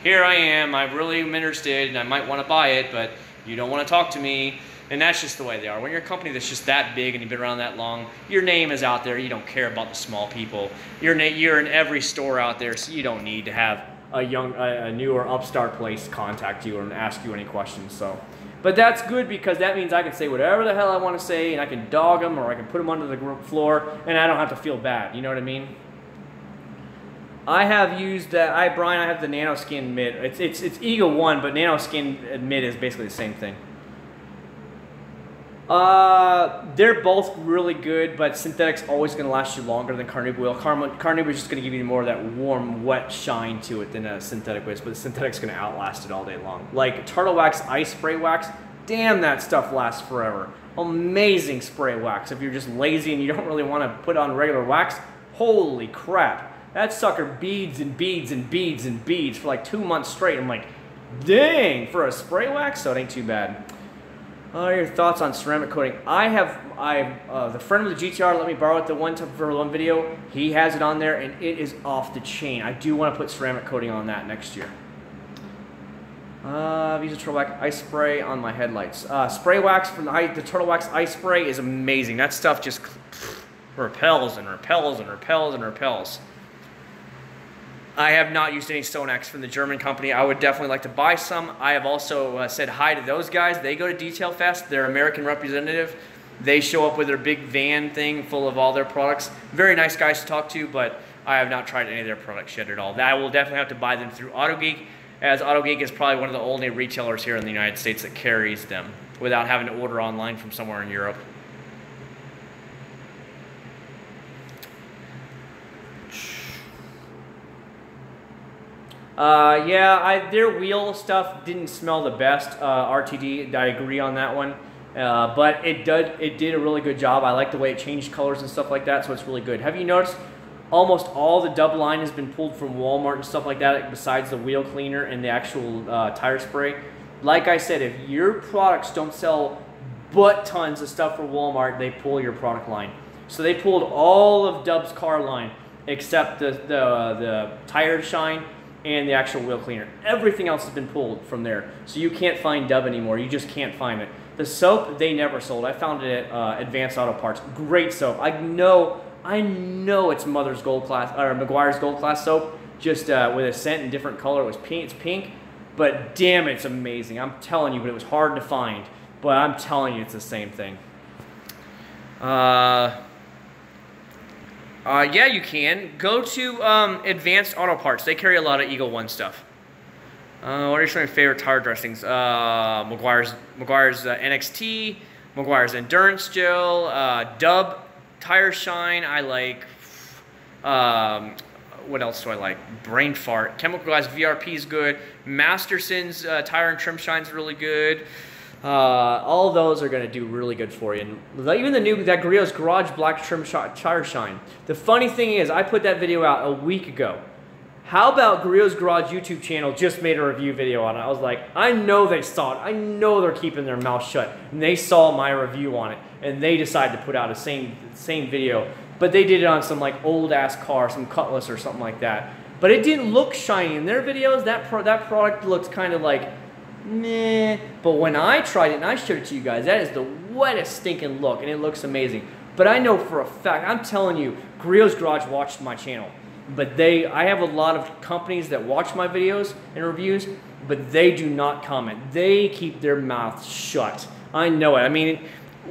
here I am. I really am interested, and I might want to buy it, but you don't want to talk to me. And that's just the way they are. When you're a company that's just that big and you've been around that long, your name is out there. You don't care about the small people. You're in every store out there, so you don't need to have a newer upstart place contact you and ask you any questions. So, but that's good because that means I can say whatever the hell I want to say, and I can dog them or I can put them under the floor, and I don't have to feel bad. You know what I mean? I have used Brian. I have the Nanoskin mid. It's Ego 1, but Nanoskin mid is basically the same thing. They're both really good, but synthetic's always going to last you longer than carnauba wheel. Carnauba is just going to give you more of that warm, wet shine to it than a synthetic is, but the synthetic's going to outlast it all day long. Like Turtle Wax Ice Spray Wax, damn, that stuff lasts forever. Amazing spray wax. If you're just lazy and you don't really want to put on regular wax, holy crap. That sucker beads and beads and beads and beads for like 2 months straight. I'm like, dang, for a spray wax? So it ain't too bad. Your thoughts on ceramic coating? The friend of the GTR let me borrow it for one video. He has it on there, and it is off the chain. I do want to put ceramic coating on that next year. I've used a Turtle Wax Ice Spray on my headlights. Spray wax from the Turtle Wax Ice Spray is amazing. That stuff just repels and repels and repels and repels. I have not used any Stonex from the German company. I would definitely like to buy some. I have also said hi to those guys. They go to Detail Fest. They're American representative. They show up with their big van thing full of all their products. Very nice guys to talk to, but I have not tried any of their products yet at all. I will definitely have to buy them through Auto Geek, as Auto Geek is probably one of the only retailers here in the United States that carries them without having to order online from somewhere in Europe. Their wheel stuff didn't smell the best. RTD, I agree on that one. But it did a really good job. I like the way it changed colors and stuff like that, so it's really good. Have you noticed almost all the dub line has been pulled from Walmart and stuff like that, besides the wheel cleaner and the actual tire spray? Like I said, if your products don't sell butt tons of stuff for Walmart, they pull your product line. So they pulled all of Dub's car line except the tire shine and the actual wheel cleaner. Everything else has been pulled from there. So you can't find Dub anymore. You just can't find it. The soap, they never sold. I found it at Advanced Auto Parts. Great soap. I know it's Mother's Gold Class, or Acc0rd's Gold Class soap, just with a scent and different color. It was pink, it's pink, but damn, it's amazing. I'm telling you, but it was hard to find. But I'm telling you, it's the same thing. Yeah, you can. Go to Advanced Auto Parts. They carry a lot of Eagle 1 stuff. What are some of your favorite tire dressings? Acc0rd's NXT, Acc0rd's Endurance Gel, Dub Tire Shine. I like. What else do I like? Brain Fart. Chemical Glass VRP is good. Masterson's Tire and Trim Shine is really good. All of those are going to do really good for you. And even the new, that Goryeo's Garage Black Trim Tire Shine. The funny thing is, I put that video out a week ago. how about Goryeo's Garage YouTube channel just made a review video on it? I was like, I know they saw it. I know they're keeping their mouth shut. And they saw my review on it. And they decided to put out a same video. But they did it on some like old ass car, some Cutlass or something like that. But it didn't look shiny. In their videos, that product looked kind of like, meh. But when I tried it and I showed it to you guys, that is the wettest stinking look. And it looks amazing. But I know for a fact, I'm telling you, Goryeo's Garage watched my channel. But I have a lot of companies that watch my videos and reviews, but they do not comment. They keep their mouths shut. I know it. I mean,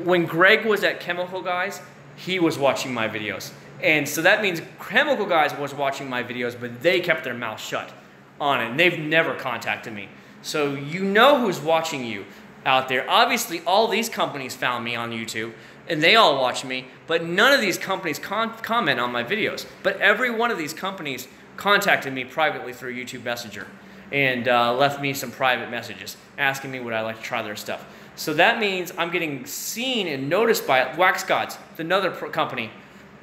when Greg was at Chemical Guys, he was watching my videos. And so that means Chemical Guys was watching my videos, but they kept their mouth shut on it. And they've never contacted me. So you know who's watching you out there. Obviously, all these companies found me on YouTube, and they all watch me, but none of these companies comment on my videos. But every one of these companies contacted me privately through YouTube Messenger and left me some private messages asking me would I like to try their stuff. So that means I'm getting seen and noticed by it. Wax Gods, another company,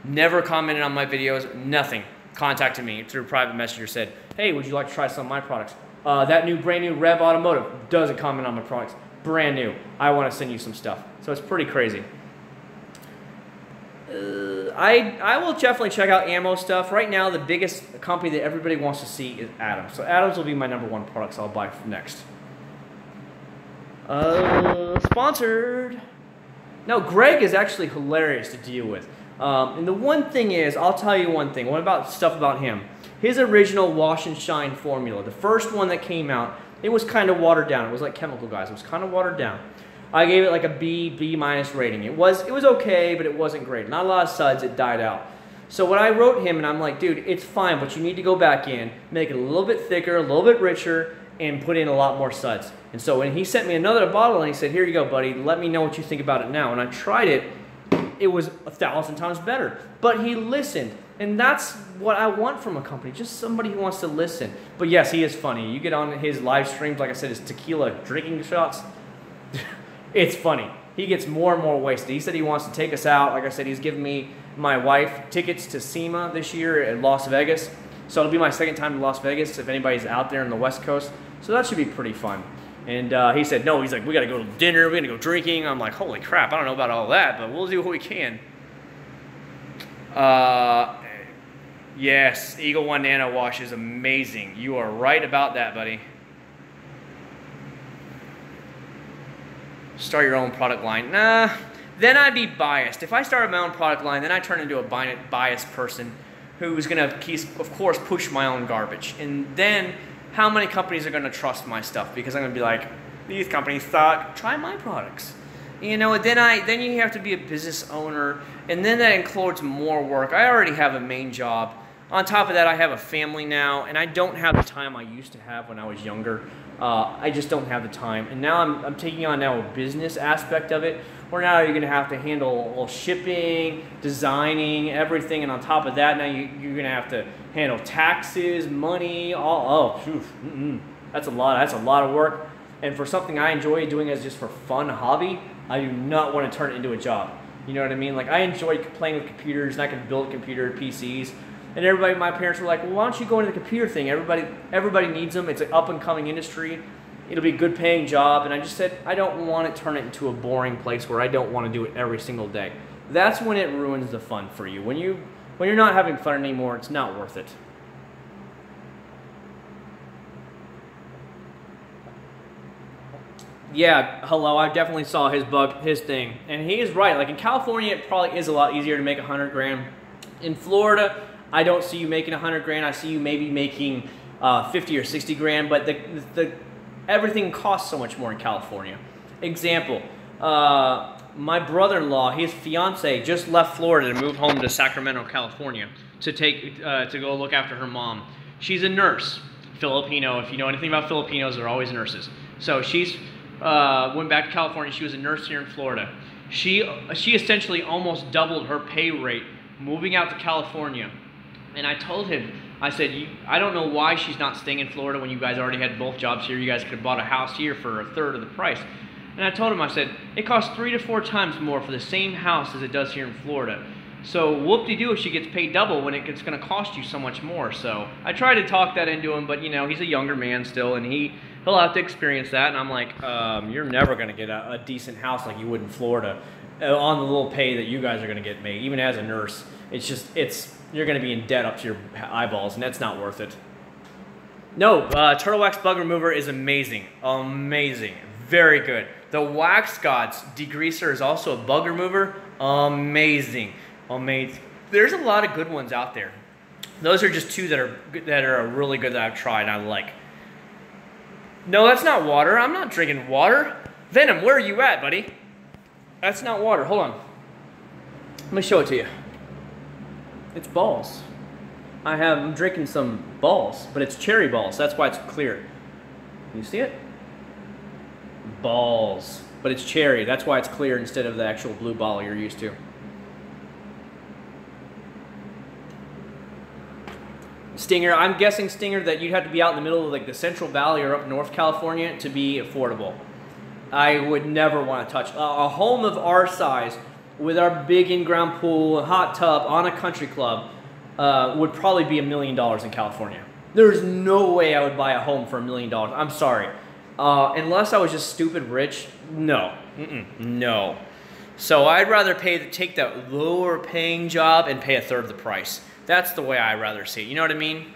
never commented on my videos, nothing. Contacted me through private messenger, said, hey, would you like to try some of my products? That brand new Rev Automotive doesn't comment on my products. Brand new. I want to send you some stuff. So it's pretty crazy. I will definitely check out ammo stuff. Right now, the biggest company that everybody wants to see is Adams. So Adams will be my #1 products I'll buy next. Sponsored. No, Greg is actually hilarious to deal with. And the one thing is, I'll tell you one thing. What about stuff about him? His original Wash and Shine formula, the first one that came out, it was kind of watered down. It was like Chemical Guys. It was kind of watered down. I gave it like a B minus rating. It was okay, but it wasn't great. Not a lot of suds. It died out. So when I wrote him, and I'm like, dude, it's fine, but you need to go back in, make it a little bit thicker, a little bit richer, and put in a lot more suds. And so when he sent me another bottle, and he said, here you go, buddy. Let me know what you think about it now. And I tried it. It was 1,000 times better. But he listened. And that's what I want from a company, just somebody who wants to listen. But yes, he is funny. You get on his live streams, like I said, his tequila drinking shots. It's funny. He gets more and more wasted. He said he wants to take us out. Like I said, he's giving me, my wife, tickets to SEMA this year at Las Vegas. So it'll be my second time to Las Vegas if anybody's out there on the West Coast. So that should be pretty fun. And he said, no, he's like, we got to go to dinner. We got to go drinking. I'm like, holy crap, I don't know about all that, but we'll do what we can. Yes, Eagle One Nano Wash is amazing. You are right about that, buddy. Start your own product line. Nah, then I'd be biased. If I started my own product line, then I turn into a biased person who's going to, of course, push my own garbage. And then how many companies are going to trust my stuff? Because I'm going to be like, these companies suck. Try my products. You know, then you have to be a business owner, and then that includes more work. I already have a main job. On top of that, I have a family now, and I don't have the time I used to have when I was younger. I just don't have the time. And now I'm taking on now a business aspect of it, where now you're going to have to handle all shipping, designing, everything. And on top of that, now you're going to have to handle taxes, money, that's a lot of work. And for something I enjoy doing as just for fun hobby, I do not want to turn it into a job. You know what I mean? Like, I enjoy playing with computers, and I can build computer PCs. And everybody, my parents were like, well, why don't you go into the computer thing? Everybody needs them. It's an up-and-coming industry. It'll be a good-paying job. And I just said, I don't want to turn it into a boring place where I don't want to do it every single day. That's when it ruins the fun for you. When you're not having fun anymore, it's not worth it. Yeah, hello, I definitely saw his thing. And he is right. Like, in California, it probably is a lot easier to make 100 grand. In Florida, I don't see you making 100 grand. I see you maybe making 50 or 60 grand, but everything costs so much more in California. Example, my brother-in-law, his fiance just left Florida to move home to Sacramento, California to go look after her mom. She's a nurse, Filipino. If you know anything about Filipinos, they're always nurses. So she's went back to California. She was a nurse here in Florida. She essentially almost doubled her pay rate moving out to California. And I told him, I said, I don't know why she's not staying in Florida when you guys already had both jobs here. You guys could have bought a house here for 1/3 of the price. And I told him, I said, it costs 3 to 4 times more for the same house as it does here in Florida. So whoop-de-doo if she gets paid double when it's going to cost you so much more. So I try to talk that into him, but you know, he's a younger man still, and he'll have to experience that. And I'm like, you're never going to get a decent house like you would in Florida on the little pay that you guys are going to get made, even as a nurse. You're going to be in debt up to your eyeballs, and that's not worth it. No, Turtle Wax Bug Remover is amazing. Amazing. Very good. The Wax Gods Degreaser is also a bug remover. Amazing. Amazing. There's a lot of good ones out there. Those are just two that are really good that I've tried and I like. No, that's not water. I'm not drinking water. Venom, where are you at, buddy? That's not water. Hold on. Let me show it to you. It's balls. I'm drinking some balls, but it's cherry balls. That's why it's clear. Can you see it? Balls. But it's cherry. That's why it's clear instead of the actual blue bottle you're used to. Stinger, I'm guessing, Stinger, that you'd have to be out in the middle of like the Central Valley or up North California to be affordable. I would never want to touch a home of our size with our big in-ground pool, hot tub on a country club would probably be $1 million in California. There's no way I would buy a home for $1 million. I'm sorry. Unless I was just stupid rich, no. No. So I'd rather take that lower paying job and pay 1/3 the price. That's the way I'd rather see it. You know what I mean?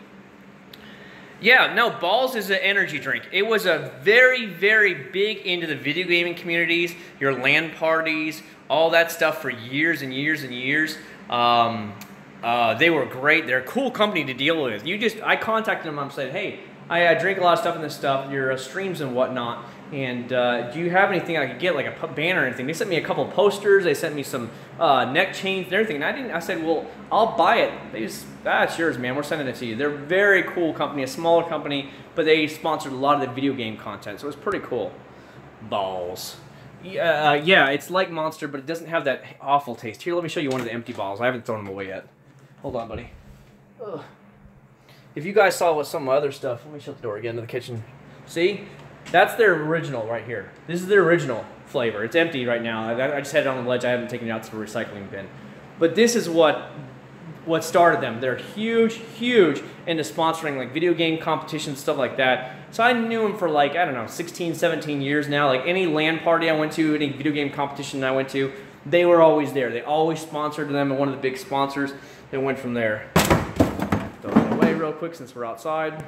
Yeah, no, Balls is an energy drink. It was a very, very big into the video gaming communities, your LAN parties, all that stuff for years and years and years. They were great. They're a cool company to deal with. I contacted them and said, hey, I drink a lot of stuff in this stuff, your streams and whatnot, and do you have anything I could get, like a banner or anything? They sent me a couple posters, they sent me some neck chains and everything, and I said, well, I'll buy it. They just, it's yours, man, we're sending it to you. They're a very cool company, a smaller company, but they sponsored a lot of the video game content, so it was pretty cool. Balls. Yeah, it's like Monster, but it doesn't have that awful taste. Here, let me show you one of the empty bottles. I haven't thrown them away yet. Hold on, buddy. Ugh. If you guys saw some other stuff, let me shut the door again to the kitchen. See? That's their original right here. This is their original flavor. It's empty right now. I just had it on the ledge. I haven't taken it out to the recycling bin. But this is what started them. They're huge, huge into sponsoring like video game competitions, stuff like that. So I knew them for like, I don't know, 16, 17 years now. Like any LAN party I went to, any video game competition I went to, they were always there. They always sponsored them, and one of the big sponsors. They went from there. Throw it away real quick since we're outside.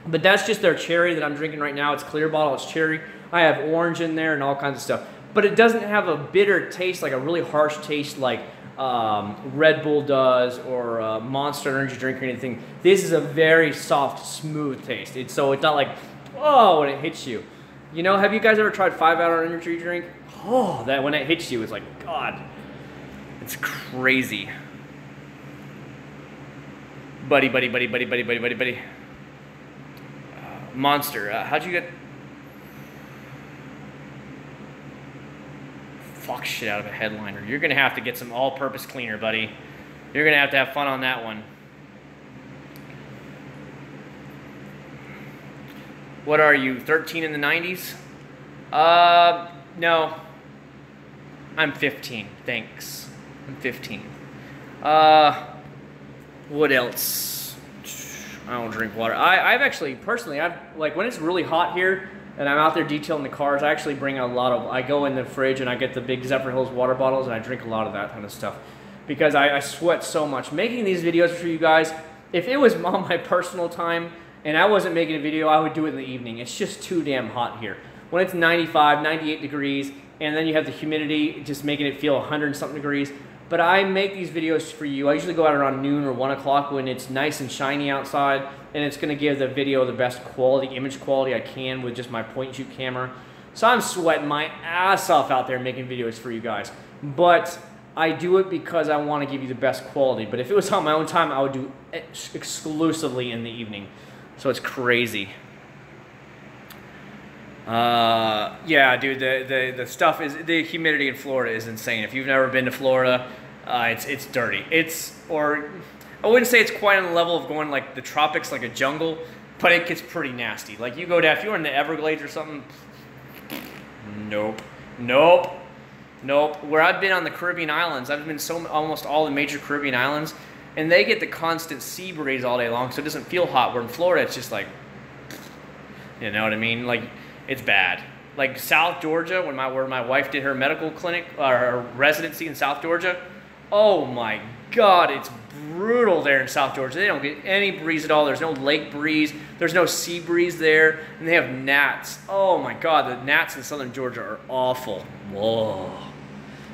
But that's just their cherry that I'm drinking right now. It's clear bottle, it's cherry. I have orange in there and all kinds of stuff. But it doesn't have a bitter taste, like a really harsh taste like Red Bull does or Monster Energy drink or anything. This is a very soft, smooth taste. So it's not like, oh, when it hits you. You know, have you guys ever tried 5-hour energy drink? Oh, that when it hits you, it's like, God, it's crazy. Buddy. Monster, how'd you get... Fuck shit out of a headliner. You're gonna have to get some all-purpose cleaner, buddy. You're gonna have to have fun on that one. What are you, 13 in the 90s? No. I'm 15, thanks. I'm 15. What else? I don't drink water. I've actually, personally, like when it's really hot here and I'm out there detailing the cars, I actually bring a lot of, I go in the fridge and I get the big Zephyr Hills water bottles and I drink a lot of that kind of stuff because I sweat so much. Making these videos for you guys, if it was on my personal time and I wasn't making a video, I would do it in the evening. It's just too damn hot here. When it's 95, 98 degrees, and then you have the humidity just making it feel 100-something degrees. But I make these videos for you. I usually go out around noon or 1 o'clock when it's nice and shiny outside, and it's gonna give the video the best quality, image quality I can with just my point and shoot camera. So I'm sweating my ass off out there making videos for you guys. But I do it because I wanna give you the best quality. But if it was on my own time, I would do it exclusively in the evening. So it's crazy. Yeah, dude, the stuff is, the humidity in Florida is insane. If you've never been to Florida, it's dirty. Or I wouldn't say it's quite on the level of going like the tropics, like a jungle, but it gets pretty nasty. Like you go down, if you're in the Everglades or something, nope. Nope. Where I've been on the Caribbean islands, I've been almost all the major Caribbean islands, and they get the constant sea breeze all day long, so it doesn't feel hot. Where in Florida, it's just like, you know what I mean? Like, it's bad. Like South Georgia, where my wife did her medical clinic or her residency in South Georgia. Oh my God, it's brutal there in South Georgia. They don't get any breeze at all. There's no lake breeze. There's no sea breeze there, and they have gnats. Oh my God, the gnats in southern Georgia are awful. Whoa.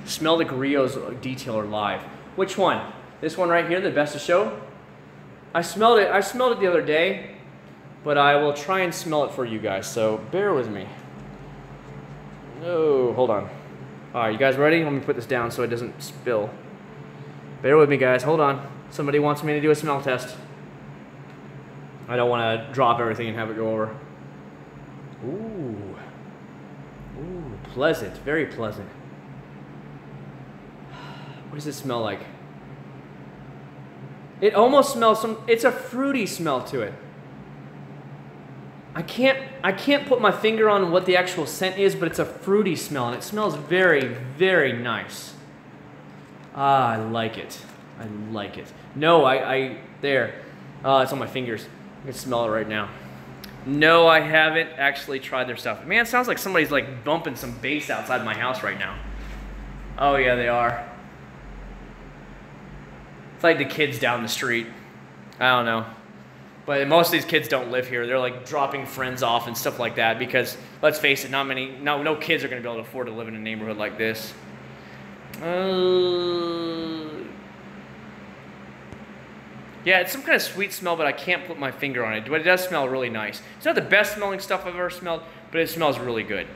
Smell the Goryeo's detailer live. Which one? This one right here, the best to show? I smelled it the other day, but I will try and smell it for you guys, so bear with me. Oh, hold on. All right, you guys ready? Let me put this down so it doesn't spill. Bear with me, guys. Hold on. Somebody wants me to do a smell test. I don't want to drop everything and have it go over. Ooh. Ooh, pleasant. Very pleasant. What does it smell like? It almost smells it's a fruity smell to it. I can't put my finger on what the actual scent is, but it's a fruity smell, and it smells very, very nice. Ah, I like it. I like it. No, there. It's on my fingers. I can smell it right now. No, I haven't actually tried their stuff. Man, it sounds like somebody's like bumping some bass outside my house right now. Oh yeah, they are. It's like the kids down the street. I don't know. But most of these kids don't live here. They're like dropping friends off and stuff like that because, let's face it, no kids are going to be able to afford to live in a neighborhood like this. Yeah, it's some kind of sweet smell, but I can't put my finger on it. But it does smell really nice. It's not the best smelling stuff I've ever smelled, but it smells really good.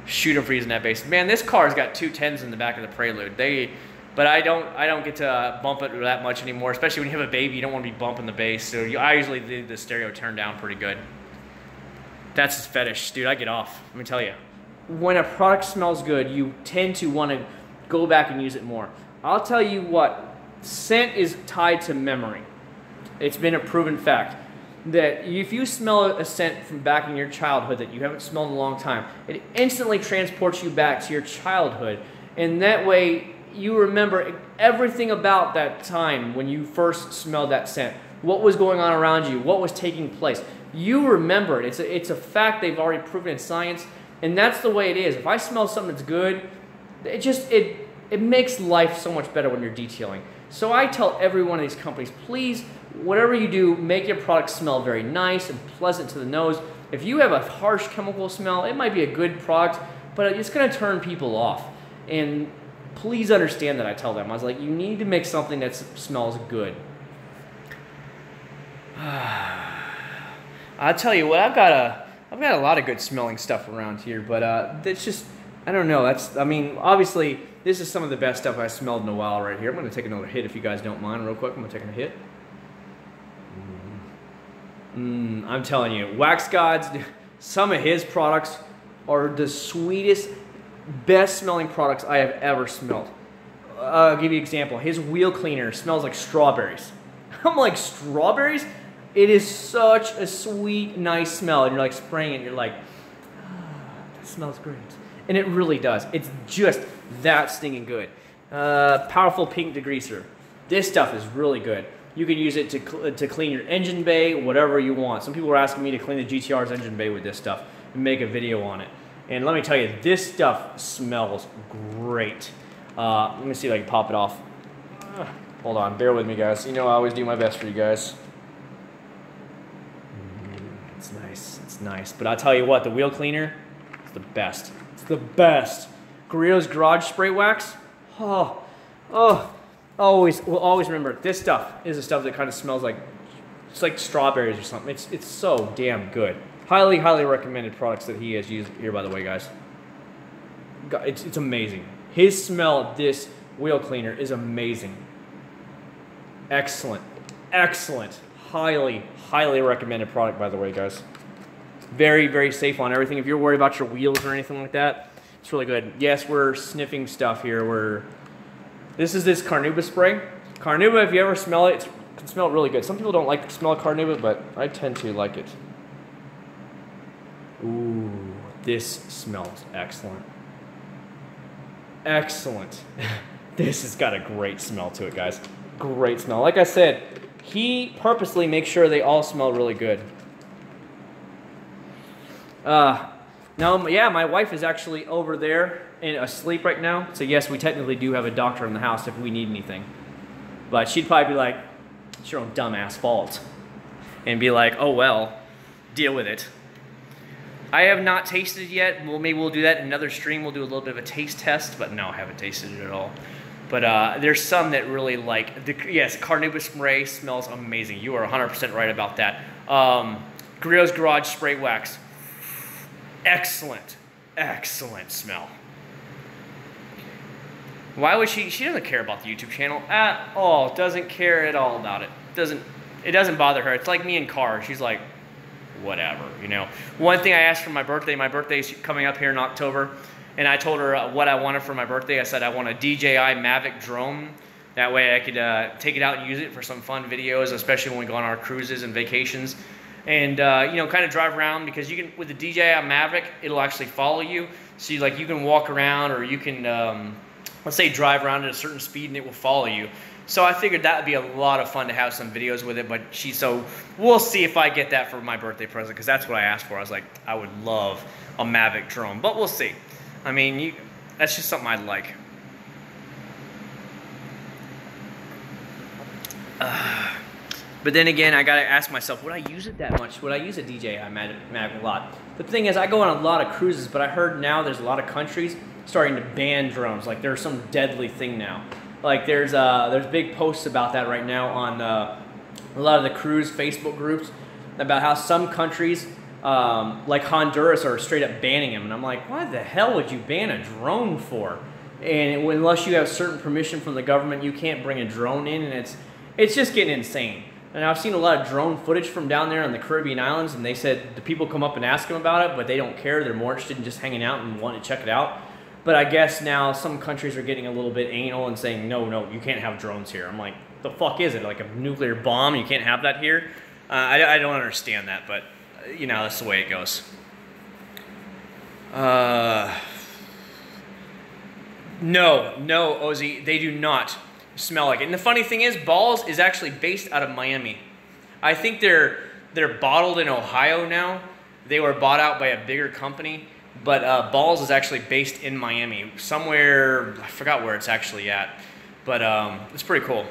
Shoot 'em freezing that bass. Man, this car's got 210s in the back of the Prelude. But I don't get to bump it that much anymore, especially when you have a baby. You don't want to be bumping the bass, so I usually leave the stereo turned down pretty good. That's his fetish, dude. I get off, let me tell you. When a product smells good, you tend to want to go back and use it more. I'll tell you what, scent is tied to memory. It's been a proven fact that if you smell a scent from back in your childhood that you haven't smelled in a long time, it instantly transports you back to your childhood, and that way you remember everything about that time when you first smelled that scent. What was going on around you? What was taking place? You remember it. It's a fact they've already proven in science, and that's the way it is. If I smell something that's good, it makes life so much better when you're detailing. So I tell every one of these companies, please, whatever you do, make your product smell very nice and pleasant to the nose. If you have a harsh chemical smell, it might be a good product, but it's going to turn people off. And please understand that. I tell them, I was like, you need to make something that smells good. I'll tell you what, I've got a lot of good smelling stuff around here, but it's just, I don't know. I mean, obviously, this is some of the best stuff I've smelled in a while right here. I'm going to take another hit if you guys don't mind, real quick. I'm going to take a hit. I'm telling you, Wax Gods, some of his products are the sweetest, best smelling products I have ever smelled. I'll give you an example. His wheel cleaner smells like strawberries. I'm like, strawberries? It is such a sweet, nice smell. And you're like spraying it and you're like, that smells great. And it really does. It's just that stinging good. Powerful pink degreaser. This stuff is really good. You can use it to clean your engine bay, whatever you want. Some people are asking me to clean the GTR's engine bay with this stuff and make a video on it. And let me tell you, this stuff smells great. Let me see if I can pop it off. Hold on, bear with me, guys. You know I always do my best for you guys. It's nice, it's nice. But I'll tell you what, the wheel cleaner is the best. It's the best. Goryeo's Garage Spray Wax. We'll always remember, this stuff is the stuff that kind of smells like, it's like strawberries or something. It's so damn good. Highly, highly recommended products that he has used here, by the way, guys. It's amazing. His smell of this wheel cleaner is amazing. Excellent. Excellent. Highly, highly recommended product, by the way, guys. Very, very safe on everything. If you're worried about your wheels or anything like that, it's really good. Yes, we're sniffing stuff here. This is this carnauba spray. Carnauba, if you ever smell it, it can smell really good. Some people don't like the smell of carnauba, but I tend to like it. Ooh, this smells excellent. excellent. This has got a great smell to it, guys. Great smell. Like I said, he purposely makes sure they all smell really good. Now, yeah, my wife is actually over there and asleep right now. So yes, we technically do have a doctor in the house if we need anything. But she'd probably be like, it's your own dumbass fault. And be like, oh well, deal with it. I have not tasted it yet. Well, maybe we'll do that in another stream. We'll do a little bit of a taste test, but no, I haven't tasted it at all. But there's some that really like, yes, carnauba spray smells amazing. You are 100% right about that. Goryeo's Garage Spray Wax. Excellent, excellent smell. Why would she doesn't care about the YouTube channel at all. Doesn't care at all about it. It doesn't bother her. It's like me in cars. She's like, whatever, you know. One thing I asked for my birthday's coming up here in October, and I told her what I wanted for my birthday. I said I want a DJI Mavic drone. That way I could take it out and use it for some fun videos, especially when we go on our cruises and vacations. And you know, kind of drive around, because you can, with the DJI Mavic, it'll actually follow you. So you can walk around, or you can, let's say, drive around at a certain speed and it will follow you. So I figured that would be a lot of fun to have some videos with it, but so we'll see if I get that for my birthday present, because that's what I asked for. I was like, I would love a Mavic drone, but we'll see. I mean, that's just something I'd like. But then again, I gotta ask myself, would I use it that much? Would I use a DJI Mavic a lot? The thing is, I go on a lot of cruises, but I heard now there's a lot of countries starting to ban drones. Like there's some deadly thing now. Like there's big posts about that right now on a lot of the cruise Facebook groups about how some countries, like Honduras, are straight up banning them. And I'm like, why the hell would you ban a drone for? And unless you have certain permission from the government, you can't bring a drone in, and it's just getting insane. And I've seen a lot of drone footage from down there on the Caribbean islands, and they said the people come up and ask them about it, but they don't care. They're more interested in just hanging out and wanting to check it out. But I guess now some countries are getting a little bit anal and saying, no, you can't have drones here. I'm like, the fuck is it? Like a nuclear bomb? You can't have that here? I don't understand that, but, you know, that's the way it goes. No, Ozzy, they do not smell like it. And the funny thing is, Balls is actually based out of Miami. I think they're bottled in Ohio now. They were bought out by a bigger company. But Balls is actually based in Miami, somewhere, I forgot where it's actually at, but it's pretty cool.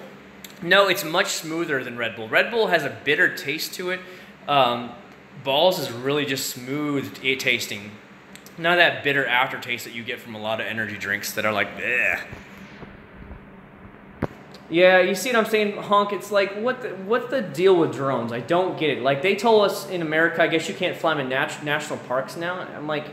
No, it's much smoother than Red Bull. Red Bull has a bitter taste to it. Balls is really just smooth tasting. None of that bitter aftertaste that you get from a lot of energy drinks that are like, bleh. Yeah, you see what I'm saying, Honk? It's like, what's the deal with drones? I don't get it. Like, they told us in America, I guess you can't fly them in national parks now. I'm like,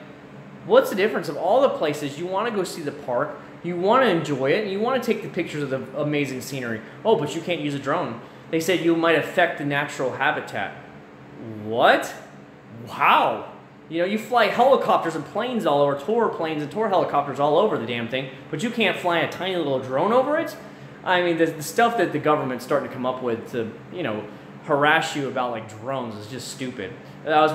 what's the difference? Of all the places, you want to go see the park, you want to enjoy it, and you want to take the pictures of the amazing scenery. Oh, but you can't use a drone. They said you might affect the natural habitat. What? How? You know, you fly helicopters and planes all over, tour planes and tour helicopters all over the damn thing, but you can't fly a tiny little drone over it? I mean, the stuff that the government's starting to come up with to, you know, harass you about like drones is just stupid. When I was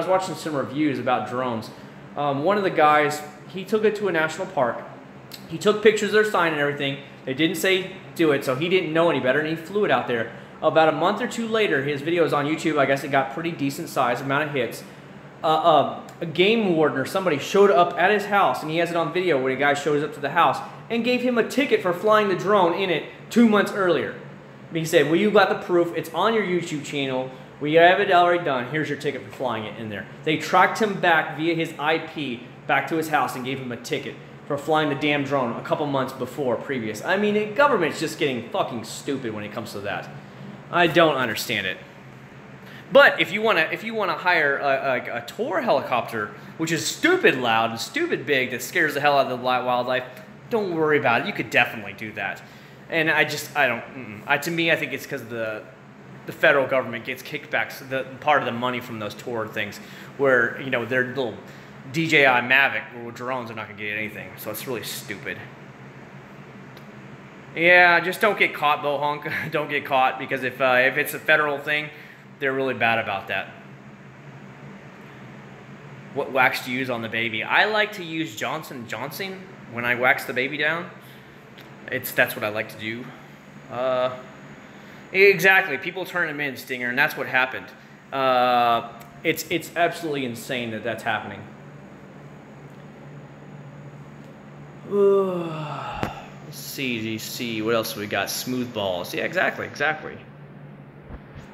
watching some reviews about drones, one of the guys, he took it to a national park. He took pictures of their sign and everything. They didn't say do it, so he didn't know any better, and he flew it out there. About a month or two later, his video is on YouTube. I guess it got pretty decent size amount of hits. A game warden or somebody showed up at his house, and he has it on video when a guy shows up to the house and gave him a ticket for flying the drone in it 2 months earlier. He said, well, you got the proof. It's on your YouTube channel. We have it already done. Here's your ticket for flying it in there. They tracked him back via his IP back to his house and gave him a ticket for flying the damn drone a couple months before previous. I mean, the government's just getting fucking stupid when it comes to that. I don't understand it. But if you wanna hire a tour helicopter, which is stupid loud and stupid big, that scares the hell out of the wildlife, don't worry about it. You could definitely do that. And to me, I think it's because the federal government gets kickbacks, the part of the money from those tour things, where, you know, their little DJI Mavic or drones are not gonna get anything. So it's really stupid. Yeah, just don't get caught though, Honk. Don't get caught, because if it's a federal thing, they're really bad about that. What wax to use on the baby? I like to use Johnson & Johnson when I wax the baby down. That's what I like to do. Exactly. People turn them in, Stinger, and that's what happened. It's absolutely insane that that's happening. Let's see. What else we got? Smooth balls. Yeah, exactly.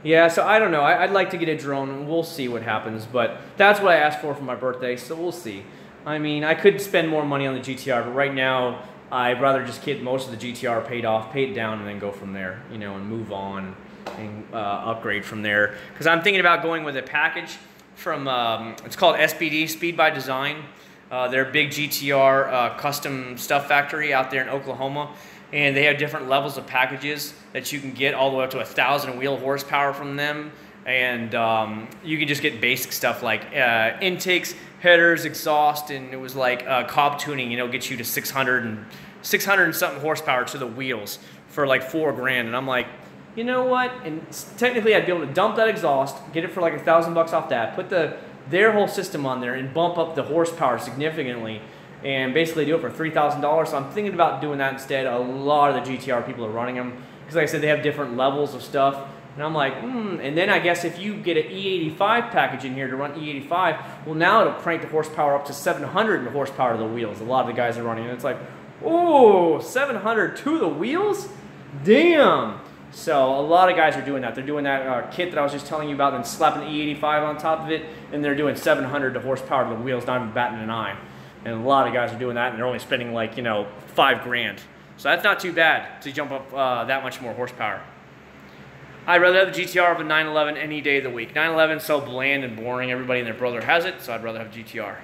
Yeah, so I don't know. I'd like to get a drone, and we'll see what happens. But that's what I asked for my birthday, so we'll see. I mean, I could spend more money on the GTR, but right now, I'd rather just get most of the GTR paid off, pay it down, and then go from there, you know, and move on and upgrade from there. Because I'm thinking about going with a package from, it's called SBD, Speed by Design. They're a big GTR custom stuff factory out there in Oklahoma. And they have different levels of packages that you can get all the way up to 1,000 wheel horsepower from them. And you can just get basic stuff like intakes, headers, exhaust, and it was like cob tuning, you know, gets you to 600 and something horsepower to the wheels for like $4 grand. And I'm like, you know what? And technically I'd be able to dump that exhaust, get it for like $1,000 off that, put their whole system on there and bump up the horsepower significantly and basically do it for $3,000. So I'm thinking about doing that instead. A lot of the GTR people are running them because like I said, they have different levels of stuff. And I'm like, And then I guess if you get an E85 package in here to run E85, well, now it'll crank the horsepower up to 700 horsepower to the wheels. A lot of the guys are running, and it's like, oh, 700 to the wheels? Damn. So a lot of guys are doing that. They're doing that kit that I was just telling you about, and slapping the E85 on top of it, and they're doing 700 horsepower to the wheels, not even batting an eye. And a lot of guys are doing that, and they're only spending like, you know, $5 grand. So that's not too bad to jump up that much more horsepower. I'd rather have the GTR of a 911 any day of the week. 911 is so bland and boring. Everybody and their brother has it, so I'd rather have GTR.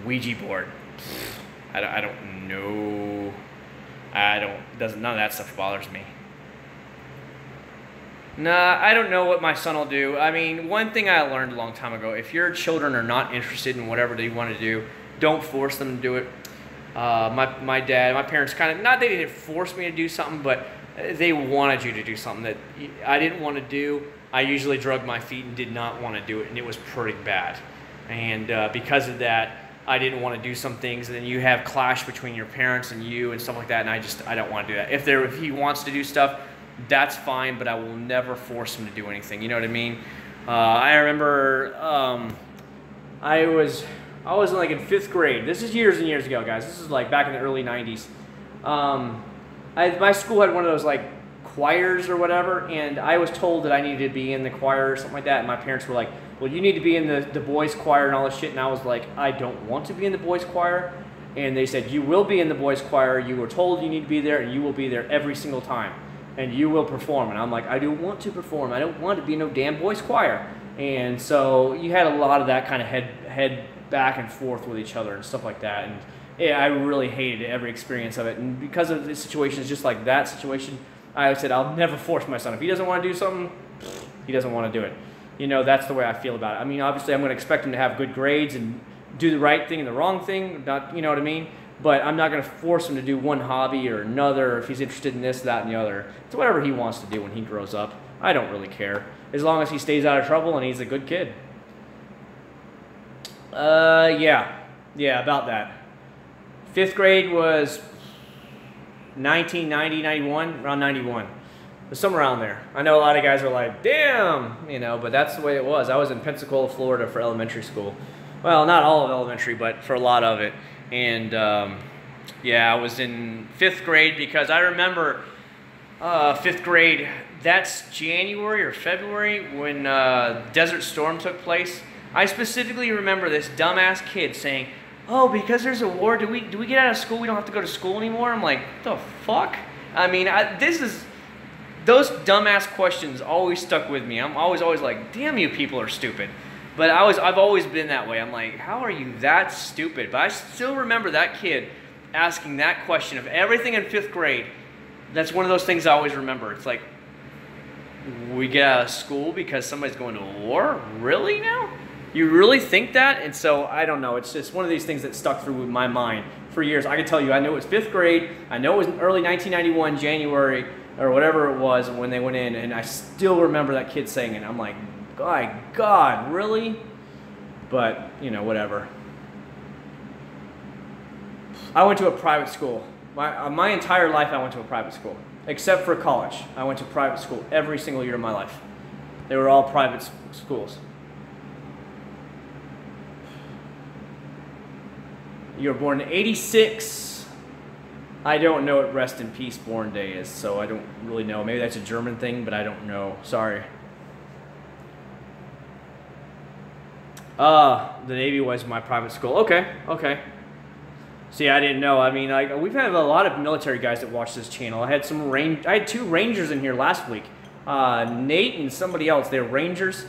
Ouija board. I don't know. None of that stuff bothers me. Nah, I don't know what my son will do. I mean, one thing I learned a long time ago, if your children are not interested in whatever they want to do, don't force them to do it. My parents kind of, not they didn't force me to do something, but they wanted you to do something that I didn't want to do. I usually drug my feet and did not want to do it, and it was pretty bad. And because of that, I didn't want to do some things, and then you have clash between your parents and you and stuff like that, and I don't want to do that. If he wants to do stuff, that's fine, but I will never force him to do anything. You know what I mean? I remember I was like in 5th grade. This is years and years ago, guys. This is like back in the early 90s. My school had one of those like choirs or whatever, and I was told that I needed to be in the choir or something like that, and my parents were like, well, you need to be in the boys choir and all this shit, and I was like, I don't want to be in the boys choir. And they said, you will be in the boys choir. You were told you need to be there, and you will be there every single time, and you will perform. And I'm like, I don't want to perform. I don't want to be no damn boys choir. And so you had a lot of that kind of head back and forth with each other and stuff like that. And yeah, I really hated every experience of it. And because of the situations just like that situation, I said, I'll never force my son. If he doesn't want to do something, he doesn't want to do it. You know, that's the way I feel about it. I mean, obviously, I'm going to expect him to have good grades and do the right thing and the wrong thing, not, you know what I mean? But I'm not going to force him to do one hobby or another, or if he's interested in this, that, and the other. It's whatever he wants to do when he grows up. I don't really care, as long as he stays out of trouble and he's a good kid. Yeah, about that. 5th grade was 1990, 91, around 91. Somewhere around there. I know a lot of guys are like, damn, you know, but that's the way it was. I was in Pensacola, Florida for elementary school. Well, not all of elementary, but for a lot of it. And yeah, I was in 5th grade because I remember 5th grade, that's January or February when Desert Storm took place. I specifically remember this dumbass kid saying, oh, because there's a war, do we get out of school, we don't have to go to school anymore? I'm like, what the fuck? I mean, those dumbass questions always stuck with me. I'm always like, damn, you people are stupid. But I've always been that way. I'm like, how are you that stupid? But I still remember that kid asking that question of everything in 5th grade. That's one of those things I always remember. It's like, we get out of school because somebody's going to war? Really now? You really think that? And so, I don't know. It's just one of these things that stuck through my mind for years. I can tell you, I know it was 5th grade. I know it was early 1991, January, or whatever it was when they went in, and I still remember that kid saying it. I'm like, my God, really? But, you know, whatever. I went to a private school. My entire life I went to a private school. Except for college. I went to private school every single year of my life. They were all private schools. You were born in 86. I don't know what Rest in Peace Born Day is, so I don't really know. Maybe that's a German thing, but I don't know. Sorry. The Navy was my private school. Okay, okay. See, I didn't know. I mean, we've had a lot of military guys that watch this channel. I had two Rangers in here last week. Nate and somebody else. They're Rangers,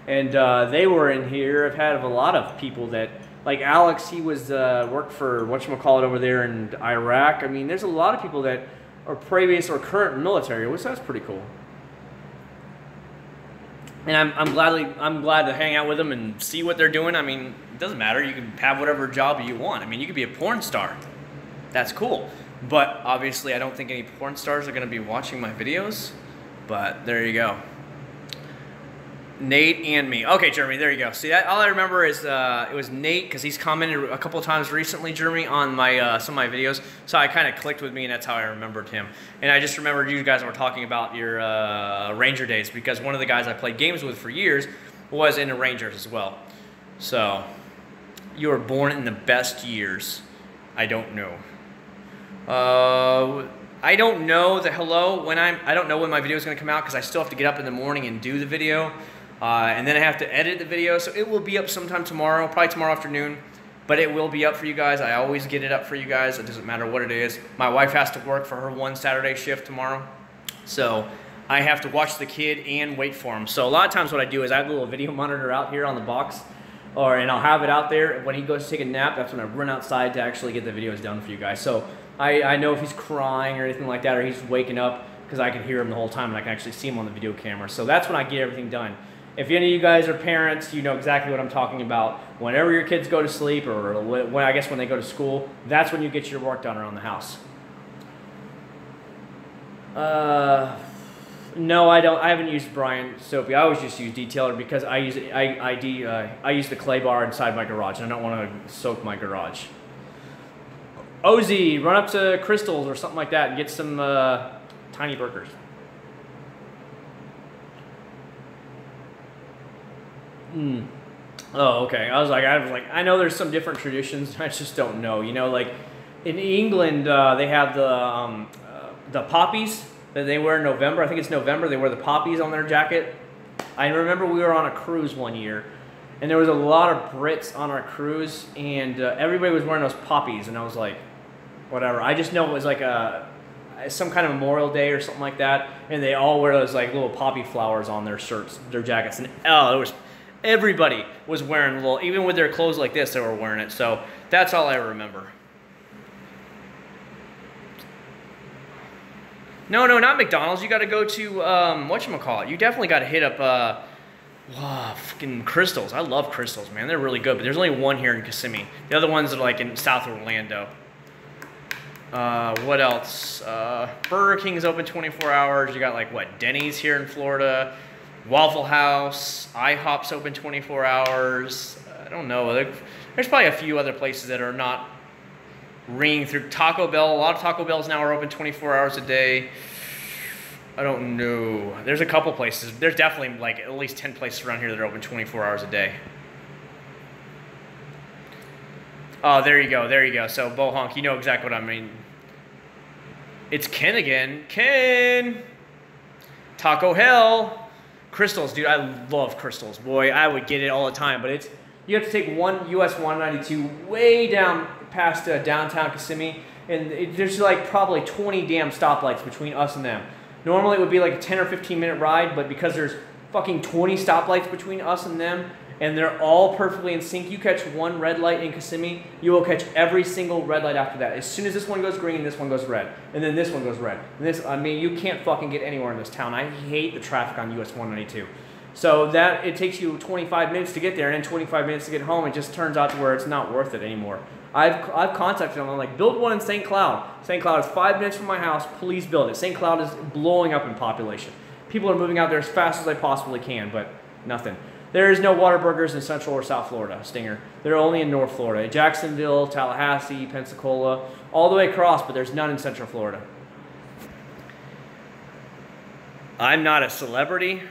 and they were in here. I've had a lot of people that, like Alex, he was worked for whatchamacallit over there in Iraq. I mean, there's a lot of people that are previous or current military, which that's pretty cool. And I'm glad to hang out with them and see what they're doing. I mean, it doesn't matter. You can have whatever job you want. I mean, you could be a porn star. That's cool. But obviously, I don't think any porn stars are going to be watching my videos. But there you go. Nate and me. Okay, Jeremy, there you go. See, that all I remember is it was Nate, because he's commented a couple of times recently, Jeremy, on my some of my videos. So I kind of clicked with me, and that's how I remembered him. And I just remembered you guys were talking about your Ranger days, because one of the guys I played games with for years was in the Rangers as well. So you were born in the best years. I don't know. I don't know the hello when I don't know when my video is going to come out, because I still have to get up in the morning and do the video. And then I have to edit the video, so it will be up sometime tomorrow, probably tomorrow afternoon, but it will be up for you guys. I always get it up for you guys. It doesn't matter what it is. My wife has to work for her one Saturday shift tomorrow, so I have to watch the kid and wait for him. So a lot of times what I do is I have a little video monitor out here on the box, and I'll have it out there. When he goes to take a nap, that's when I run outside to actually get the videos done for you guys. So I know if he's crying or anything like that, or he's waking up, because I can hear him the whole time and I can actually see him on the video camera. So that's when I get everything done. If any of you guys are parents, you know exactly what I'm talking about. Whenever your kids go to sleep, or when, I guess when they go to school, that's when you get your work done around the house. No, I don't. I haven't used Brian Soapy. I always just use Detailer, because I use I use the clay bar inside my garage, and I don't want to soak my garage. Ozzy, run up to Crystals or something like that and get some tiny burgers. Oh, okay. I was like, I know there's some different traditions. I just don't know. You know, like in England, they have the poppies that they wear in November. I think it's November. They wear the poppies on their jacket. I remember we were on a cruise one year, and there was a lot of Brits on our cruise, and everybody was wearing those poppies, and I was like, whatever. I just know it was like some kind of Memorial Day or something like that, and they all wear those like little poppy flowers on their shirts, their jackets, and everybody was wearing little, even with their clothes like this, they were wearing it. So that's all I remember. No, not McDonald's. You got to go to whatchamacallit. You definitely got to hit up fucking Crystals. I love Crystals, man. They're really good, but there's only one here in Kissimmee. The other ones are like in South Orlando. What else? Burger King's open 24 hours. You got like what? Denny's here in Florida. Waffle House, IHOP's open 24 hours. I don't know. There's probably a few other places that are not ringing through. Taco Bell, a lot of Taco Bells now are open 24 hours a day. I don't know. There's a couple places. There's definitely like at least 10 places around here that are open 24 hours a day. Oh, there you go. There you go. So, Bohonk, you know exactly what I mean. It's Ken again. Ken! Taco Hell! Crystals, dude, I love Crystals. Boy, I would get it all the time, but you have to take one US 192 way down past downtown Kissimmee, and there's like probably 20 damn stoplights between us and them. Normally it would be like a 10 or 15 minute ride, but because there's fucking 20 stoplights between us and them, and they're all perfectly in sync, you catch one red light in Kissimmee, you will catch every single red light after that. As soon as this one goes green, this one goes red, and then this one goes red. And this, I mean, you can't fucking get anywhere in this town. I hate the traffic on US 192. So that, it takes you 25 minutes to get there, and then 25 minutes to get home. It just turns out to where it's not worth it anymore. I've contacted them. I'm like, build one in St. Cloud. St. Cloud is 5 minutes from my house. Please build it. St. Cloud is blowing up in population. People are moving out there as fast as they possibly can, but nothing. There is no Whataburgers in Central or South Florida, Stinger. They're only in North Florida. Jacksonville, Tallahassee, Pensacola, all the way across, but there's none in Central Florida. I'm not a celebrity,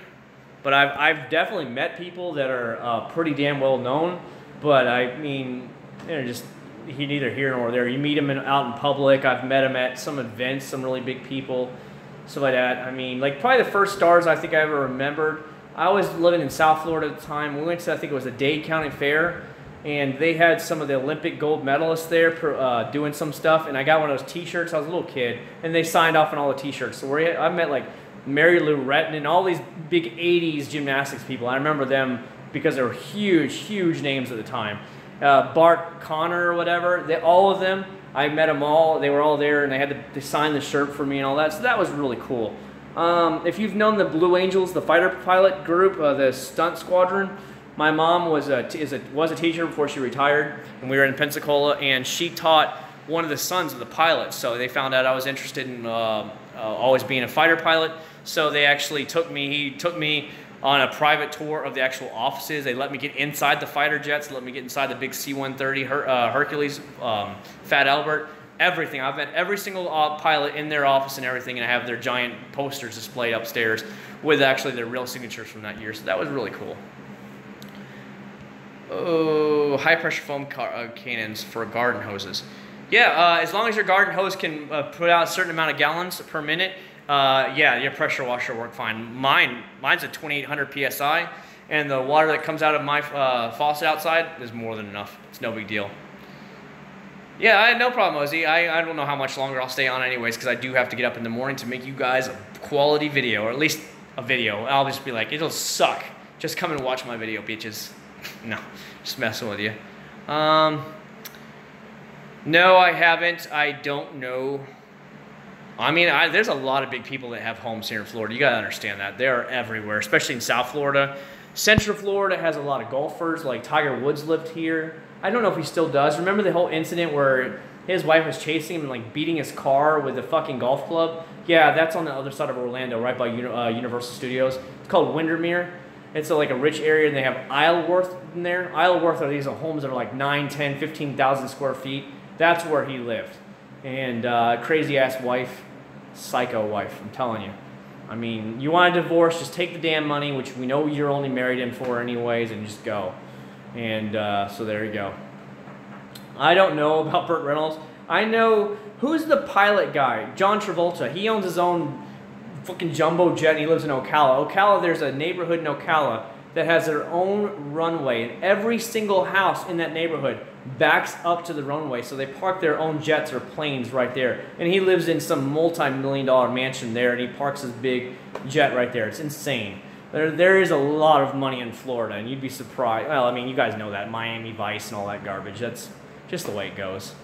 but I've definitely met people that are pretty damn well known. But I mean, they're just neither here nor there. You meet them out in public. I've met them at some events, some really big people, stuff like that. I mean, like probably the first stars I think I ever remembered. I was living in South Florida at the time. We went to, I think it was a Dade County Fair, and they had some of the Olympic gold medalists there doing some stuff. And I got one of those T-shirts. I was a little kid, and they signed off on all the T-shirts. So I met like Mary Lou Retton and all these big 80s gymnastics people. I remember them because they were huge, huge names at the time. Bart Connor or whatever, all of them, I met them all. They were all there, and they signed the shirt for me and all that. So that was really cool. If you've known the Blue Angels, the fighter pilot group, the stunt squadron, my mom was a teacher before she retired, and we were in Pensacola, and she taught one of the sons of the pilots. So they found out I was interested in always being a fighter pilot. So they actually took me on a private tour of the actual offices. They let me get inside the fighter jets, let me get inside the big C-130 Hercules, Fat Albert, everything. I've met every single pilot in their office and everything, and I have their giant posters displayed upstairs with actually their real signatures from that year. So that was really cool. Oh, high pressure foam cannons for garden hoses. Yeah, as long as your garden hose can put out a certain amount of gallons per minute, yeah, your pressure washer will work fine. Mine's at 2,800 PSI, and the water that comes out of my faucet outside is more than enough. It's no big deal. Yeah, I had no problem, Ozzy. I don't know how much longer I'll stay on anyways, because I do have to get up in the morning to make you guys a quality video, or at least a video. I'll just be like, it'll suck. Just come and watch my video, bitches. No, just messing with you. No, I haven't. I don't know. I mean, there's a lot of big people that have homes here in Florida. You got to understand that. They're everywhere, especially in South Florida. Central Florida has a lot of golfers. Like Tiger Woods lived here. I don't know if he still does. Remember the whole incident where his wife was chasing him and like beating his car with a fucking golf club? Yeah, that's on the other side of Orlando, right by Universal Studios. It's called Windermere. It's like a rich area, and they have Isleworth in there. Isleworth are these homes that are like 9, 10, 15,000 square feet. That's where he lived. And crazy ass wife, psycho wife, I'm telling you. I mean, you want a divorce, just take the damn money, which we know you're only married in for anyways, and just go. And so there you go. I don't know about Burt Reynolds. I know, who's the pilot guy? John Travolta. He owns his own fucking jumbo jet, and he lives in Ocala. Ocala, there's a neighborhood in Ocala that has their own runway, and every single house in that neighborhood backs up to the runway, so they park their own jets or planes right there. And he lives in some multi-million-dollar mansion there, and he parks his big jet right there. It's insane. There is a lot of money in Florida, and you'd be surprised. Well, I mean, you guys know that. Miami Vice and all that garbage. That's just the way it goes.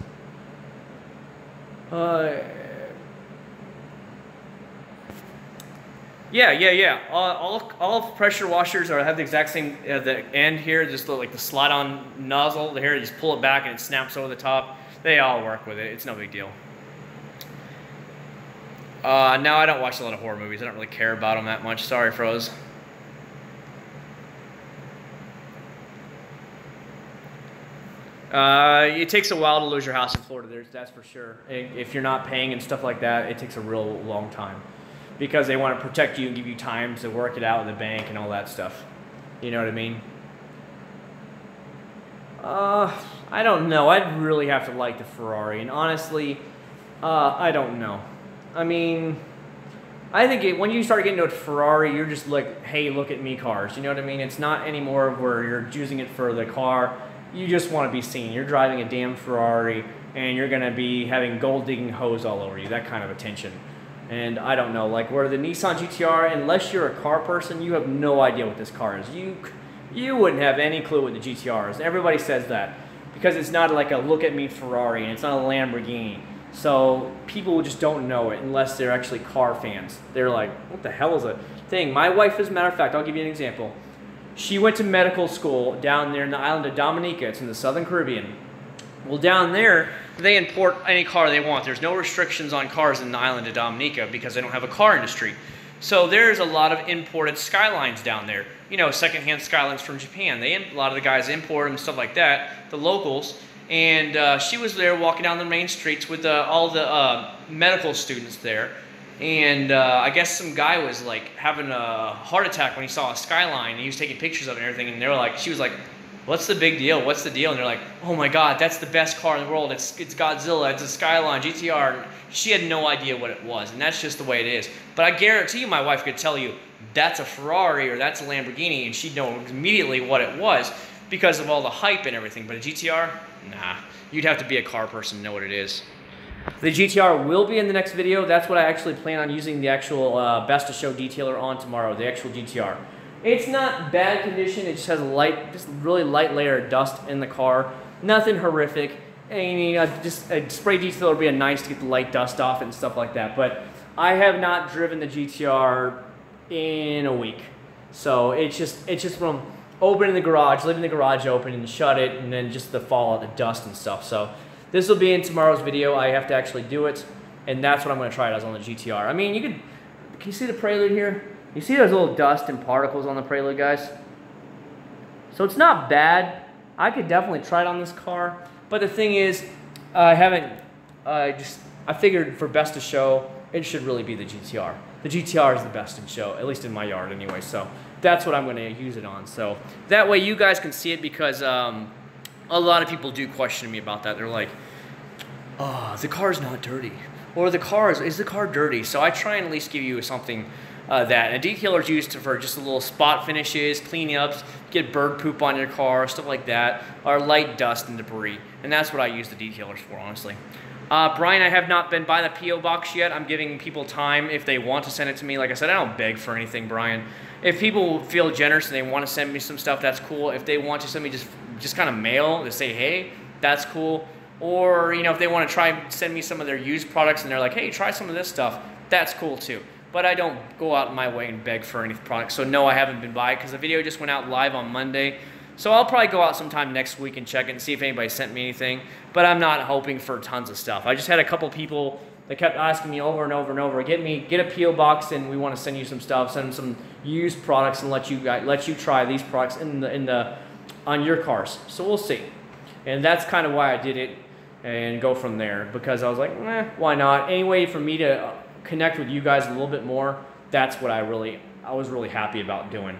Yeah. All pressure washers have the exact same the end here, just like the slide-on nozzle here. You just pull it back and it snaps over the top. They all work with it. It's no big deal. No, I don't watch a lot of horror movies. I don't really care about them that much. Sorry, Froze. It takes a while to lose your house in Florida. That's for sure. If you're not paying and stuff like that, it takes a real long time. Because they want to protect you and give you time to work it out with the bank and all that stuff. You know what I mean? I don't know. I'd really have to like the Ferrari. And honestly, I don't know. I mean, I think when you start getting to a Ferrari, you're just like, hey, look at me cars. You know what I mean? It's not anymore where you're using it for the car. You just want to be seen. You're driving a damn Ferrari, and you're going to be having gold-digging hose all over you. That kind of attention. And I don't know, like where the Nissan GTR, unless you're a car person, you have no idea what this car is. You wouldn't have any clue what the GTR is. Everybody says that because it's not like a look at me Ferrari, and it's not a Lamborghini. So people just don't know it unless they're actually car fans. They're like, what the hell is a thing? My wife, as a matter of fact, I'll give you an example. She went to medical school down there in the island of Dominica. It's in the Southern Caribbean. Well, down there, they import any car they want. There's no restrictions on cars in the island of Dominica because they don't have a car industry. So there's a lot of imported Skylines down there. You know, secondhand Skylines from Japan. A lot of the guys import them, stuff like that, the locals. And she was there walking down the main streets with all the medical students there. And I guess some guy was like having a heart attack when he saw a Skyline. And he was taking pictures of it and everything. And they were like, she was like, "What's the big deal? What's the deal?" And they're like, "Oh my God, that's the best car in the world. It's Godzilla. It's a Skyline GTR." And she had no idea what it was, and that's just the way it is. But I guarantee you, my wife could tell you that's a Ferrari or that's a Lamborghini, and she'd know immediately what it was because of all the hype and everything. But a GTR, nah, you'd have to be a car person to know what it is. The GTR will be in the next video. That's what I actually plan on using the actual Best of Show detailer on tomorrow, the actual GTR. It's not bad condition. It just has a really light layer of dust in the car. Nothing horrific. And just a spray detailer would be nice to get the light dust off and stuff like that. But I have not driven the GTR in a week. So it's just from opening the garage, leaving the garage open and shut it, and then just the fallout, the dust and stuff. So this will be in tomorrow's video. I have to actually do it, and that's what I'm going to try it as on the GTR. I mean, can you see the Prelude here? You see those little dust and particles on the Prelude, guys? So it's not bad. I could definitely try it on this car. But the thing is, I figured for Best of Show, it should really be the GTR. The GTR is the best in show, at least in my yard anyway. So that's what I'm going to use it on. So that way you guys can see it, because a lot of people do question me about that. They're like, "Oh, the car's not dirty." Or is the car dirty? So I try and at least give you something that. And a detailer is used for just a little spot finishes, cleanups, get bird poop on your car, stuff like that, or light dust and debris. And that's what I use the detailers for, honestly. Brian, I have not been by the P.O. box yet. I'm giving people time if they want to send it to me. Like I said, I don't beg for anything, Brian. If people feel generous and they want to send me some stuff, that's cool. If they want to send me just kind of mail to say, hey, that's cool. Or, you know, if they want to try and send me some of their used products and they're like, hey, try some of this stuff, that's cool too. But I don't go out of my way and beg for any products. So no, I haven't been by it because the video just went out live on Monday. So I'll probably go out sometime next week and check it and see if anybody sent me anything. But I'm not hoping for tons of stuff. I just had a couple people that kept asking me over and over and over, get a P.O. box and we want to send you some stuff, send them some used products and let you try these products on your cars. So we'll see. And that's kind of why I did it and go from there, because I was like, why not? Any way for me to connect with you guys a little bit more, that's what I was really happy about doing.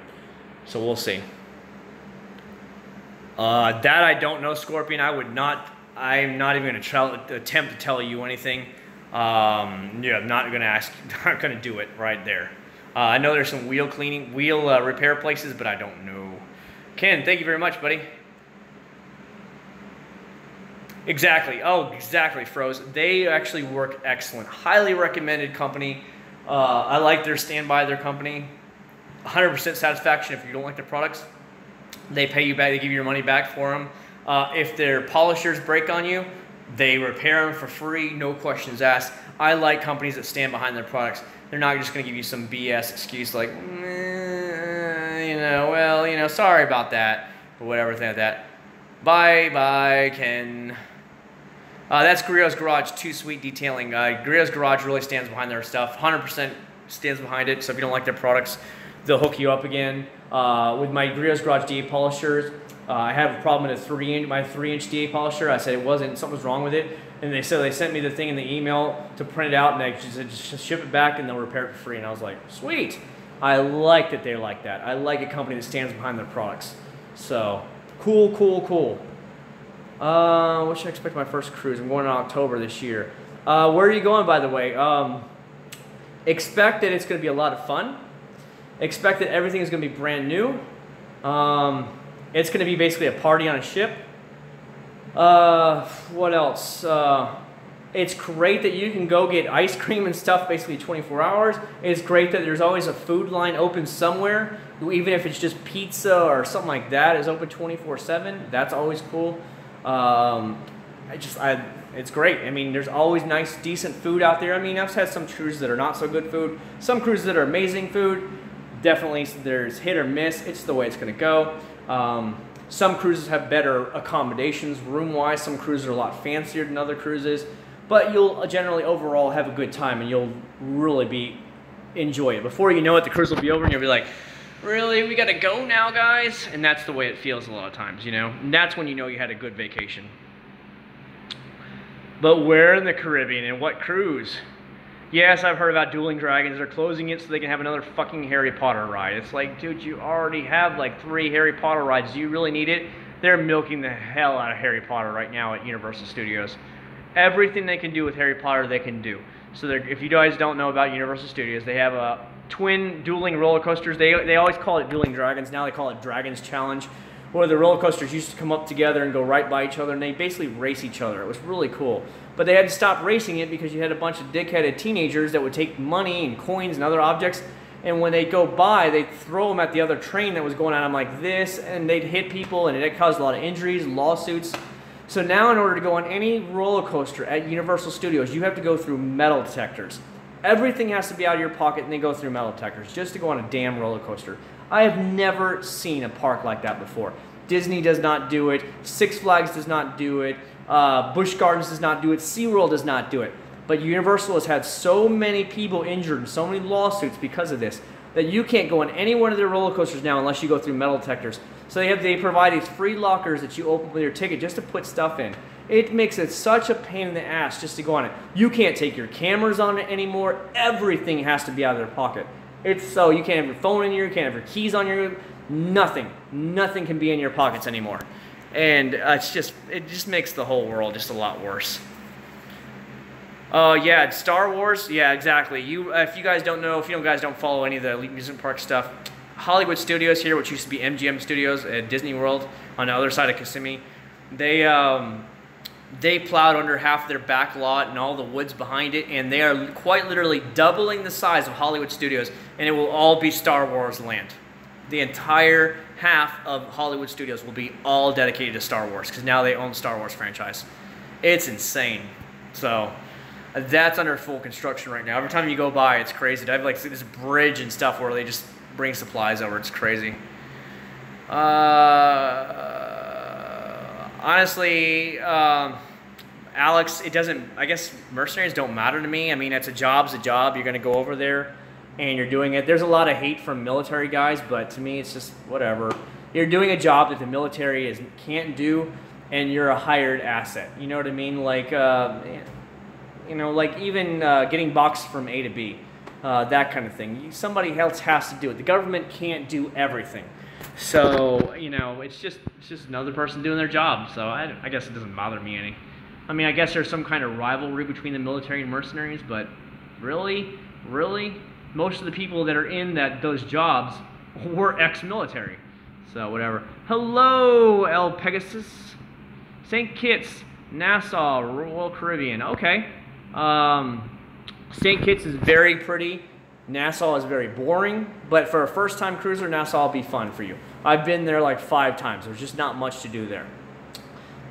So we'll see. That I don't know, Scorpion. I'm not even going to attempt to tell you anything. Yeah, I'm not going to do it right there. I know there's some wheel repair places, but I don't know. Ken, thank you very much, buddy. Exactly. Oh, exactly, Froze. They actually work excellent. Highly recommended company. I like their stand by their company. 100% satisfaction if you don't like their products. They pay you back. They give you your money back for them. If their polishers break on you, they repair them for free, no questions asked. I like companies that stand behind their products. They're not just going to give you some BS excuse like, sorry about that, or whatever, thing like that. Bye, Ken. That's Goryeo's Garage, Too Sweet Detailing. Goryeo's Garage really stands behind their stuff. 100% stands behind it. So if you don't like their products, they'll hook you up again. With my Goryeo's Garage DA polishers, I have a problem with my 3-inch DA polisher. I said something was wrong with it. And they said they sent me the thing in the email to print it out, and they just ship it back and they'll repair it for free. And I was like, sweet. I like that they're like that. I like a company that stands behind their products. So, cool. What should I expect my first cruise? I'm going in October this year. Where are you going, by the way? Expect that it's going to be a lot of fun. Expect that everything is going to be brand new. It's going to be basically a party on a ship. What else? It's great that you can go get ice cream and stuff basically 24 hours. It's great that there's always a food line open somewhere. Even if it's just pizza or something like that is open 24/7. That's always cool. It's great. I mean, there's always nice, decent food out there. I mean, I've had some cruises that are not so good food. Some cruises that are amazing food. Definitely, there's hit or miss. It's the way it's going to go. Some cruises have better accommodations room-wise. Some cruises are a lot fancier than other cruises. But you'll generally overall have a good time, and you'll really be enjoy it. Before you know it, the cruise will be over and you'll be like, really, we gotta go now, guys? And that's the way it feels a lot of times, you know? And that's when you know you had a good vacation. But where in the Caribbean and what cruise? Yes, I've heard about Dueling Dragons. They're closing it so they can have another fucking Harry Potter ride. It's like, dude, you already have like 3 Harry Potter rides. Do you really need it? They're milking the hell out of Harry Potter right now at Universal Studios. Everything they can do with Harry Potter, they can do. So if you guys don't know about Universal Studios, they have a twin dueling roller coasters. They always call it Dueling Dragons. Now they call it Dragons Challenge, where the roller coasters used to come up together and go right by each other, and they basically race each other. It was really cool. But they had to stop racing it because you had a bunch of dickheaded teenagers that would take money and coins and other objects, and when they go by, they'd throw them at the other train that was going on like this, and they'd hit people, and it caused a lot of injuries, lawsuits. So now in order to go on any roller coaster at Universal Studios, you have to go through metal detectors. Everything has to be out of your pocket, and they go through metal detectors just to go on a damn roller coaster. I have never seen a park like that before. Disney does not do it. Six Flags does not do it. Busch Gardens does not do it. SeaWorld does not do it. But Universal has had so many people injured and so many lawsuits because of this that you can't go on any one of their roller coasters now unless you go through metal detectors. So they provide these free lockers that you open with your ticket just to put stuff in. It makes it such a pain in the ass just to go on it. You can't take your cameras on it anymore. Everything has to be out of their pocket. It's so you can't have your phone in here, you can't have your keys on your, nothing can be in your pockets anymore. And it just makes the whole world just a lot worse. Yeah, Star Wars. Yeah, exactly. If you guys don't know, if you guys don't follow any of the amusement park stuff, Hollywood Studios here, which used to be MGM Studios at Disney World on the other side of Kissimmee, they plowed under half their back lot and all the woods behind it, and they are quite literally doubling the size of Hollywood Studios, and it will all be Star Wars land. The entire half of Hollywood Studios will be all dedicated to Star Wars because now they own the Star Wars franchise. It's insane. So that's under full construction right now. Every time you go by, it's crazy. They have like this bridge and stuff where they just bring supplies over. It's crazy. Honestly, Alex, it doesn't, I guess mercenaries don't matter to me. I mean, it's a job's a job. You're going to go over there and you're doing it. There's a lot of hate from military guys, but to me, it's just whatever. You're doing a job that the military can't do, and you're a hired asset. You know what I mean? Like, you know, like even getting boxes from A to B, that kind of thing. Somebody else has to do it. The government can't do everything. So, you know, it's just another person doing their job. So I guess it doesn't bother me any. I mean, I guess there's some kind of rivalry between the military and mercenaries, but really, most of the people that are in those jobs were ex-military. So whatever. Hello, El Pegasus. St. Kitts, Nassau, Royal Caribbean. Okay. St. Kitts is very pretty. Nassau is very boring, but for a first-time cruiser, Nassau will be fun for you. I've been there like 5 times. There's just not much to do there.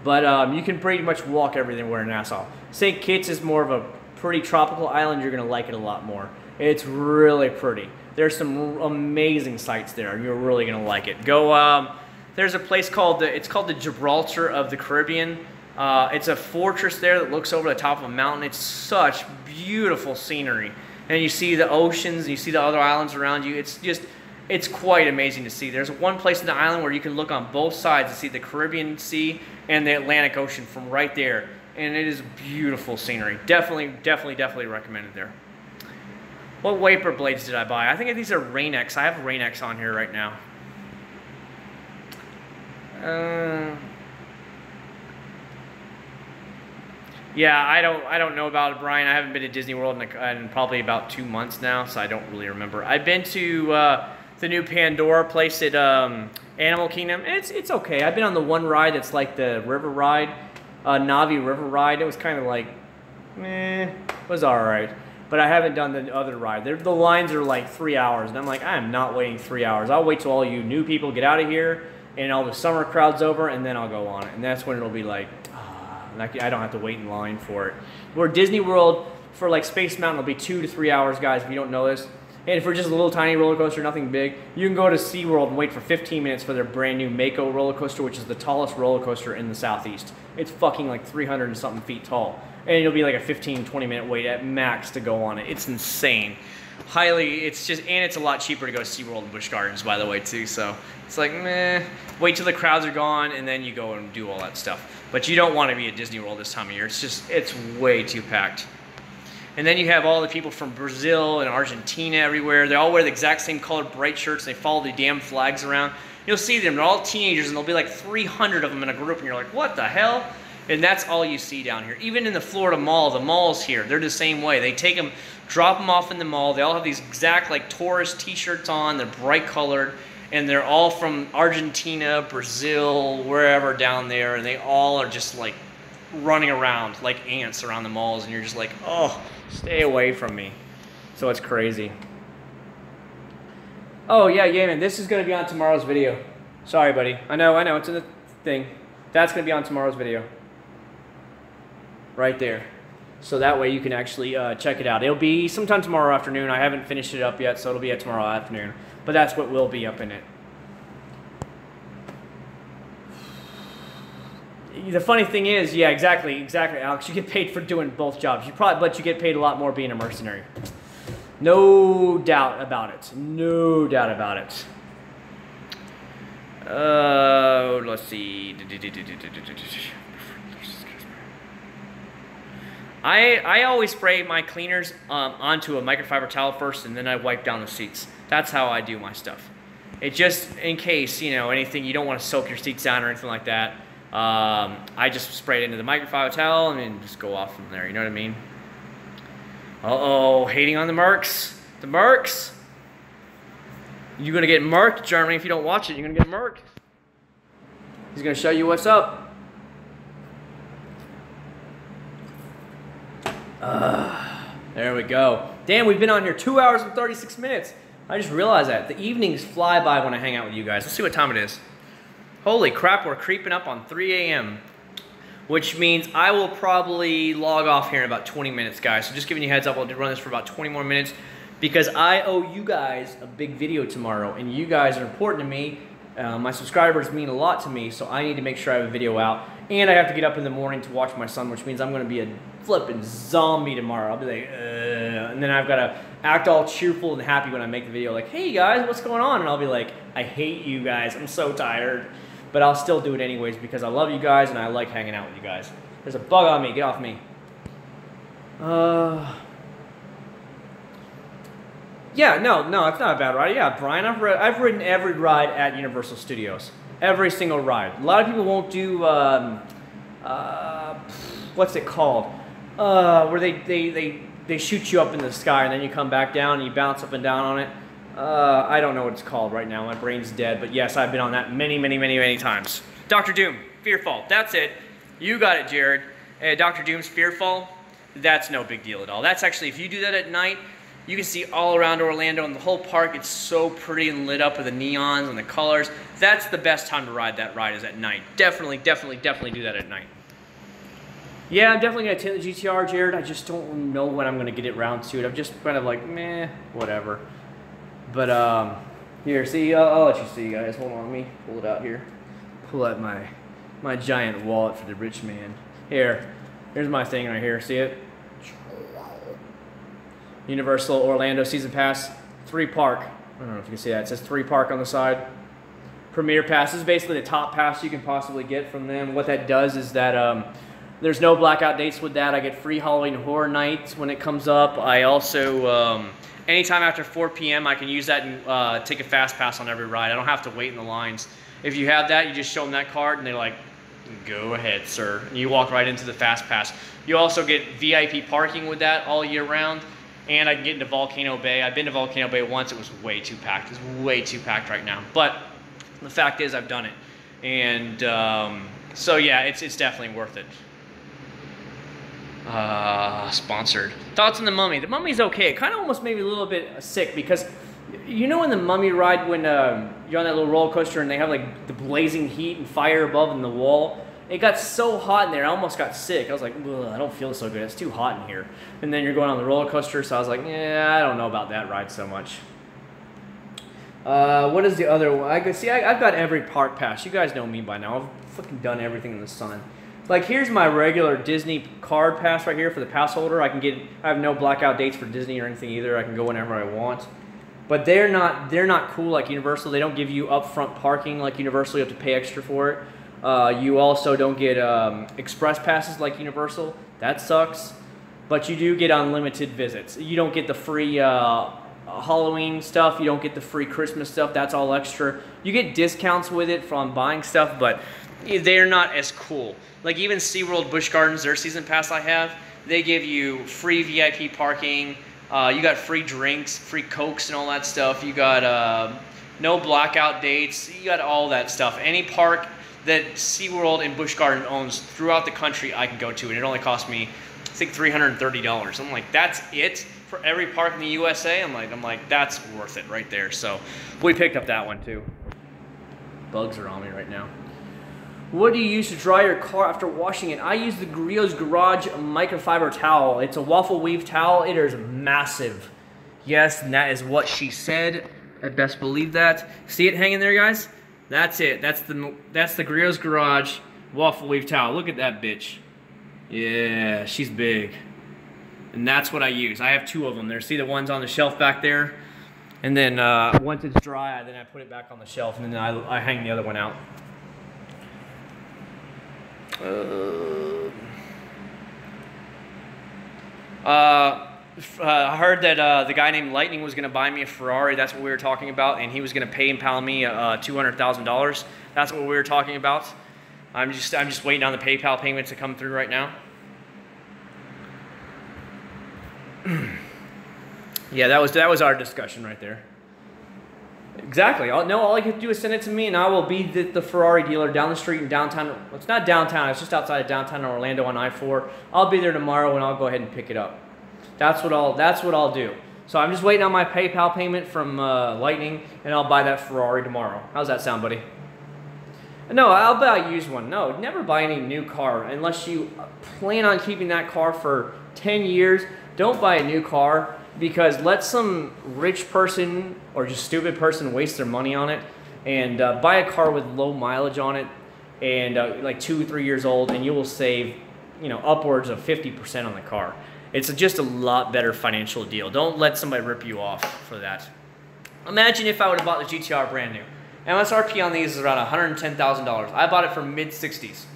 But you can pretty much walk everywhere in Nassau. St. Kitts is more of a pretty tropical island. You're going to like it a lot more. It's really pretty. There's some amazing sights there, and you're really going to like it. Go. There's a place called it's called the Gibraltar of the Caribbean. It's a fortress there that looks over the top of a mountain. It's such beautiful scenery. And you see the oceans, and you see the other islands around you. It's quite amazing to see. There's one place in the island where you can look on both sides and see the Caribbean Sea and the Atlantic Ocean from right there. And it is beautiful scenery. Definitely recommended there. What wiper blades did I buy? I think these are Rain-X. I have Rain-X on here right now. Yeah, I don't know about it, Brian. I haven't been to Disney World in probably about 2 months now, so I don't really remember. I've been to the new Pandora place at Animal Kingdom. It's okay. I've been on the one ride that's like the river ride, Navi River ride. It was kind of like, it was all right. But I haven't done the other ride. The lines are like 3 hours, and I'm like, I am not waiting 3 hours. I'll wait till all you new people get out of here, and all the summer crowd's over, and then I'll go on it. And that's when it'll be like, I don't have to wait in line for it. Where Disney World, for like Space Mountain, will be 2 to 3 hours, guys, if you don't know this. And for just a little tiny roller coaster, nothing big, you can go to SeaWorld and wait for 15 minutes for their brand new Mako roller coaster, which is the tallest roller coaster in the Southeast. It's fucking like 300 and something feet tall. And it'll be like a 15-20 minute wait at max to go on it. It's insane. highly, it's just, and it's a lot cheaper to go to SeaWorld and Busch Gardens, by the way, too. So it's like, meh, wait till the crowds are gone and then you go and do all that stuff. But you don't want to be at Disney World this time of year. It's just, it's way too packed. And then you have all the people from Brazil and Argentina everywhere. They all wear the exact same colored bright shirts. And they follow the damn flags around. You'll see them. They're all teenagers, and there'll be like 300 of them in a group, and you're like, what the hell? And that's all you see down here. Even in the Florida Mall, the malls here, they're the same way. They take them, drop them off in the mall. They all have these exact like tourist t-shirts on. They're bright colored, and they're all from Argentina, Brazil, wherever down there, and they all are just like running around like ants around the malls, and you're just like, oh, stay away from me. So it's crazy. Oh yeah, man, this is gonna be on tomorrow's video. Sorry, buddy. I know, it's in the thing. That's gonna be on tomorrow's video. Right there. So that way you can actually check it out. It'll be sometime tomorrow afternoon. I haven't finished it up yet, so it'll be at tomorrow afternoon. But that's what will be up in it. The funny thing is, yeah, exactly, Alex. You get paid for doing both jobs. But you get paid a lot more being a mercenary. No doubt about it. No doubt about it. Let's see. I always spray my cleaners onto a microfiber towel first, and then I wipe down the seats. That's how I do my stuff. It just, in case, you know, anything, you don't want to soak your seats down or anything like that. I just spray it into the microfiber towel and then just go off from there. You know what I mean? Uh-oh, hating on the Mercs. The Mercs. You're going to get murked, Germany. If you don't watch it, you're going to get murked. He's going to show you what's up. There we go. Damn, we've been on here 2 hours and 36 minutes. I just realized that. The evenings fly by when I hang out with you guys. Let's see what time it is. Holy crap, we're creeping up on 3 a.m. Which means I will probably log off here in about 20 minutes, guys. So just giving you a heads up, I'll run this for about 20 more minutes because I owe you guys a big video tomorrow, and you guys are important to me. My subscribers mean a lot to me, so I need to make sure I have a video out. And I have to get up in the morning to watch my son, which means I'm going to be a flipping zombie tomorrow. I'll be like, and then I've got to act all cheerful and happy when I make the video, like, hey guys, what's going on? And I'll be like, I hate you guys. I'm so tired. But I'll still do it anyways because I love you guys and I like hanging out with you guys. There's a bug on me. Get off me. Yeah, no, it's not a bad ride. Yeah, Brian, I've ridden every ride at Universal Studios. Every single ride. A lot of people won't do, what's it called? Where they shoot you up in the sky and then you come back down and you bounce up and down on it. I don't know what it's called right now. My brain's dead. But yes, I've been on that many times. Dr. Doom, Fearfall. That's it. You got it, Jared. Dr. Doom's Fearfall. That's no big deal at all. That's actually, if you do that at night, you can see all around Orlando and the whole park. It's so pretty and lit up with the neons and the colors. That's the best time to ride that ride is at night. Definitely do that at night. Yeah, I'm definitely going to take the GTR, Jared. I just don't know when I'm going to get it around to it. I'm just kind of like, meh, whatever. But, here, see, I'll let you see, guys. Hold on, let me pull it out here. Pull out my giant wallet for the rich man. Here's my thing right here. See it? Universal Orlando Season Pass, 3 Park. I don't know if you can see that. It says 3 Park on the side. Premier Pass. This is basically the top pass you can possibly get from them. What that does is that there's no blackout dates with that. I get free Halloween Horror Nights when it comes up. I also, anytime after 4 p.m., I can use that and take a fast pass on every ride. I don't have to wait in the lines. If you have that, you just show them that card and they're like, go ahead, sir. And you walk right into the fast pass. You also get VIP parking with that all year round. And I can get into Volcano Bay. I've been to Volcano Bay once. It was way too packed. It's way too packed right now. But the fact is I've done it. And so yeah, it's definitely worth it. Sponsored. Thoughts on the Mummy. The Mummy's okay. It kind of almost made me a little bit sick because you know in the Mummy ride when you're on that little roller coaster and they have like the blazing heat and fire above in the wall? It got so hot in there, I almost got sick. I was like, I don't feel so good. It's too hot in here. And then you're going on the roller coaster, so I was like, yeah, I don't know about that ride so much. What is the other one? I've got every park pass. You guys know me by now. I've fucking done everything in the sun. Like here's my regular Disney card pass right here for the pass holder. I have no blackout dates for Disney or anything either. I can go whenever I want. But they're not cool like Universal. They don't give you upfront parking like Universal. You have to pay extra for it. You also don't get express passes like Universal. That sucks. But you do get unlimited visits. You don't get the free Halloween stuff. You don't get the free Christmas stuff. That's all extra. You get discounts with it from buying stuff, but they're not as cool. Like even SeaWorld Busch Gardens, their season pass I have, they give you free VIP parking. You got free drinks, free Cokes and all that stuff. You got no blackout dates. You got all that stuff. Any park that SeaWorld and Busch Gardens owns throughout the country I can go to, and it only cost me, I think, $330. I'm like, that's it for every park in the USA? I'm like, that's worth it right there. So we picked up that one too. Bugs are on me right now. What do you use to dry your car after washing it? I use the Goryeo's Garage microfiber towel. It's a waffle weave towel. It is massive. Yes, and that is what she said. I best believe that. See it hanging there, guys? That's it. That's the Goryeo's Garage waffle weave towel. Look at that bitch. Yeah, she's big. And that's what I use. I have two of them there. See the ones on the shelf back there? And then once it's dry, then I put it back on the shelf, and then I hang the other one out. I heard that the guy named Lightning was going to buy me a Ferrari. That's what we were talking about, and he was going to PayPal me $200,000. That's what we were talking about. I'm just waiting on the PayPal payment to come through right now. Yeah, that was our discussion right there. Exactly. All I have to do is send it to me, and I will be the Ferrari dealer down the street in downtown. Well, it's not downtown. It's just outside of downtown Orlando on I-4. I'll be there tomorrow, and I'll go ahead and pick it up. That's what I'll do. So I'm just waiting on my PayPal payment from Lightning, and I'll buy that Ferrari tomorrow. How's that sound, buddy? No, I'll buy a used one. No, never buy any new car unless you plan on keeping that car for 10 years. Don't buy a new car, because let some rich person or just stupid person waste their money on it and buy a car with low mileage on it and like 2 or 3 years old, and you will save, upwards of 50% on the car. It's just a lot better financial deal. Don't let somebody rip you off for that. Imagine if I would have bought the GTR brand new. MSRP on these is around $110,000. I bought it for mid-60s.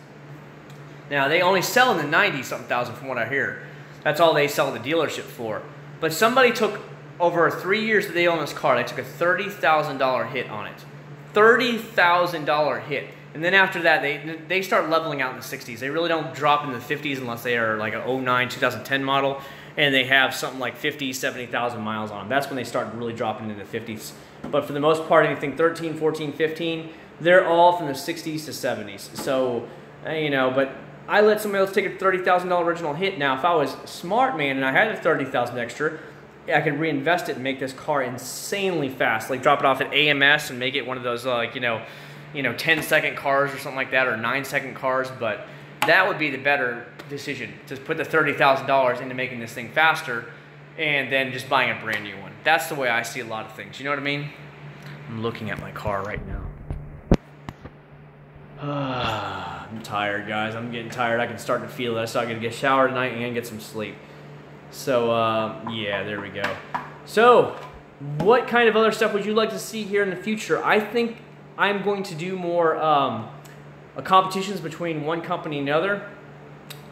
Now they only sell in the 90-something thousand from what I hear. That's all they sell the dealership for. But somebody took, over 3 years that they own this car, they took a $30,000 hit on it. $30,000 hit. And then after that, they start leveling out in the 60s. They really don't drop into the 50s unless they are like an 09, 2010 model, and they have something like 50, 70,000 miles on them. That's when they start really dropping into the 50s. But for the most part, anything 13, 14, 15, they're all from the 60s to 70s. So, but I let somebody else take a $30,000 original hit. Now, if I was smart, man, and I had a $30,000 extra, I could reinvest it and make this car insanely fast. Like drop it off at AMS and make it one of those 10-second cars or something like that, or 9-second cars. But that would be the better decision, to put the $30,000 into making this thing faster and then just buying a brand new one. That's the way I see a lot of things. You know what I mean? I'm looking at my car right now. I'm tired, guys. I'm getting tired. I can start to feel it. So I got to get a shower tonight and get some sleep. So, yeah, there we go. So, what kind of other stuff would you like to see here in the future? I think I'm going to do more competitions between one company and another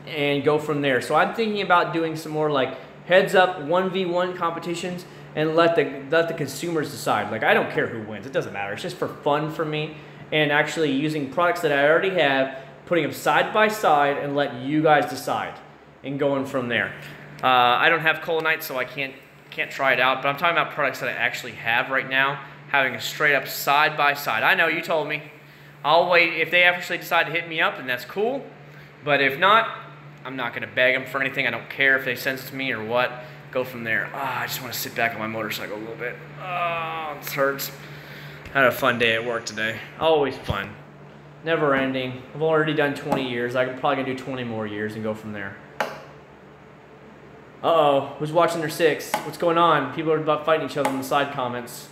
and go from there. So I'm thinking about doing some more like heads-up 1v1 competitions and let the consumers decide. Like, I don't care who wins. It doesn't matter. It's just for fun for me. And actually using products that I already have, putting them side by side, and let you guys decide, and going from there. I don't have Colonite, so I can't try it out, but I'm talking about products that I actually have right now, having a straight up side by side. I know, you told me. I'll wait. If they actually decide to hit me up, then that's cool. But if not, I'm not going to beg them for anything. I don't care if they send it to me or what. Go from there. I just want to sit back on my motorcycle a little bit. This hurts. I had a fun day at work today. Always fun. Never ending. I've already done 20 years. I'm probably going to do 20 more years and go from there. Uh-oh. Who's watching their 6? What's going on? People are about fighting each other in the side comments.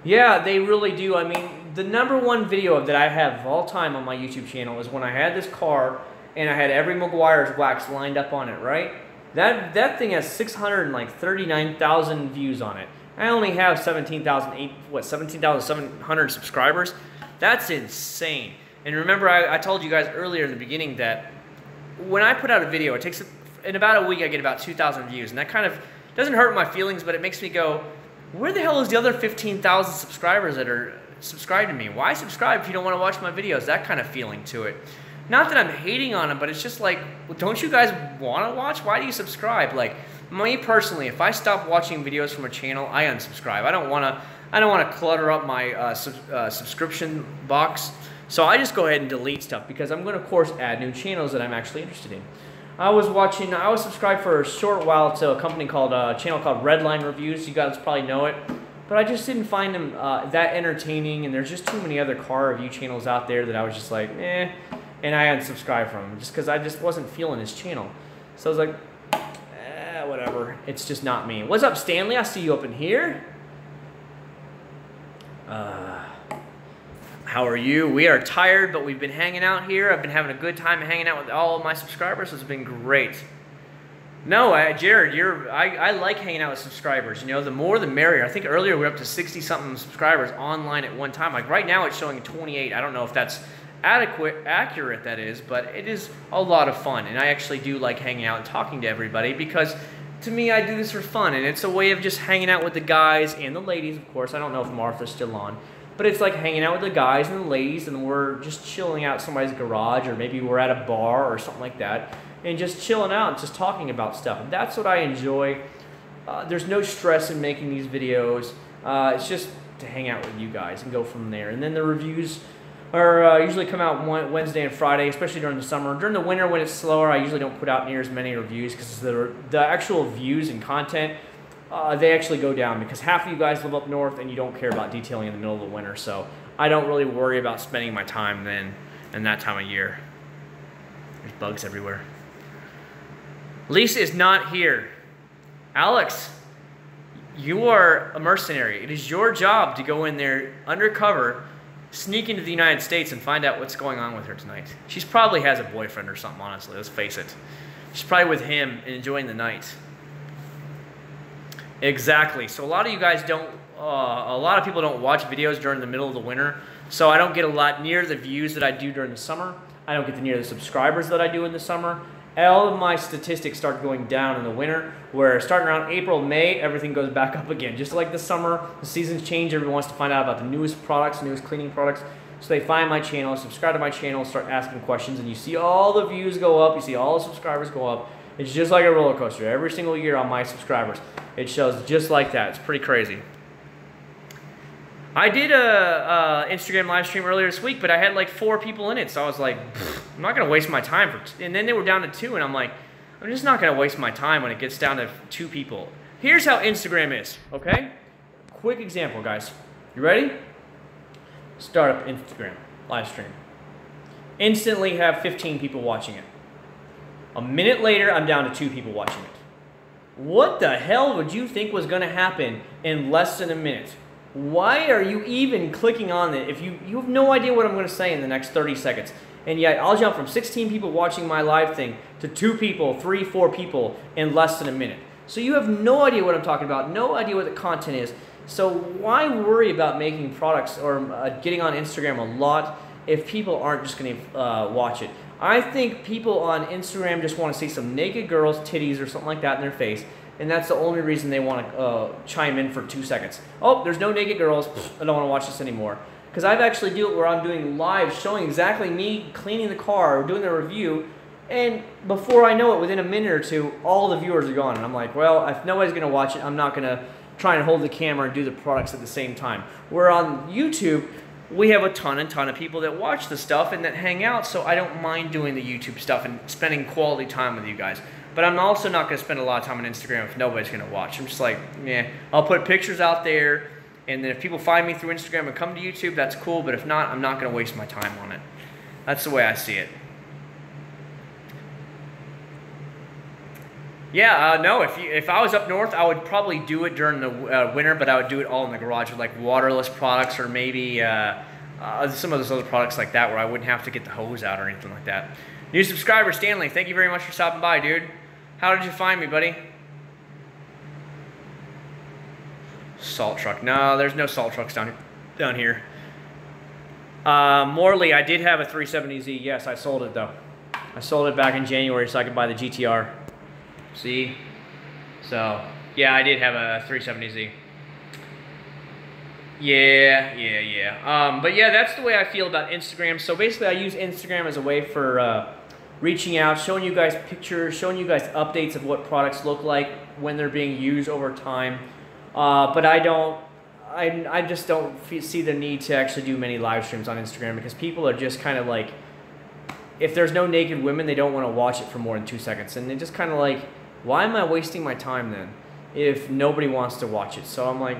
Yeah, they really do. I mean, the #1 video that I have of all time on my YouTube channel is when I had this car and I had every Maguire's wax lined up on it, right? That thing has 639,000 views on it. I only have 17,700 subscribers. That's insane. And remember, I told you guys earlier in the beginning that when I put out a video, it takes, in about a week, I get about 2,000 views. And that kind of doesn't hurt my feelings, but it makes me go, where the hell is the other 15,000 subscribers that are subscribed to me? Why subscribe if you don't want to watch my videos? That kind of feeling to it. Not that I'm hating on them, but it's just like, well, don't you guys want to watch? Why do you subscribe? Like, me personally, if I stop watching videos from a channel, I unsubscribe. I don't want to clutter up my subscription box. So I just go ahead and delete stuff because I'm going to, of course, add new channels that I'm actually interested in. I was subscribed for a short while to a company called, channel called Redline Reviews. You guys probably know it. But I just didn't find them that entertaining, and there's just too many other car review channels out there that I was just like, eh. And I unsubscribed from him just because I just wasn't feeling his channel. So I was like, whatever. It's just not me. What's up, Stanley? I see you up in here. How are you? We are tired, but we've been hanging out here. I've been having a good time hanging out with all of my subscribers. It's been great. No, Jared, I like hanging out with subscribers. You know, the more the merrier. I think earlier we were up to 60-something subscribers online at one time. Like right now it's showing 28. I don't know if that's accurate that is, but it is a lot of fun. And I actually do like hanging out and talking to everybody because to me, I do this for fun. And it's a way of just hanging out with the guys and the ladies, of course. I don't know if Martha's still on. But it's like hanging out with the guys and the ladies, and we're just chilling out somebody's garage, or maybe we're at a bar or something like that, and just chilling out and just talking about stuff. And that's what I enjoy. There's no stress in making these videos. It's just to hang out with you guys and go from there. And then the reviews are usually come out Wednesday and Friday, especially during the summer. During the winter when it's slower, I usually don't put out near as many reviews because the actual views and content, they actually go down because half of you guys live up north and you don't care about detailing in the middle of the winter. So I don't really worry about spending my time then in that time of year. There's bugs everywhere. Lisa is not here. Alex, you are a mercenary. It is your job to go in there undercover, sneak into the United States and find out what's going on with her tonight. She probably has a boyfriend or something, honestly. Let's face it. She's probably with him and enjoying the night. Exactly. So a lot of you guys don't, a lot of people don't watch videos during the middle of the winter. So I don't get a lot near the views that I do during the summer. I don't get near the subscribers that I do in the summer. All of my statistics start going down in the winter, where starting around April, May, everything goes back up again. Just like the summer, the seasons change. Everyone wants to find out about the newest products, newest cleaning products. So they find my channel, subscribe to my channel, start asking questions, and you see all the views go up. You see all the subscribers go up. It's just like a roller coaster. Every single year on my subscribers, it shows just like that. It's pretty crazy. I did a Instagram live stream earlier this week, but I had like 4 people in it, so I was like, I'm not going to waste my time. And then they were down to 2, and I'm like, I'm just not going to waste my time when it gets down to 2 people. Here's how Instagram is, okay? Quick example, guys. You ready? Start up Instagram live stream. Instantly have 15 people watching it. A minute later, I'm down to 2 people watching it. What the hell would you think was going to happen in less than a minute? Why are you even clicking on it if you have no idea what I'm going to say in the next 30 seconds? And yet, I'll jump from 16 people watching my live thing to 2 people, 3, 4 people in less than a minute. So you have no idea what I'm talking about, no idea what the content is. So why worry about making products or getting on Instagram a lot if people aren't just going to watch it? I think people on Instagram just want to see some naked girls' titties or something like that in their face, and that's the only reason they want to chime in for 2 seconds. Oh, there's no naked girls. I don't want to watch this anymore. Because I've actually do it where I'm doing live, showing exactly me cleaning the car or doing the review, and before I know it, within a minute or 2, all the viewers are gone. And I'm like, well, if nobody's going to watch it, I'm not going to try and hold the camera and do the products at the same time. Where on YouTube, we have a ton of people that watch the stuff and that hang out, so I don't mind doing the YouTube stuff and spending quality time with you guys. But I'm also not going to spend a lot of time on Instagram if nobody's going to watch. I'm just like, yeah, I'll put pictures out there, and then if people find me through Instagram and come to YouTube, that's cool, but if not, I'm not going to waste my time on it. That's the way I see it. Yeah, no, if I was up north, I would probably do it during the winter, but I would do it all in the garage with like waterless products or maybe some of those other products like that where I wouldn't have to get the hose out or anything like that. New subscriber, Stanley, thank you very much for stopping by, dude. How did you find me, buddy? Salt truck. No, there's no salt trucks down here. Morley, I did have a 370Z. Yes, I sold it, though. I sold it back in January so I could buy the GTR. See? So, yeah, I did have a 370Z. Yeah. But yeah, that's the way I feel about Instagram. So basically I use Instagram as a way for reaching out, showing you guys pictures, showing you guys updates of what products look like when they're being used over time. But I just don't see the need to actually do many live streams on Instagram because people are just kind of like, if there's no naked women, they don't want to watch it for more than 2 seconds. And they just kind of like, why am I wasting my time then if nobody wants to watch it? So I'm like,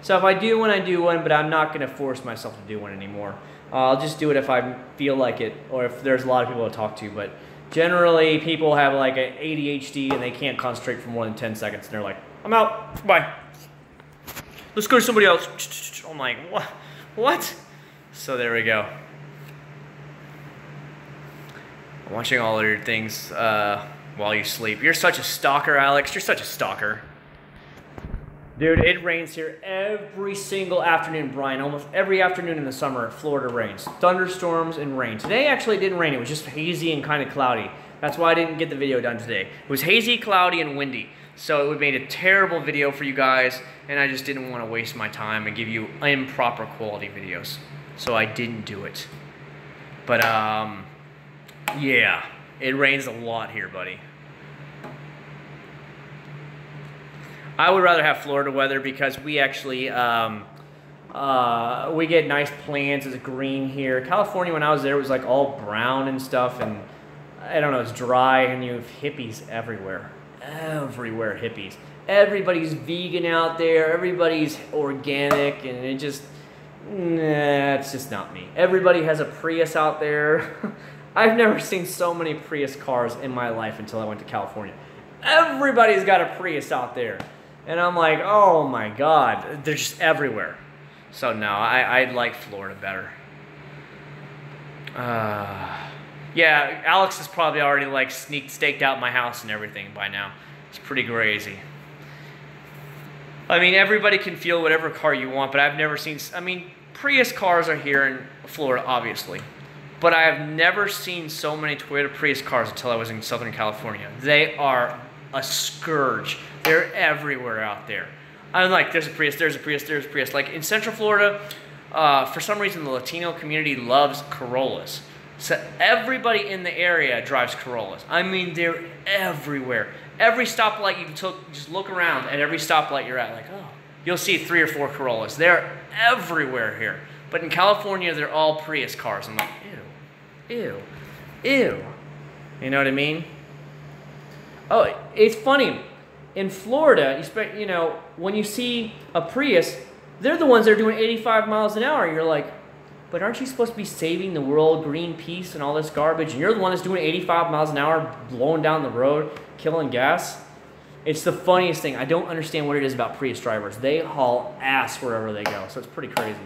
So if I do one, I do one, but I'm not going to force myself to do one anymore. I'll just do it if I feel like it or if there's a lot of people to talk to. But generally, people have like an ADHD and they can't concentrate for more than 10 seconds. And they're like, I'm out. Bye. Let's go to somebody else. I'm like, what? So there we go. I'm watching all of your things while you sleep. You're such a stalker, Alex. You're such a stalker. Dude, it rains here every single afternoon, Brian. Almost every afternoon in the summer, Florida rains. Thunderstorms and rain. Today actually didn't rain. It was just hazy and kind of cloudy. That's why I didn't get the video done today. It was hazy, cloudy, and windy. So it would have made a terrible video for you guys, and I just didn't want to waste my time and give you improper quality videos. So I didn't do it. But, yeah, it rains a lot here, buddy. I would rather have Florida weather because we actually, we get nice plants. It's green here. California, when I was there, it was like all brown and stuff, and I don't know, it's dry, and you have hippies everywhere. Everywhere hippies. Everybody's vegan out there. Everybody's organic, and it just, nah, it's just not me. Everybody has a Prius out there. I've never seen so many Prius cars in my life until I went to California. Everybody's got a Prius out there. And I'm like, oh my God, they're just everywhere. So no, I like Florida better. Yeah, Alex has probably already like staked out my house and everything by now. It's pretty crazy. I mean, everybody can feel whatever car you want, but I've never seen, I mean, Prius cars are here in Florida, obviously. But I have never seen so many Toyota Prius cars until I was in Southern California. They are a scourge. They're everywhere out there. I'm like, there's a Prius, there's a Prius, there's a Prius. Like in Central Florida, for some reason the Latino community loves Corollas. So everybody in the area drives Corollas. I mean, they're everywhere. Every stoplight you took, just look around at every stoplight you're at, like, oh, you'll see 3 or 4 Corollas. They're everywhere here. But in California, they're all Prius cars. I'm like, ew, ew, ew. You know what I mean? Oh, it's funny. In Florida, you know, when you see a Prius, they're the ones that are doing 85 miles an hour. And you're like, but aren't you supposed to be saving the world, Greenpeace, and all this garbage? And you're the one that's doing 85 miles an hour, blowing down the road, killing gas? It's the funniest thing. I don't understand what it is about Prius drivers. They haul ass wherever they go, so it's pretty crazy.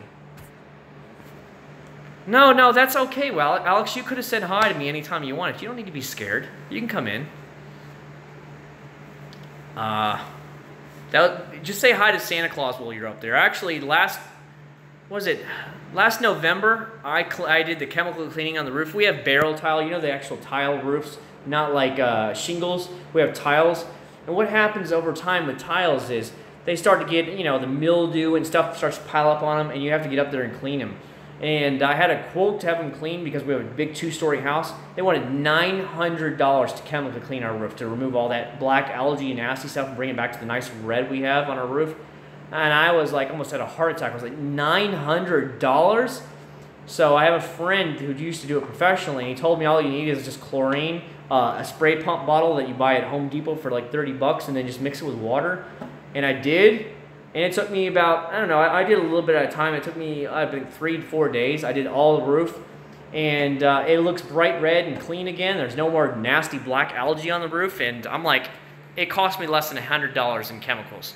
No, that's okay. Well, Alex, you could have said hi to me anytime you wanted. You don't need to be scared. You can come in. Just say hi to Santa Claus while you're up there. Actually, last November, I did the chemical cleaning on the roof. We have barrel tile, you know, the actual tile roofs, not like shingles. We have tiles. And what happens over time with tiles is they start to get, you know, the mildew and stuff starts to pile up on them, and you have to get up there and clean them. And I had a quote to have them cleaned because we have a big 2-story house. They wanted $900 to chemically clean our roof, to remove all that black algae and nasty stuff and bring it back to the nice red we have on our roof. And I was like, almost had a heart attack. I was like, $900? So I have a friend who used to do it professionally, and he told me all you need is just chlorine, a spray pump bottle that you buy at Home Depot for like 30 bucks, and then just mix it with water. And I did. And it took me about, I don't know, I did a little bit at a time. It took me, I think, 3 to 4 days. I did all the roof, and it looks bright red and clean again. There's no more nasty black algae on the roof, and I'm like, it cost me less than $100 in chemicals.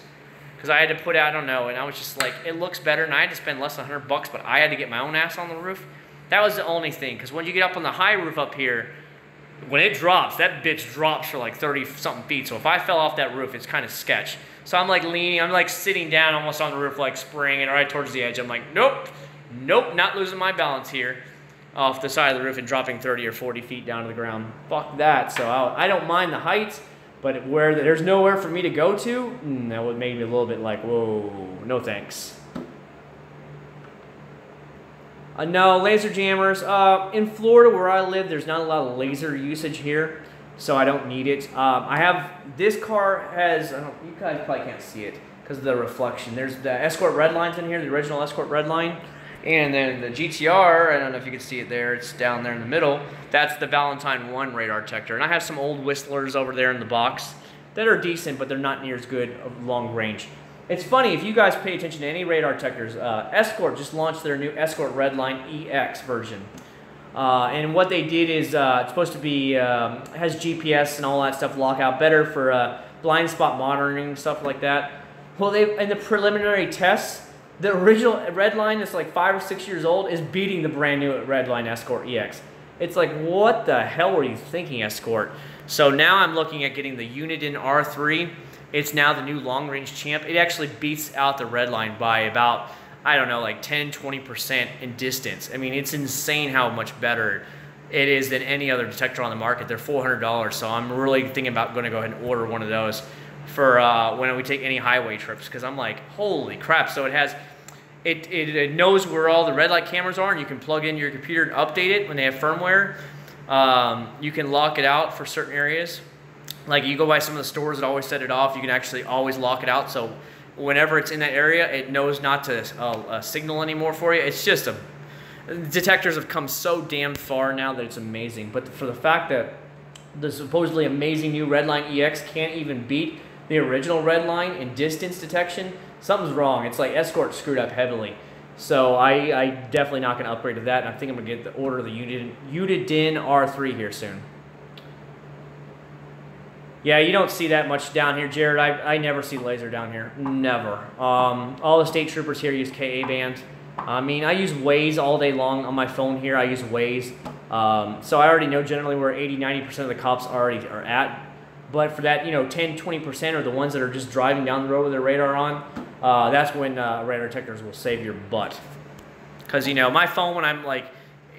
because I had to put, I don't know, and I was just like, it looks better, and I had to spend less than $100, but I had to get my own ass on the roof. That was the only thing, because when you get up on the high roof up here, when it drops, that bitch drops for like 30-something feet. So if I fell off that roof, it's kind of sketch. So I'm like leaning, I'm like sitting down almost on the roof, like springing right towards the edge. I'm like, nope, nope, not losing my balance here off the side of the roof and dropping 30 or 40 feet down to the ground. Fuck that. So I don't mind the heights, but where there's nowhere for me to go to, that would make me a little bit like, whoa, no thanks. No, laser jammers. In Florida where I live, there's not a lot of laser usage here, so I don't need it. I have, this car has, you guys probably can't see it because of the reflection. There's the Acc0rd Redlines in here, the original Acc0rd Redline. And then the GTR, I don't know if you can see it there, it's down there in the middle. That's the Valentine 1 radar detector. And I have some old Whistlers over there in the box that are decent, but they're not near as good of long range. It's funny, if you guys pay attention to any radar detectors, Acc0rd just launched their new Acc0rd Redline EX version. And what they did is, it's supposed to be, has GPS and all that stuff, lockout, better for blind spot monitoring, stuff like that. Well, in the preliminary tests, the original Redline that's like 5 or 6 years old is beating the brand new Redline Acc0rd EX. It's like, what the hell were you thinking, Acc0rd? So now I'm looking at getting the Uniden R3. It's now the new long-range champ. It actually beats out the Redline by about, I don't know, like 10-20% in distance. I mean, it's insane how much better it is than any other detector on the market. They're $400, so I'm really thinking about going to go ahead and order one of those for when we take any highway trips, because I'm like, holy crap. So it has, it knows where all the red light cameras are, and you can plug in your computer and update it when they have firmware. You can lock it out for certain areas. Like you go by some of the stores that always set it off, you can actually always lock it out. So whenever it's in that area, it knows not to signal anymore for you. It's just detectors have come so damn far now that it's amazing. But for the fact that the supposedly amazing new Redline EX can't even beat the original Redline in distance detection, something's wrong. It's like Acc0rd screwed up heavily. So I definitely not going to upgrade to that. And I think I'm going to get the order of the Uniden R3 here soon. Yeah, you don't see that much down here, Jared. I never see laser down here. Never. All the state troopers here use KA band. I mean, I use Waze all day long on my phone here. I use Waze. So I already know generally where 80-90% of the cops already are at. But for that, 10-20% are the ones that are just driving down the road with their radar on. That's when radar detectors will save your butt. Because, my phone, when I'm like,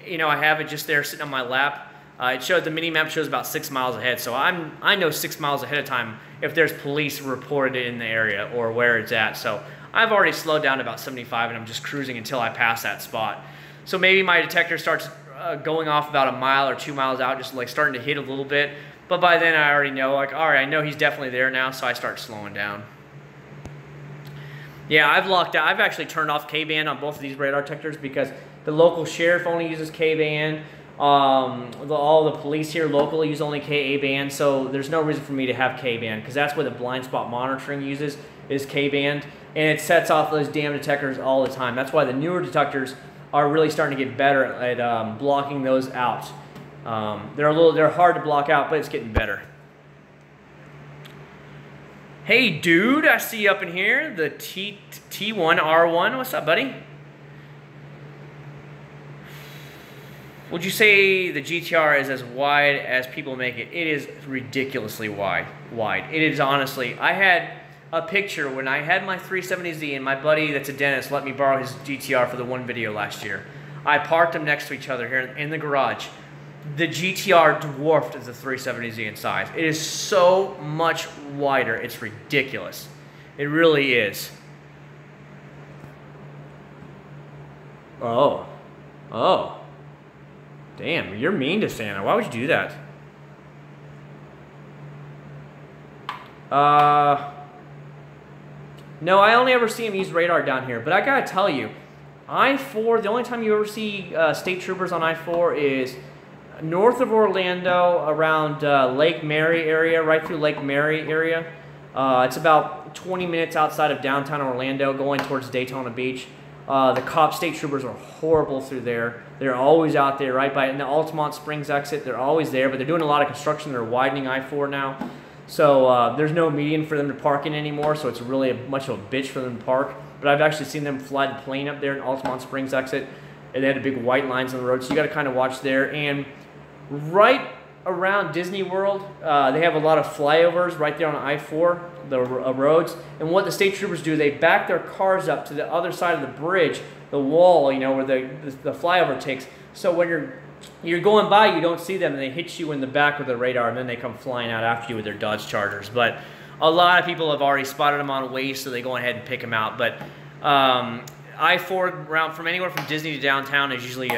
I have it just there sitting on my lap, it showed, the mini map shows about 6 miles ahead. So I know 6 miles ahead of time if there's police reported in the area or where it's at. So I've already slowed down to about 75 and I'm just cruising until I pass that spot. So maybe my detector starts going off about a mile or 2 miles out, just like starting to hit a little bit. But by then I already know, like, all right, I know he's definitely there now, so I start slowing down. Yeah, I've actually turned off K-band on both of these radar detectors because the local sheriff only uses K-band. All the police here locally use only KA-band, so there's no reason for me to have K-band because that's what the blind spot monitoring uses, is K-band, and it sets off those damn detectors all the time. That's why the newer detectors are really starting to get better at blocking those out. They're hard to block out, but it's getting better. Hey dude, I see you up in here, the T1R1. What's up, buddy? Would you say the GTR is as wide as people make it? It is ridiculously wide. It is honestly, I had a picture when I had my 370Z and my buddy that's a dentist let me borrow his GTR for the one video last year. I parked them next to each other here in the garage. The GTR dwarfed the 370Z in size. It is so much wider, it's ridiculous. It really is. Oh. Damn, you're mean to Santa. Why would you do that? No, I only ever see him use radar down here. But I gotta tell you, I-4, the only time you ever see state troopers on I-4 is north of Orlando, around Lake Mary area, right through Lake Mary area. It's about 20 minutes outside of downtown Orlando, going towards Daytona Beach. The state troopers are horrible through there. They're always out there right by the Altamont Springs exit. They're always there, but they're doing a lot of construction. They're widening I-4 now. So there's no median for them to park in anymore, so it's really much of a bitch for them to park. But I've actually seen them fly the plane up there in Altamont Springs exit, and they had big white lines on the road, so you got to kind of watch there. And right around Disney World, they have a lot of flyovers right there on I-4, the roads. And what the state troopers do, they back their cars up to the other side of the bridge, the wall, you know, where the flyover takes. So when you're going by, you don't see them, and they hit you in the back with the radar, and then they come flying out after you with their Dodge Chargers. But a lot of people have already spotted them on Waze, so they go ahead and pick them out. But I-4 around from anywhere from Disney to downtown is usually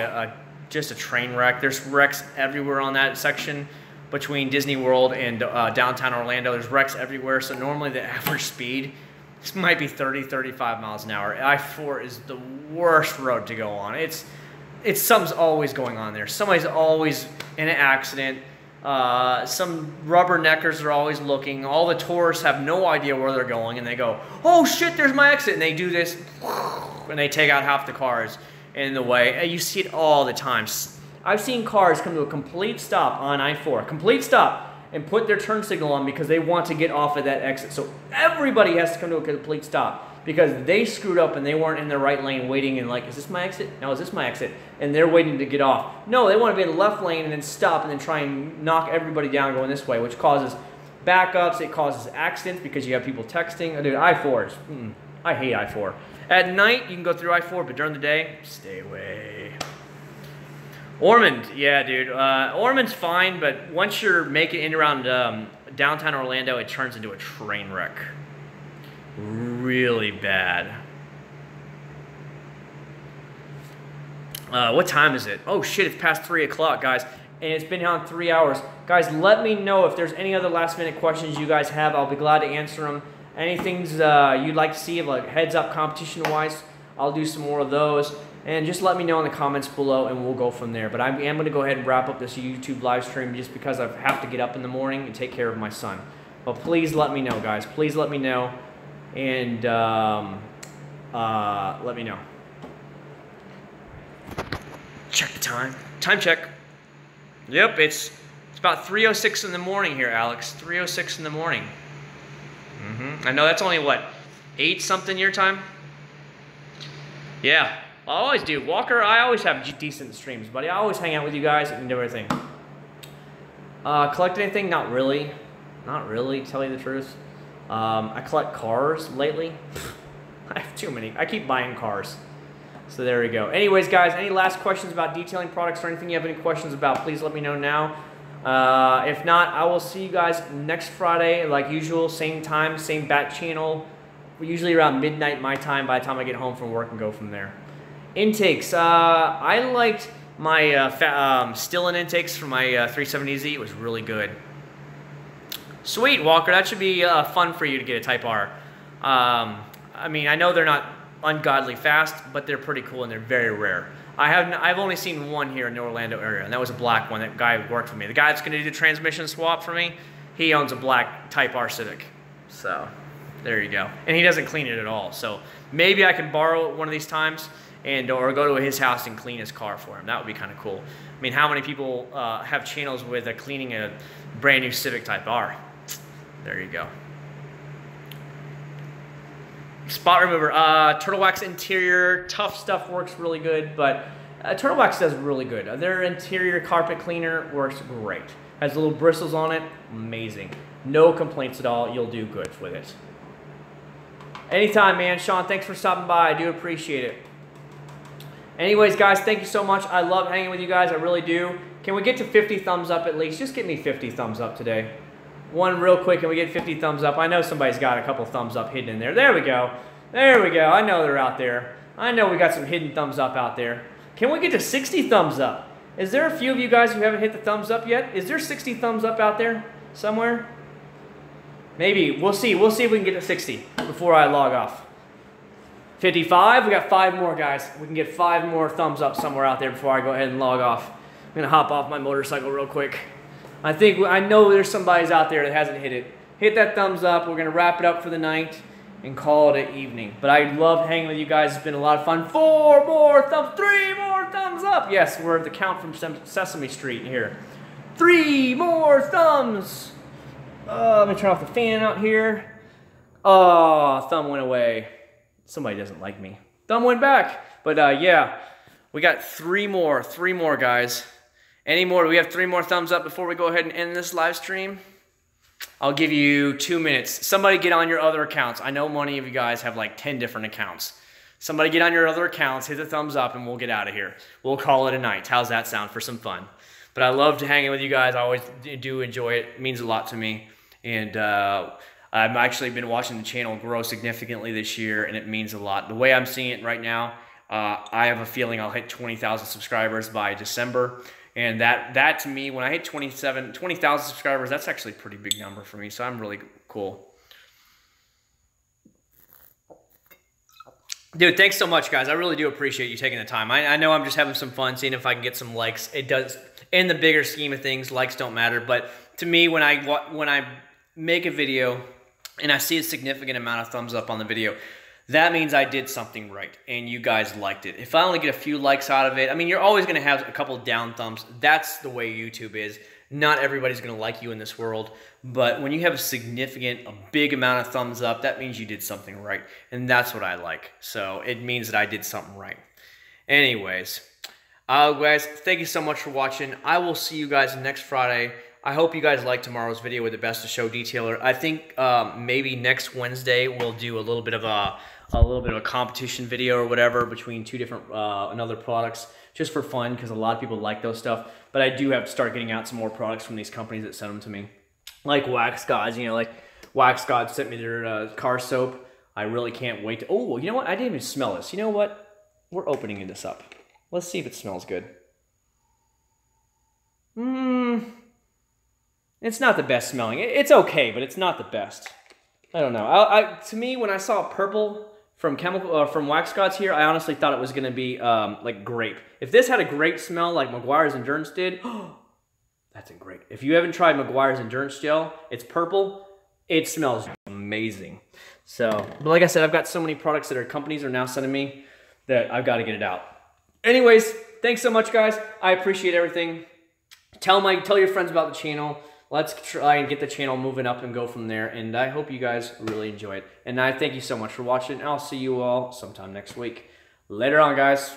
just a train wreck. There's wrecks everywhere on that section between Disney World and downtown Orlando. There's wrecks everywhere, so normally the average speed might be 30, 35 miles an hour. I-4 is the worst road to go on. Something's always going on there. Somebody's always in an accident. Some rubberneckers are always looking. All the tourists have no idea where they're going, and they go, oh shit, there's my exit, and they do this, and they take out half the cars in the way. You see it all the time. I've seen cars come to a complete stop on I-4, complete stop, and put their turn signal on because they want to get off of that exit. So everybody has to come to a complete stop because they screwed up and they weren't in the right lane waiting and like, is this my exit? No, is this my exit? And they're waiting to get off. No, they want to be in the left lane and then stop and then try and knock everybody down going this way, which causes backups. It causes accidents because you have people texting. Oh, dude, I-4s. I hate I-4. At night, you can go through I-4, but during the day, stay away. Ormond, yeah, dude. Ormond's fine, but once you're making it around downtown Orlando, it turns into a train wreck. Really bad. What time is it? Oh shit, it's past 3 o'clock, guys. And it's been on 3 hours. Guys, let me know if there's any other last minute questions you guys have. I'll be glad to answer them. Anything you'd like to see, like heads up competition wise, I'll do some more of those. And just let me know in the comments below and we'll go from there. But I am going to go ahead and wrap up this YouTube live stream just because I have to get up in the morning and take care of my son. But please let me know, guys. Please let me know. And let me know. Check the time. Time check. Yep, it's about 3:06 in the morning here, Alex. 3:06 in the morning. I know that's only, what, 8 something your time? Yeah, I always do. Walker, I always have decent streams, buddy. I always hang out with you guys and do everything. Collect anything? Not really. Not really, to tell you the truth. I collect cars lately. I have too many. I keep buying cars. So there we go. Anyways, guys, any last questions about detailing products or anything you have any questions about, please let me know now. If not, I will see you guys next Friday, like usual, same time, same bat channel. Usually around midnight my time by the time I get home from work and go from there. Intakes. I liked my still-in intakes for my 370Z. It was really good. Sweet, Walker. That should be fun for you to get a Type R. I mean, I know they're not ungodly fast, but they're pretty cool and they're very rare. I've only seen one here in the Orlando area, and that was a black one. That guy worked for me. The guy that's going to do the transmission swap for me, he owns a black Type R Civic. So there you go. And he doesn't clean it at all. So maybe I can borrow it one of these times or go to his house and clean his car for him. That would be kind of cool. I mean, how many people have channels with cleaning a brand new Civic Type R? There you go. Spot remover, Turtle Wax interior, tough stuff works really good, but Turtle Wax does really good. Their interior carpet cleaner works great. Has little bristles on it, amazing. No complaints at all, you'll do good with it. Anytime, man. Sean, thanks for stopping by, I do appreciate it. Anyways, guys, thank you so much. I love hanging with you guys, I really do. Can we get to 50 thumbs up at least? Just give me 50 thumbs up today. One real quick, and we get 50 thumbs up. I know somebody's got a couple thumbs up hidden in there. There we go. There we go. I know they're out there. I know we got some hidden thumbs up out there. Can we get to 60 thumbs up? Is there a few of you guys who haven't hit the thumbs up yet? Is there 60 thumbs up out there somewhere? Maybe. We'll see. We'll see if we can get to 60 before I log off. 55. We got 5 more, guys. We can get 5 more thumbs up somewhere out there before I go ahead and log off. I'm going to hop off my motorcycle real quick. I know there's somebody's out there that hasn't hit it. Hit that thumbs up. We're going to wrap it up for the night and call it an evening. But I love hanging with you guys. It's been a lot of fun. 4 more thumbs. 3 more thumbs up. Yes, we're at the count from Sesame Street here. 3 more thumbs. Let me turn off the fan out here. Oh, thumb went away. Somebody doesn't like me. Thumb went back. But yeah, we got three more guys. Any more? Do we have 3 more thumbs up before we go ahead and end this live stream? I'll give you 2 minutes. Somebody get on your other accounts. I know many of you guys have like 10 different accounts. Somebody get on your other accounts, hit the thumbs up, and we'll get out of here. We'll call it a night. How's that sound for some fun? But I love to hang with you guys. I always do enjoy it. It means a lot to me. And I've actually been watching the channel grow significantly this year, and it means a lot. The way I'm seeing it right now, I have a feeling I'll hit 20,000 subscribers by December. And that to me, when I hit 20,000 subscribers, that's actually a pretty big number for me. So I'm really cool. Dude, thanks so much, guys. I really do appreciate you taking the time. I know I'm just having some fun, seeing if I can get some likes. It does, in the bigger scheme of things, likes don't matter. But to me, when I make a video and I see a significant amount of thumbs up on the video, that means I did something right and you guys liked it. If I only get a few likes out of it, I mean, you're always going to have a couple down thumbs. That's the way YouTube is. Not everybody's going to like you in this world, but when you have a big amount of thumbs up, that means you did something right, and that's what I like. So it means that I did something right. Anyways, guys, thank you so much for watching. I will see you guys next Friday. I hope you guys like tomorrow's video with the Best of Show Detailer. I think maybe next Wednesday we'll do a little bit of a competition video or whatever between two different another products, just for fun, because a lot of people like those stuff. But I do have to start getting out some more products from these companies that send them to me, like Wax Gods. You know, like Wax Gods sent me their car soap. I really can't wait to. Oh, you know what? I didn't even smell this. You know what? We're opening this up. Let's see if it smells good. It's not the best smelling. It's okay, but it's not the best. I don't know. To me, when I saw purple from Wax Gods here, I honestly thought it was going to be like grape. If this had a grape smell like Meguiar's Endurance did, that's a great. If you haven't tried Meguiar's Endurance Gel, it's purple. It smells amazing. So, but like I said, I've got so many products that companies are now sending me that I've got to get it out. Anyways, thanks so much, guys. I appreciate everything. Tell your friends about the channel. Let's try and get the channel moving up and go from there. And I hope you guys really enjoy it. And I thank you so much for watching. I'll see you all sometime next week. Later on, guys.